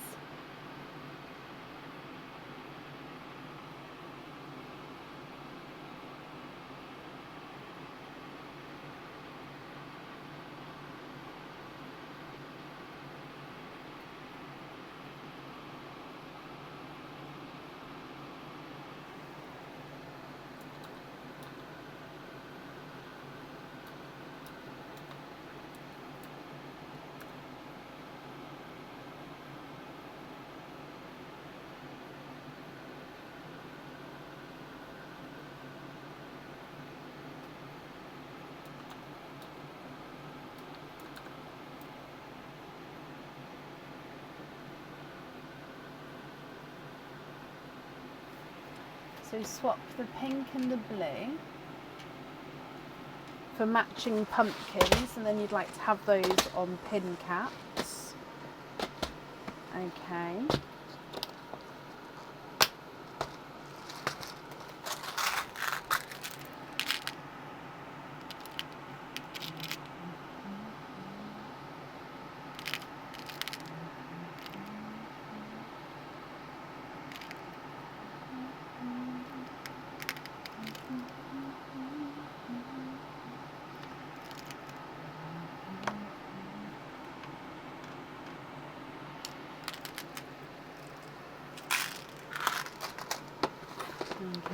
So swap the pink and the blue for matching pumpkins, and then you'd like to have those on pin caps. Okay.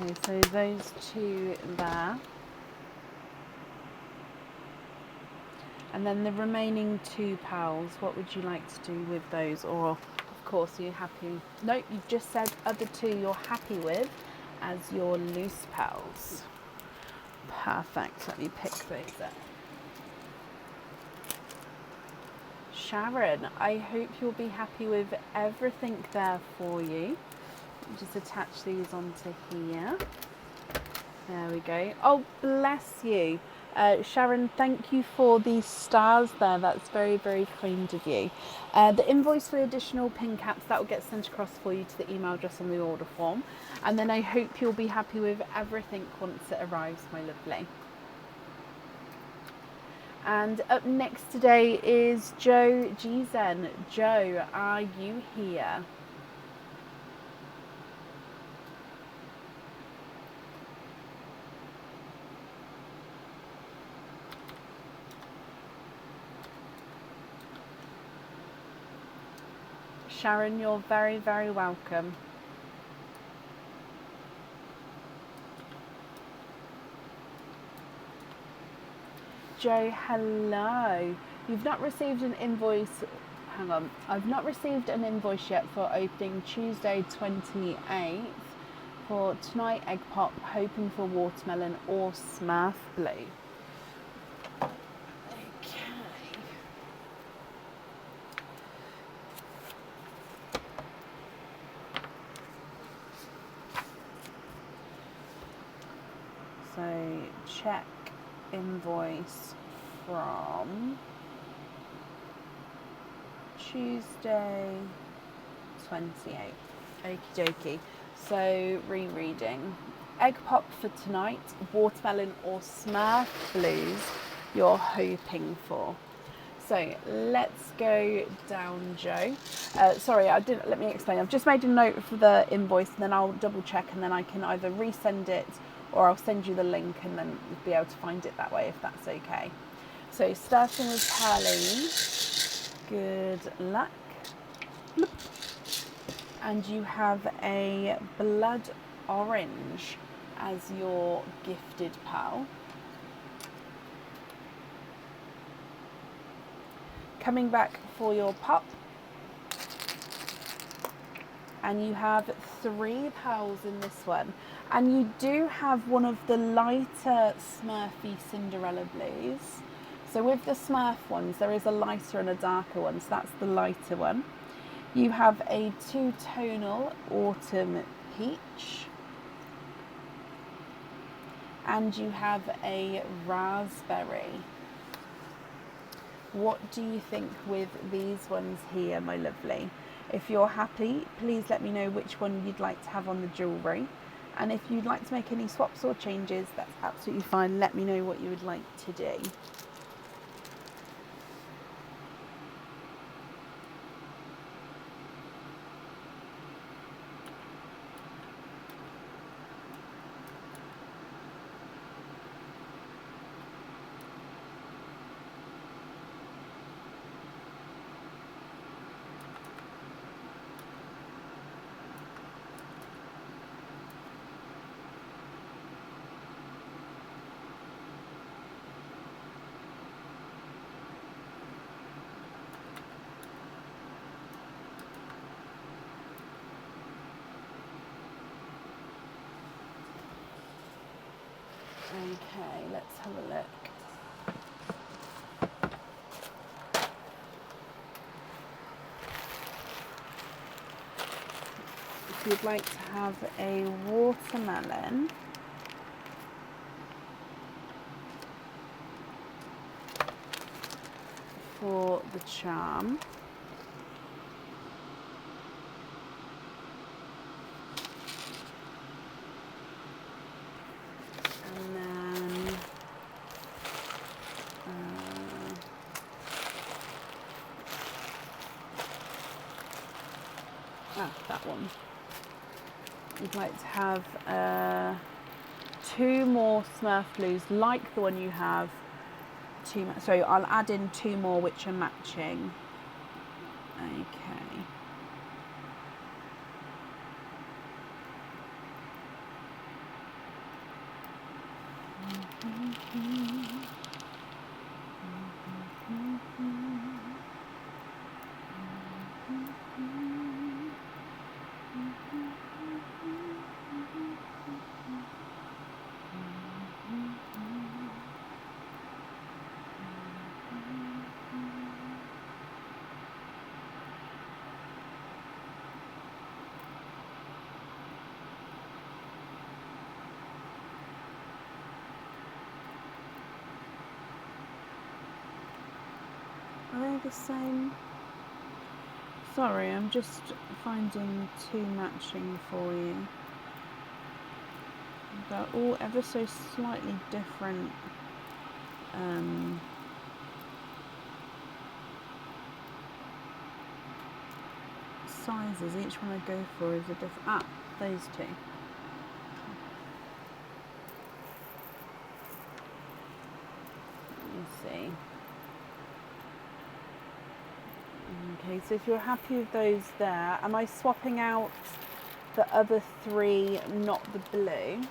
Okay, so those 2 there. And then the remaining 2 pals, what would you like to do with those? Or, of course, are you happy? No, you've just said other 2 you're happy with as your loose pals. Perfect, let me pick those up. Sharon, I hope you'll be happy with everything there for you. Just attach these onto here. There we go. Oh, bless you. Sharon, thank you for these stars there. That's very, very kind of you. The invoice for the additional pin caps, that will get sent across for you to the email address on the order form. And then I hope you'll be happy with everything once it arrives, my lovely. And up next today is Joe Gizen. Joe, are you here? Sharon, you're very, very welcome. Joe, hello. You've not received an invoice. Hang on. I've not received an invoice yet for opening Tuesday 28th for tonight egg pop, hoping for watermelon or Smurf blue. So check invoice from Tuesday 28th. Okie dokie. So rereading. Egg pop for tonight, watermelon or Smurf blues you're hoping for. So let's go down, Joe. Sorry, let me explain. I've just made a note for the invoice and then I'll double check and then I can either resend it or I'll send you the link and then you'll be able to find it that way if that's okay. So starting with Perline, good luck. And you have a blood orange as your gifted pal. Coming back for your pup, and you have 3 pals in this one, and you do have one of the lighter Smurfy Cinderella blues. So with the Smurf ones there is a lighter and a darker one, so that's the lighter one. You have a 2-tonal autumn peach, and you have a raspberry. What do you think with these ones here, my lovely? If you're happy, please let me know which one you'd like to have on the jewellery. And if you'd like to make any swaps or changes, that's absolutely fine. Let me know what you would like to do. Okay, let's have a look. If you'd like to have a watermelon, for the charm, and then that one. You'd like to have 2 more Smurf blues like the one you have. So I'll add in 2 more which are matching. Okay. Are they the same? Sorry, I'm just finding 2 matching for you. They're all ever so slightly different sizes. Each one I go for is a different, those 2. Let me see. Okay, so if you're happy with those there, am I swapping out the other 3, not the blue?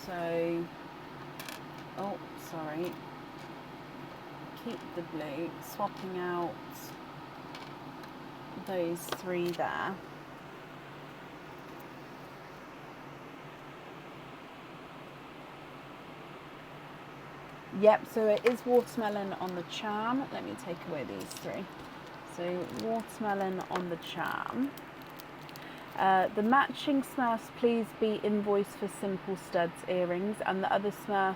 So, oh, sorry. Keep the blue, swapping out those 3 there. Yep, so it is watermelon on the charm. Let me take away these 3. So watermelon on the charm. The matching Smurfs, please be invoiced for simple studs earrings, and the other Smurf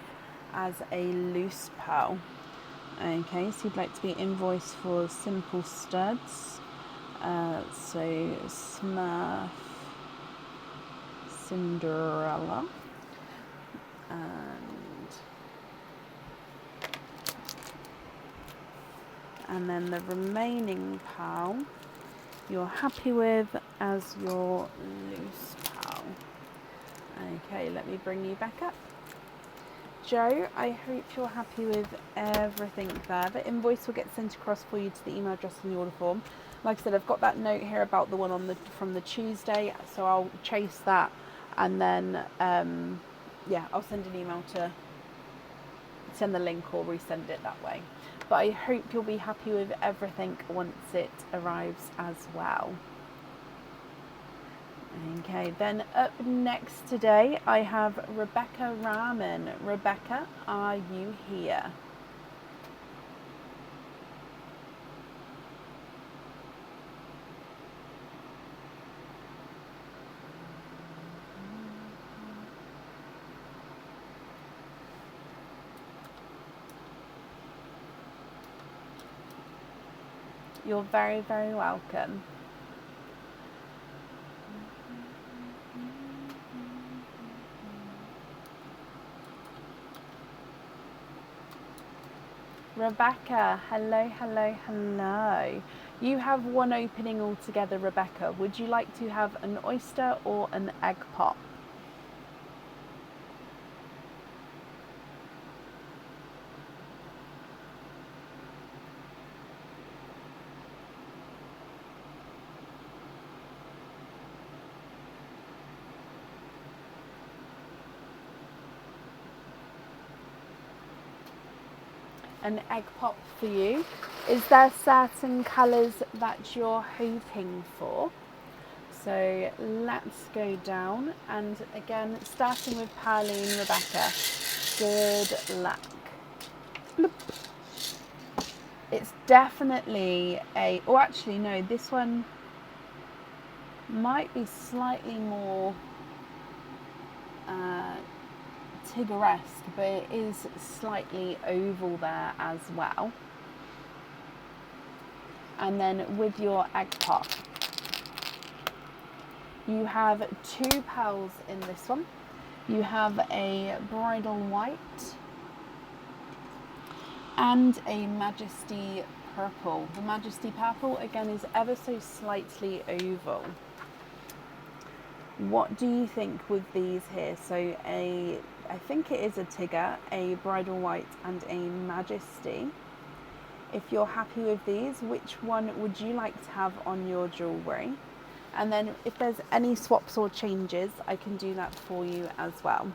as a loose pearl. Okay, so you'd like to be invoiced for simple studs. So Smurf, Cinderella, and then the remaining pearl you're happy with as your loose pearl. Okay, let me bring you back up. Joe, I hope you're happy with everything there. The invoice will get sent across for you to the email address in the order form. Like I said, I've got that note here about the one from the Tuesday, so I'll chase that, and then yeah, I'll send an email to send the link or resend it that way. But I hope you'll be happy with everything once it arrives as well. Okay, then up next today I have Rebecca Rahman. Rebecca, are you here? You're very, very welcome. Rebecca, hello, hello, hello. You have one opening altogether, Rebecca. Would you like to have an oyster or an egg pop? An egg pop for you. Is there certain colours that you're hoping for? So let's go down, and again, starting with Pauline, Rebecca, good luck. Bloop. It's definitely a, oh actually no, this one might be slightly more Tiggeresque, but it is slightly oval there as well. And then with your egg pop, you have two pearls in this one. You have a bridal white and a majesty purple. The majesty purple again is ever so slightly oval. What do you think with these here? So I think it is a Tigger, a bridal white and a majesty. If you're happy with these, which one would you like to have on your jewellery? And then if there's any swaps or changes, I can do that for you as well.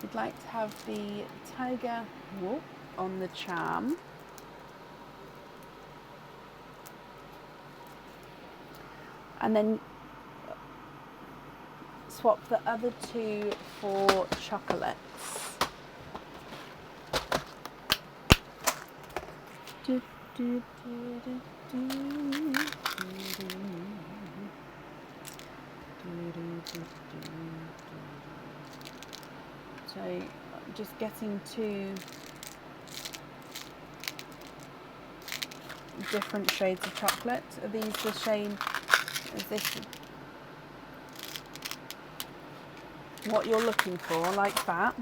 You'd like to have the tiger wolf on the charm. And then swap the other two for chocolates. Do, do, do, do, do, do, do. So just getting two different shades of chocolate. Are these the shade, is this what you're looking for, like that?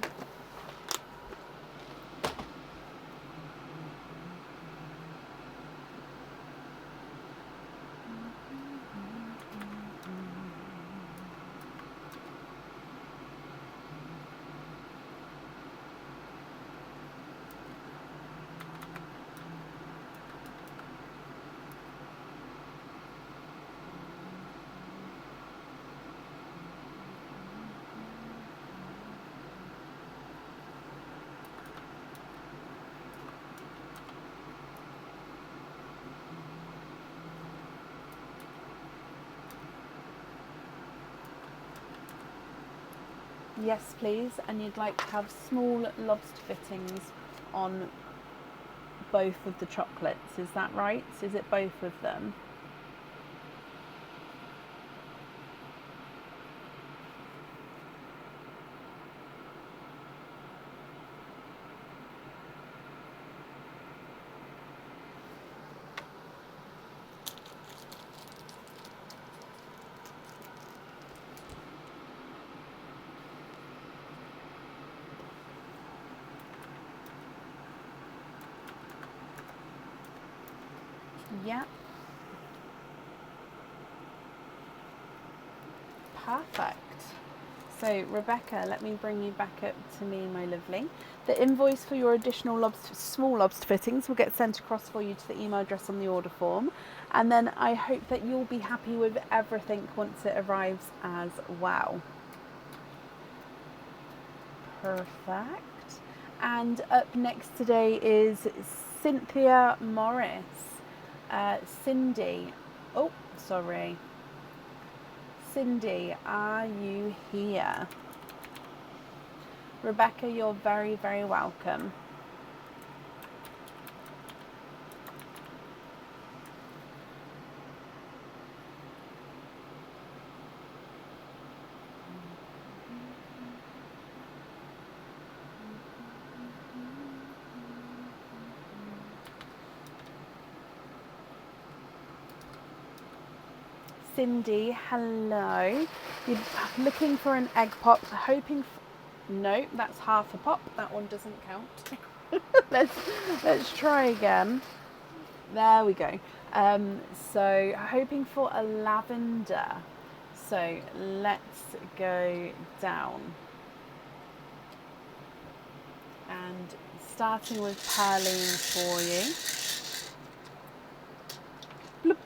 Yes, please. And you'd like to have small lobster fittings on both of the chocolates, is that right? Is it both of them? Yeah. Perfect. So Rebecca, let me bring you back up to me, my lovely. The invoice for your additional small lobster fittings will get sent across for you to the email address on the order form. And then I hope that you'll be happy with everything once it arrives as well. Perfect. And up next today is Cynthia Morris. Cindy. Oh, sorry. Cindy, are you here? Rebecca, you're very, very welcome. Cindy, hello. You're looking for an egg pop, hoping for... No, that's half a pop. That one doesn't count. let's try again. There we go. So hoping for a lavender. So let's go down. And starting with Pearline for you. Bloop.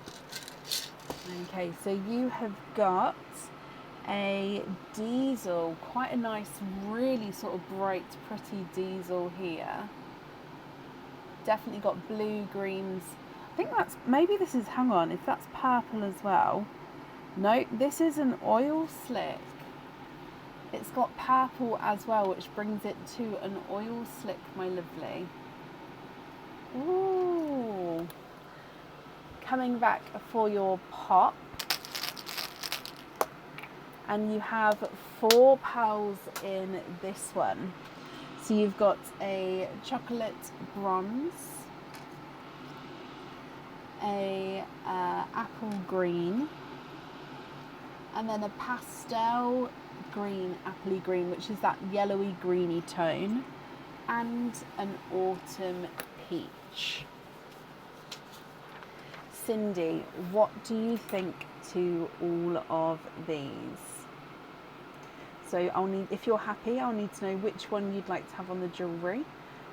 Okay, so you have got a diesel, quite a nice, really sort of bright, pretty diesel here. Definitely got blue, greens. I think that's, maybe this is, hang on, if that's purple as well. No, this is an oil slick. It's got purple as well, which brings it to an oil slick, my lovely. Ooh. Coming back for your pop. And you have 4 pearls in this one. So you've got a chocolate bronze, a apple green, and then a pastel green, appley green, which is that yellowy greeny tone, and an autumn peach. Cindy, what do you think to all of these? So I'll need, if you're happy, I'll need to know which one you'd like to have on the jewellery.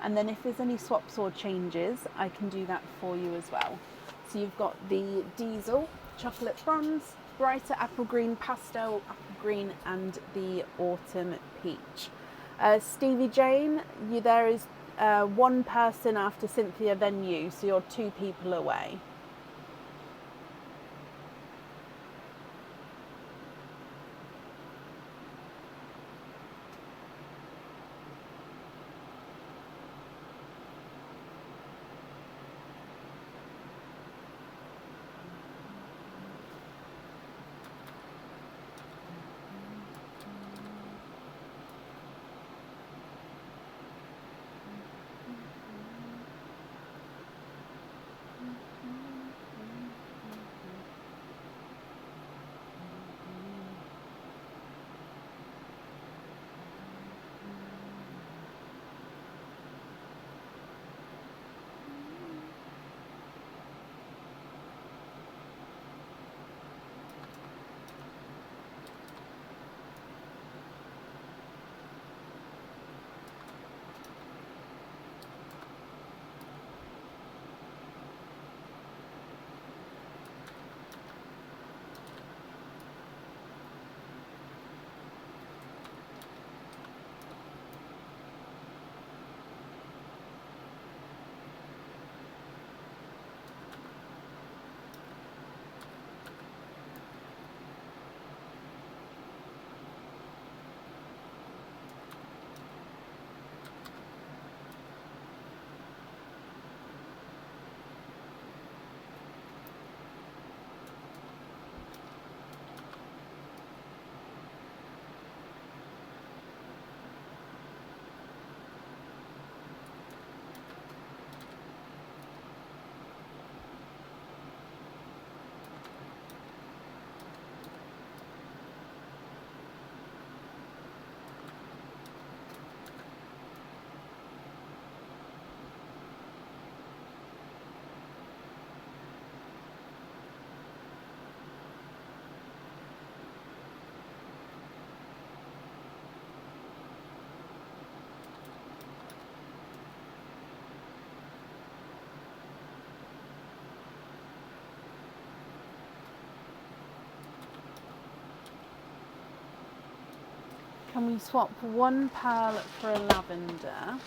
And then if there's any swaps or changes, I can do that for you as well. So you've got the diesel, chocolate bronze, brighter apple green, pastel apple green, and the autumn peach. Stevie Jane, there is one person after Cynthia, then you, so you're 2 people away. Can we swap one pearl for a lavender?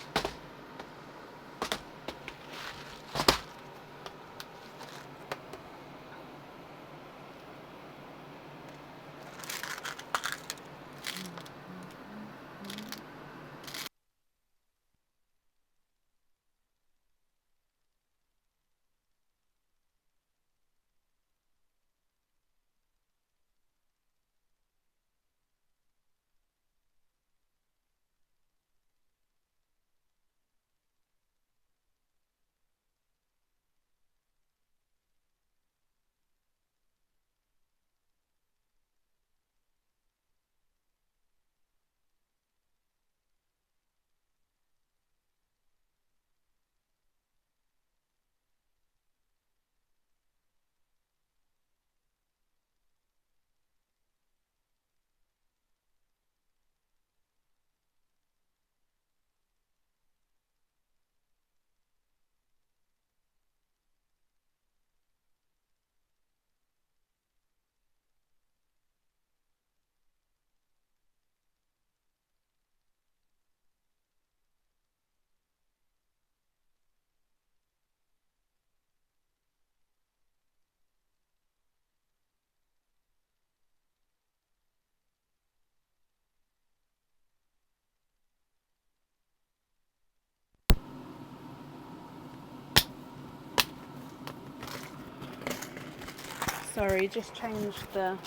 Sorry, just changed the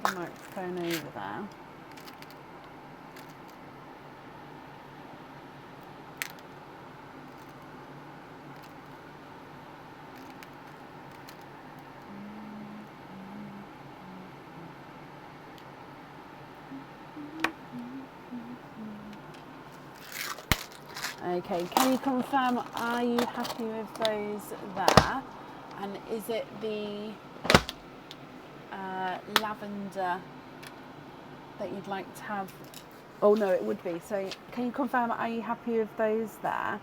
microphone over there. Okay, can you confirm, are you happy with those there? And is it the lavender that you'd like to have? Oh no, it would be. So can you confirm, are you happy with those there?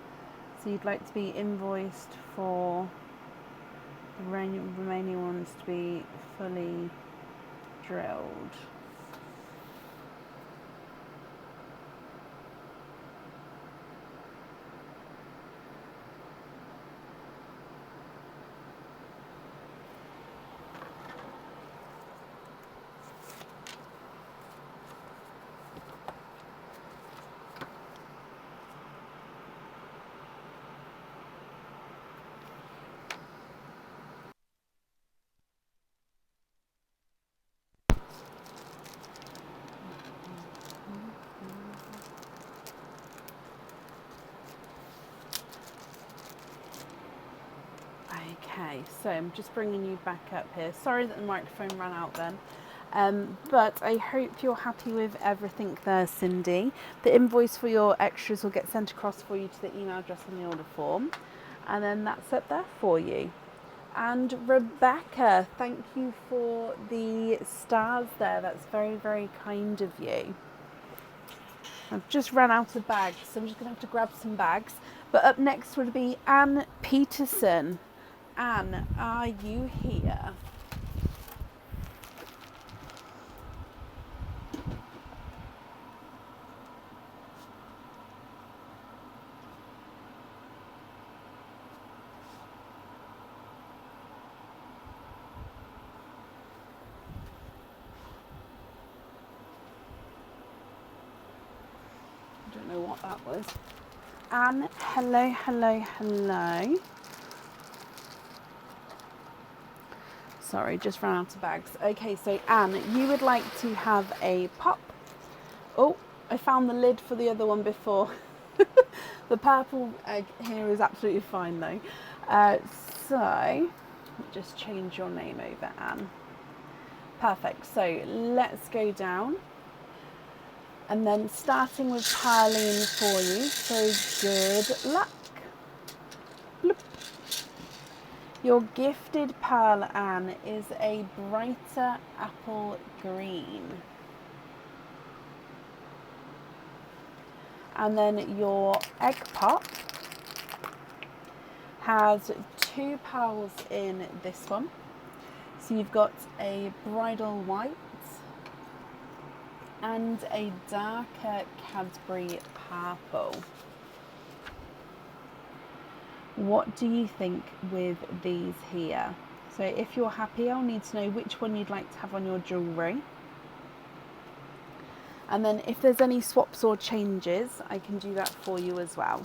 So you'd like to be invoiced for the remaining ones to be fully drilled. Okay, so I'm just bringing you back up here. Sorry that the microphone ran out then. But I hope you're happy with everything there, Cindy. The invoice for your extras will get sent across for you to the email address on the order form. And then that's up there for you. And Rebecca, thank you for the stars there. That's very, very kind of you. I've just run out of bags, so I'm just going to have to grab some bags. But up next would be Anne Peterson. Anne, are you here? I don't know what that was. Anne, hello, hello, hello. Sorry, just ran out of bags. Okay, so Anne, you would like to have a pop. Oh, I found the lid for the other one before. The purple egg here is absolutely fine though. So, just change your name over, Anne. Perfect, so let's go down. And then starting with Parlene for you, so good luck. Bloop. Your gifted pearl, Anne, is a brighter apple green. And then your egg pop has 2 pearls in this one. So you've got a bridal white and a darker Cadbury purple. What do you think with these here? So if you're happy, I'll need to know which one you'd like to have on your jewellery. And then if there's any swaps or changes, I can do that for you as well.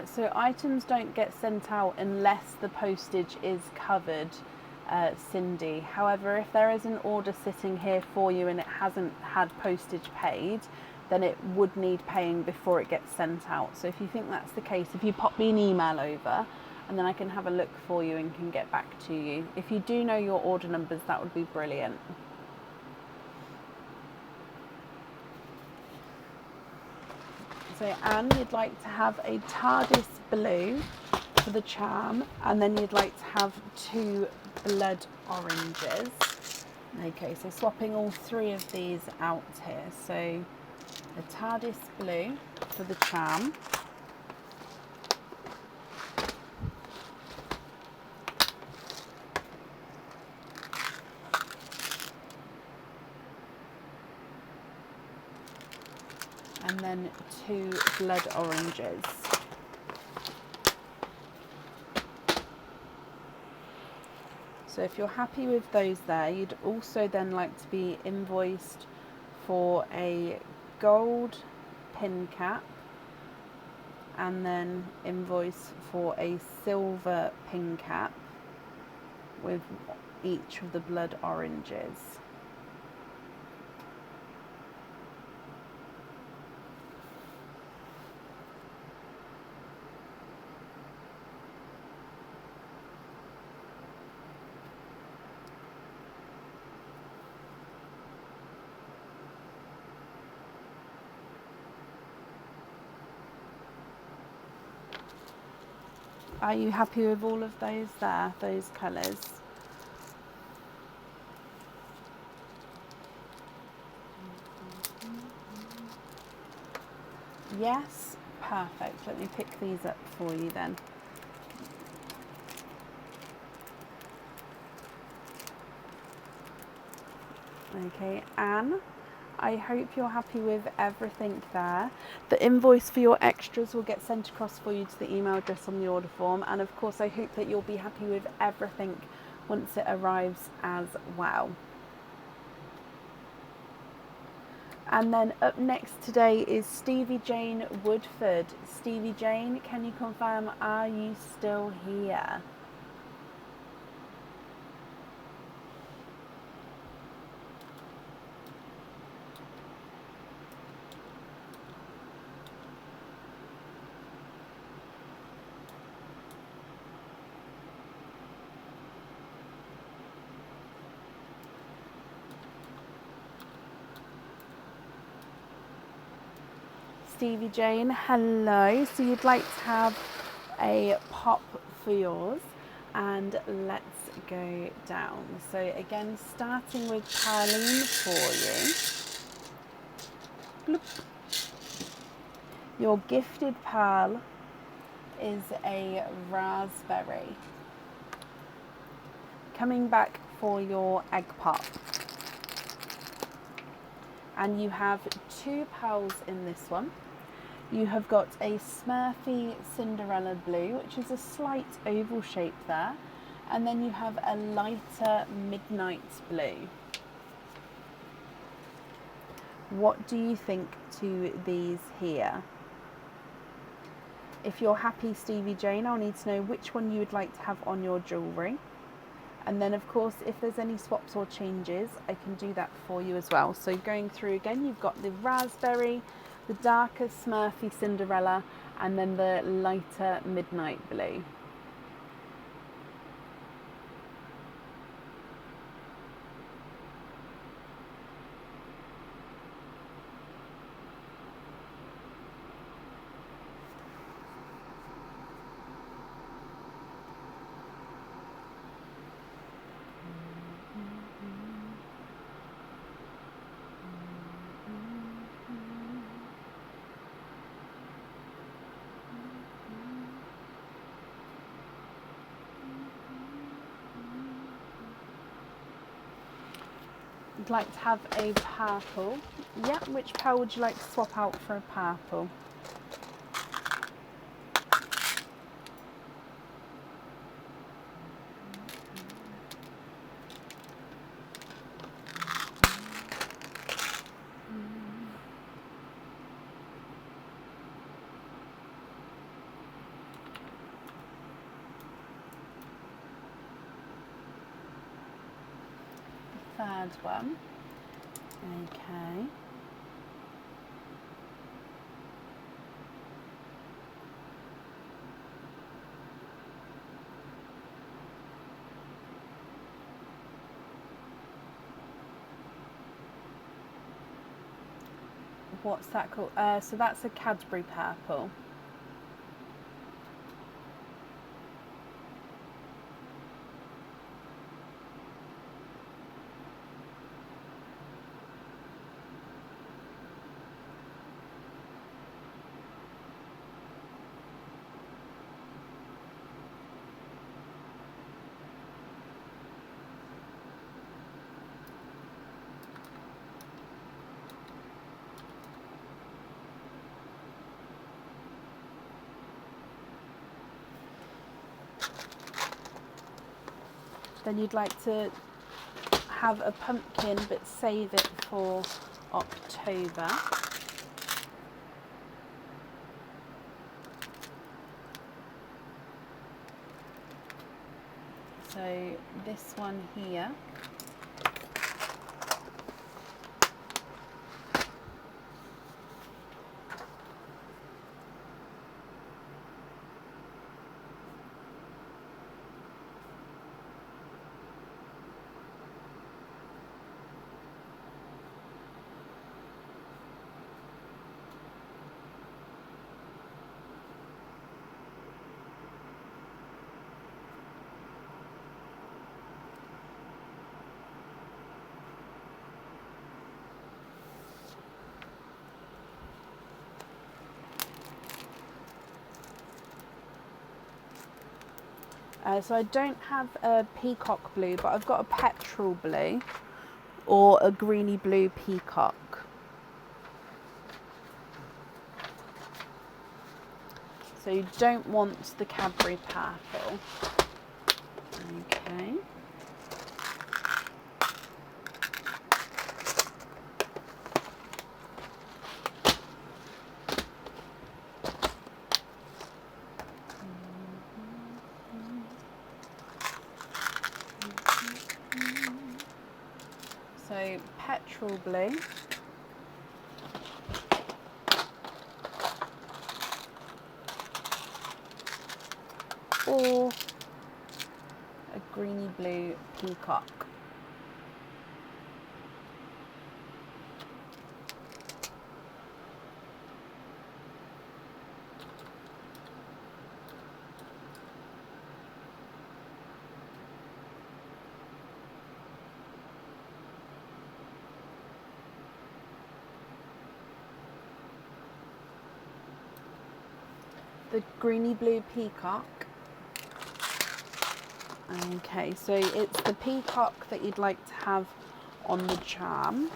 So items don't get sent out unless the postage is covered, Cindy. However, if there is an order sitting here for you and it hasn't had postage paid, then it would need paying before it gets sent out. So if you think that's the case, if you pop me an email over and then I can have a look for you and can get back to you. If you do know your order numbers, that would be brilliant. So Anne, you'd like to have a TARDIS blue for the charm, and then you'd like to have 2 blood oranges. Okay, so swapping all 3 of these out here. So a TARDIS blue for the charm. And then 2 blood oranges. So if you're happy with those there, you'd also then like to be invoiced for a gold pin cap and then invoice for a silver pin cap with each of the blood oranges. Are you happy with all of those there, those colours? Yes, perfect. Let me pick these up for you then. Okay, Anne, I hope you're happy with everything there. The invoice for your extras will get sent across for you to the email address on the order form, and of course I hope that you'll be happy with everything once it arrives as well. And then up next today is Stevie Jane Woodford. Stevie Jane, can you confirm, are you still here? Stevie Jane, hello. So you'd like to have a pop for yours, and let's go down. So again, starting with Carleen for you. Bloop. Your gifted pearl is a raspberry. Coming back for your egg pop. And you have 2 pearls in this one. You have got a Smurfy Cinderella blue, which is a slight oval shape there. And then you have a lighter midnight blue. What do you think to these here? If you're happy, Stevie Jane, I'll need to know which one you would like to have on your jewellery. And then, of course, if there's any swaps or changes, I can do that for you as well. So going through again, you've got the raspberry, the darker Smurfy Cinderella, and then the lighter midnight blue. You'd like to have a purple. Yeah, which pearl would you like to swap out for a purple? Third one. Okay. What's that called? So that's a Cadbury purple. Then you'd like to have a pumpkin but save it for October. So this one here. So I don't have a peacock blue, but I've got a petrol blue or a greeny blue peacock. So you don't want the Cadbury purple. Okay. So petrol blue. Or a greeny blue peacock. The greeny blue peacock. Okay, so it's the peacock that you'd like to have on the charm.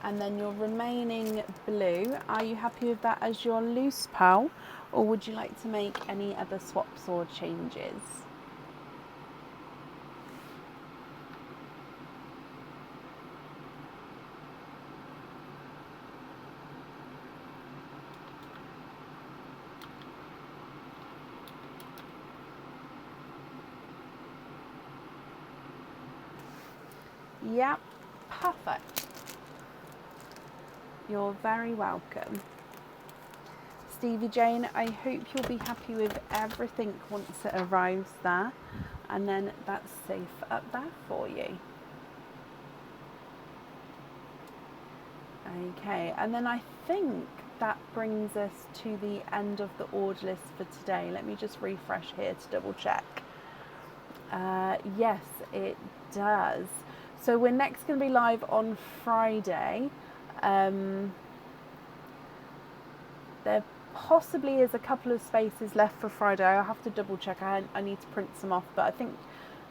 And then your remaining blue, are you happy with that as your loose pearl, or would you like to make any other swaps or changes? Yep, perfect. You're very welcome. Stevie Jane, I hope you'll be happy with everything once it arrives there, and then that's safe up there for you. Okay, and then I think that brings us to the end of the order list for today. Let me just refresh here to double check. Yes, it does. So we're next going to be live on Friday. There possibly is a couple of spaces left for Friday. I'll have to double check. I need to print some off, but I think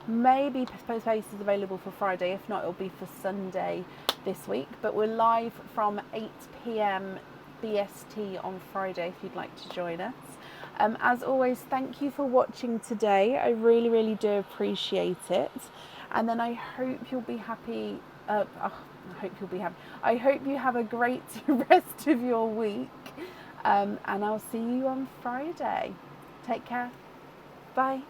maybe spaces available for Friday. If not, it'll be for Sunday this week. But we're live from 8 p.m. BST on Friday if you'd like to join us. As always, thank you for watching today. I really, really do appreciate it. And then I hope you'll be happy. I hope you have a great rest of your week. And I'll see you on Friday. Take care. Bye.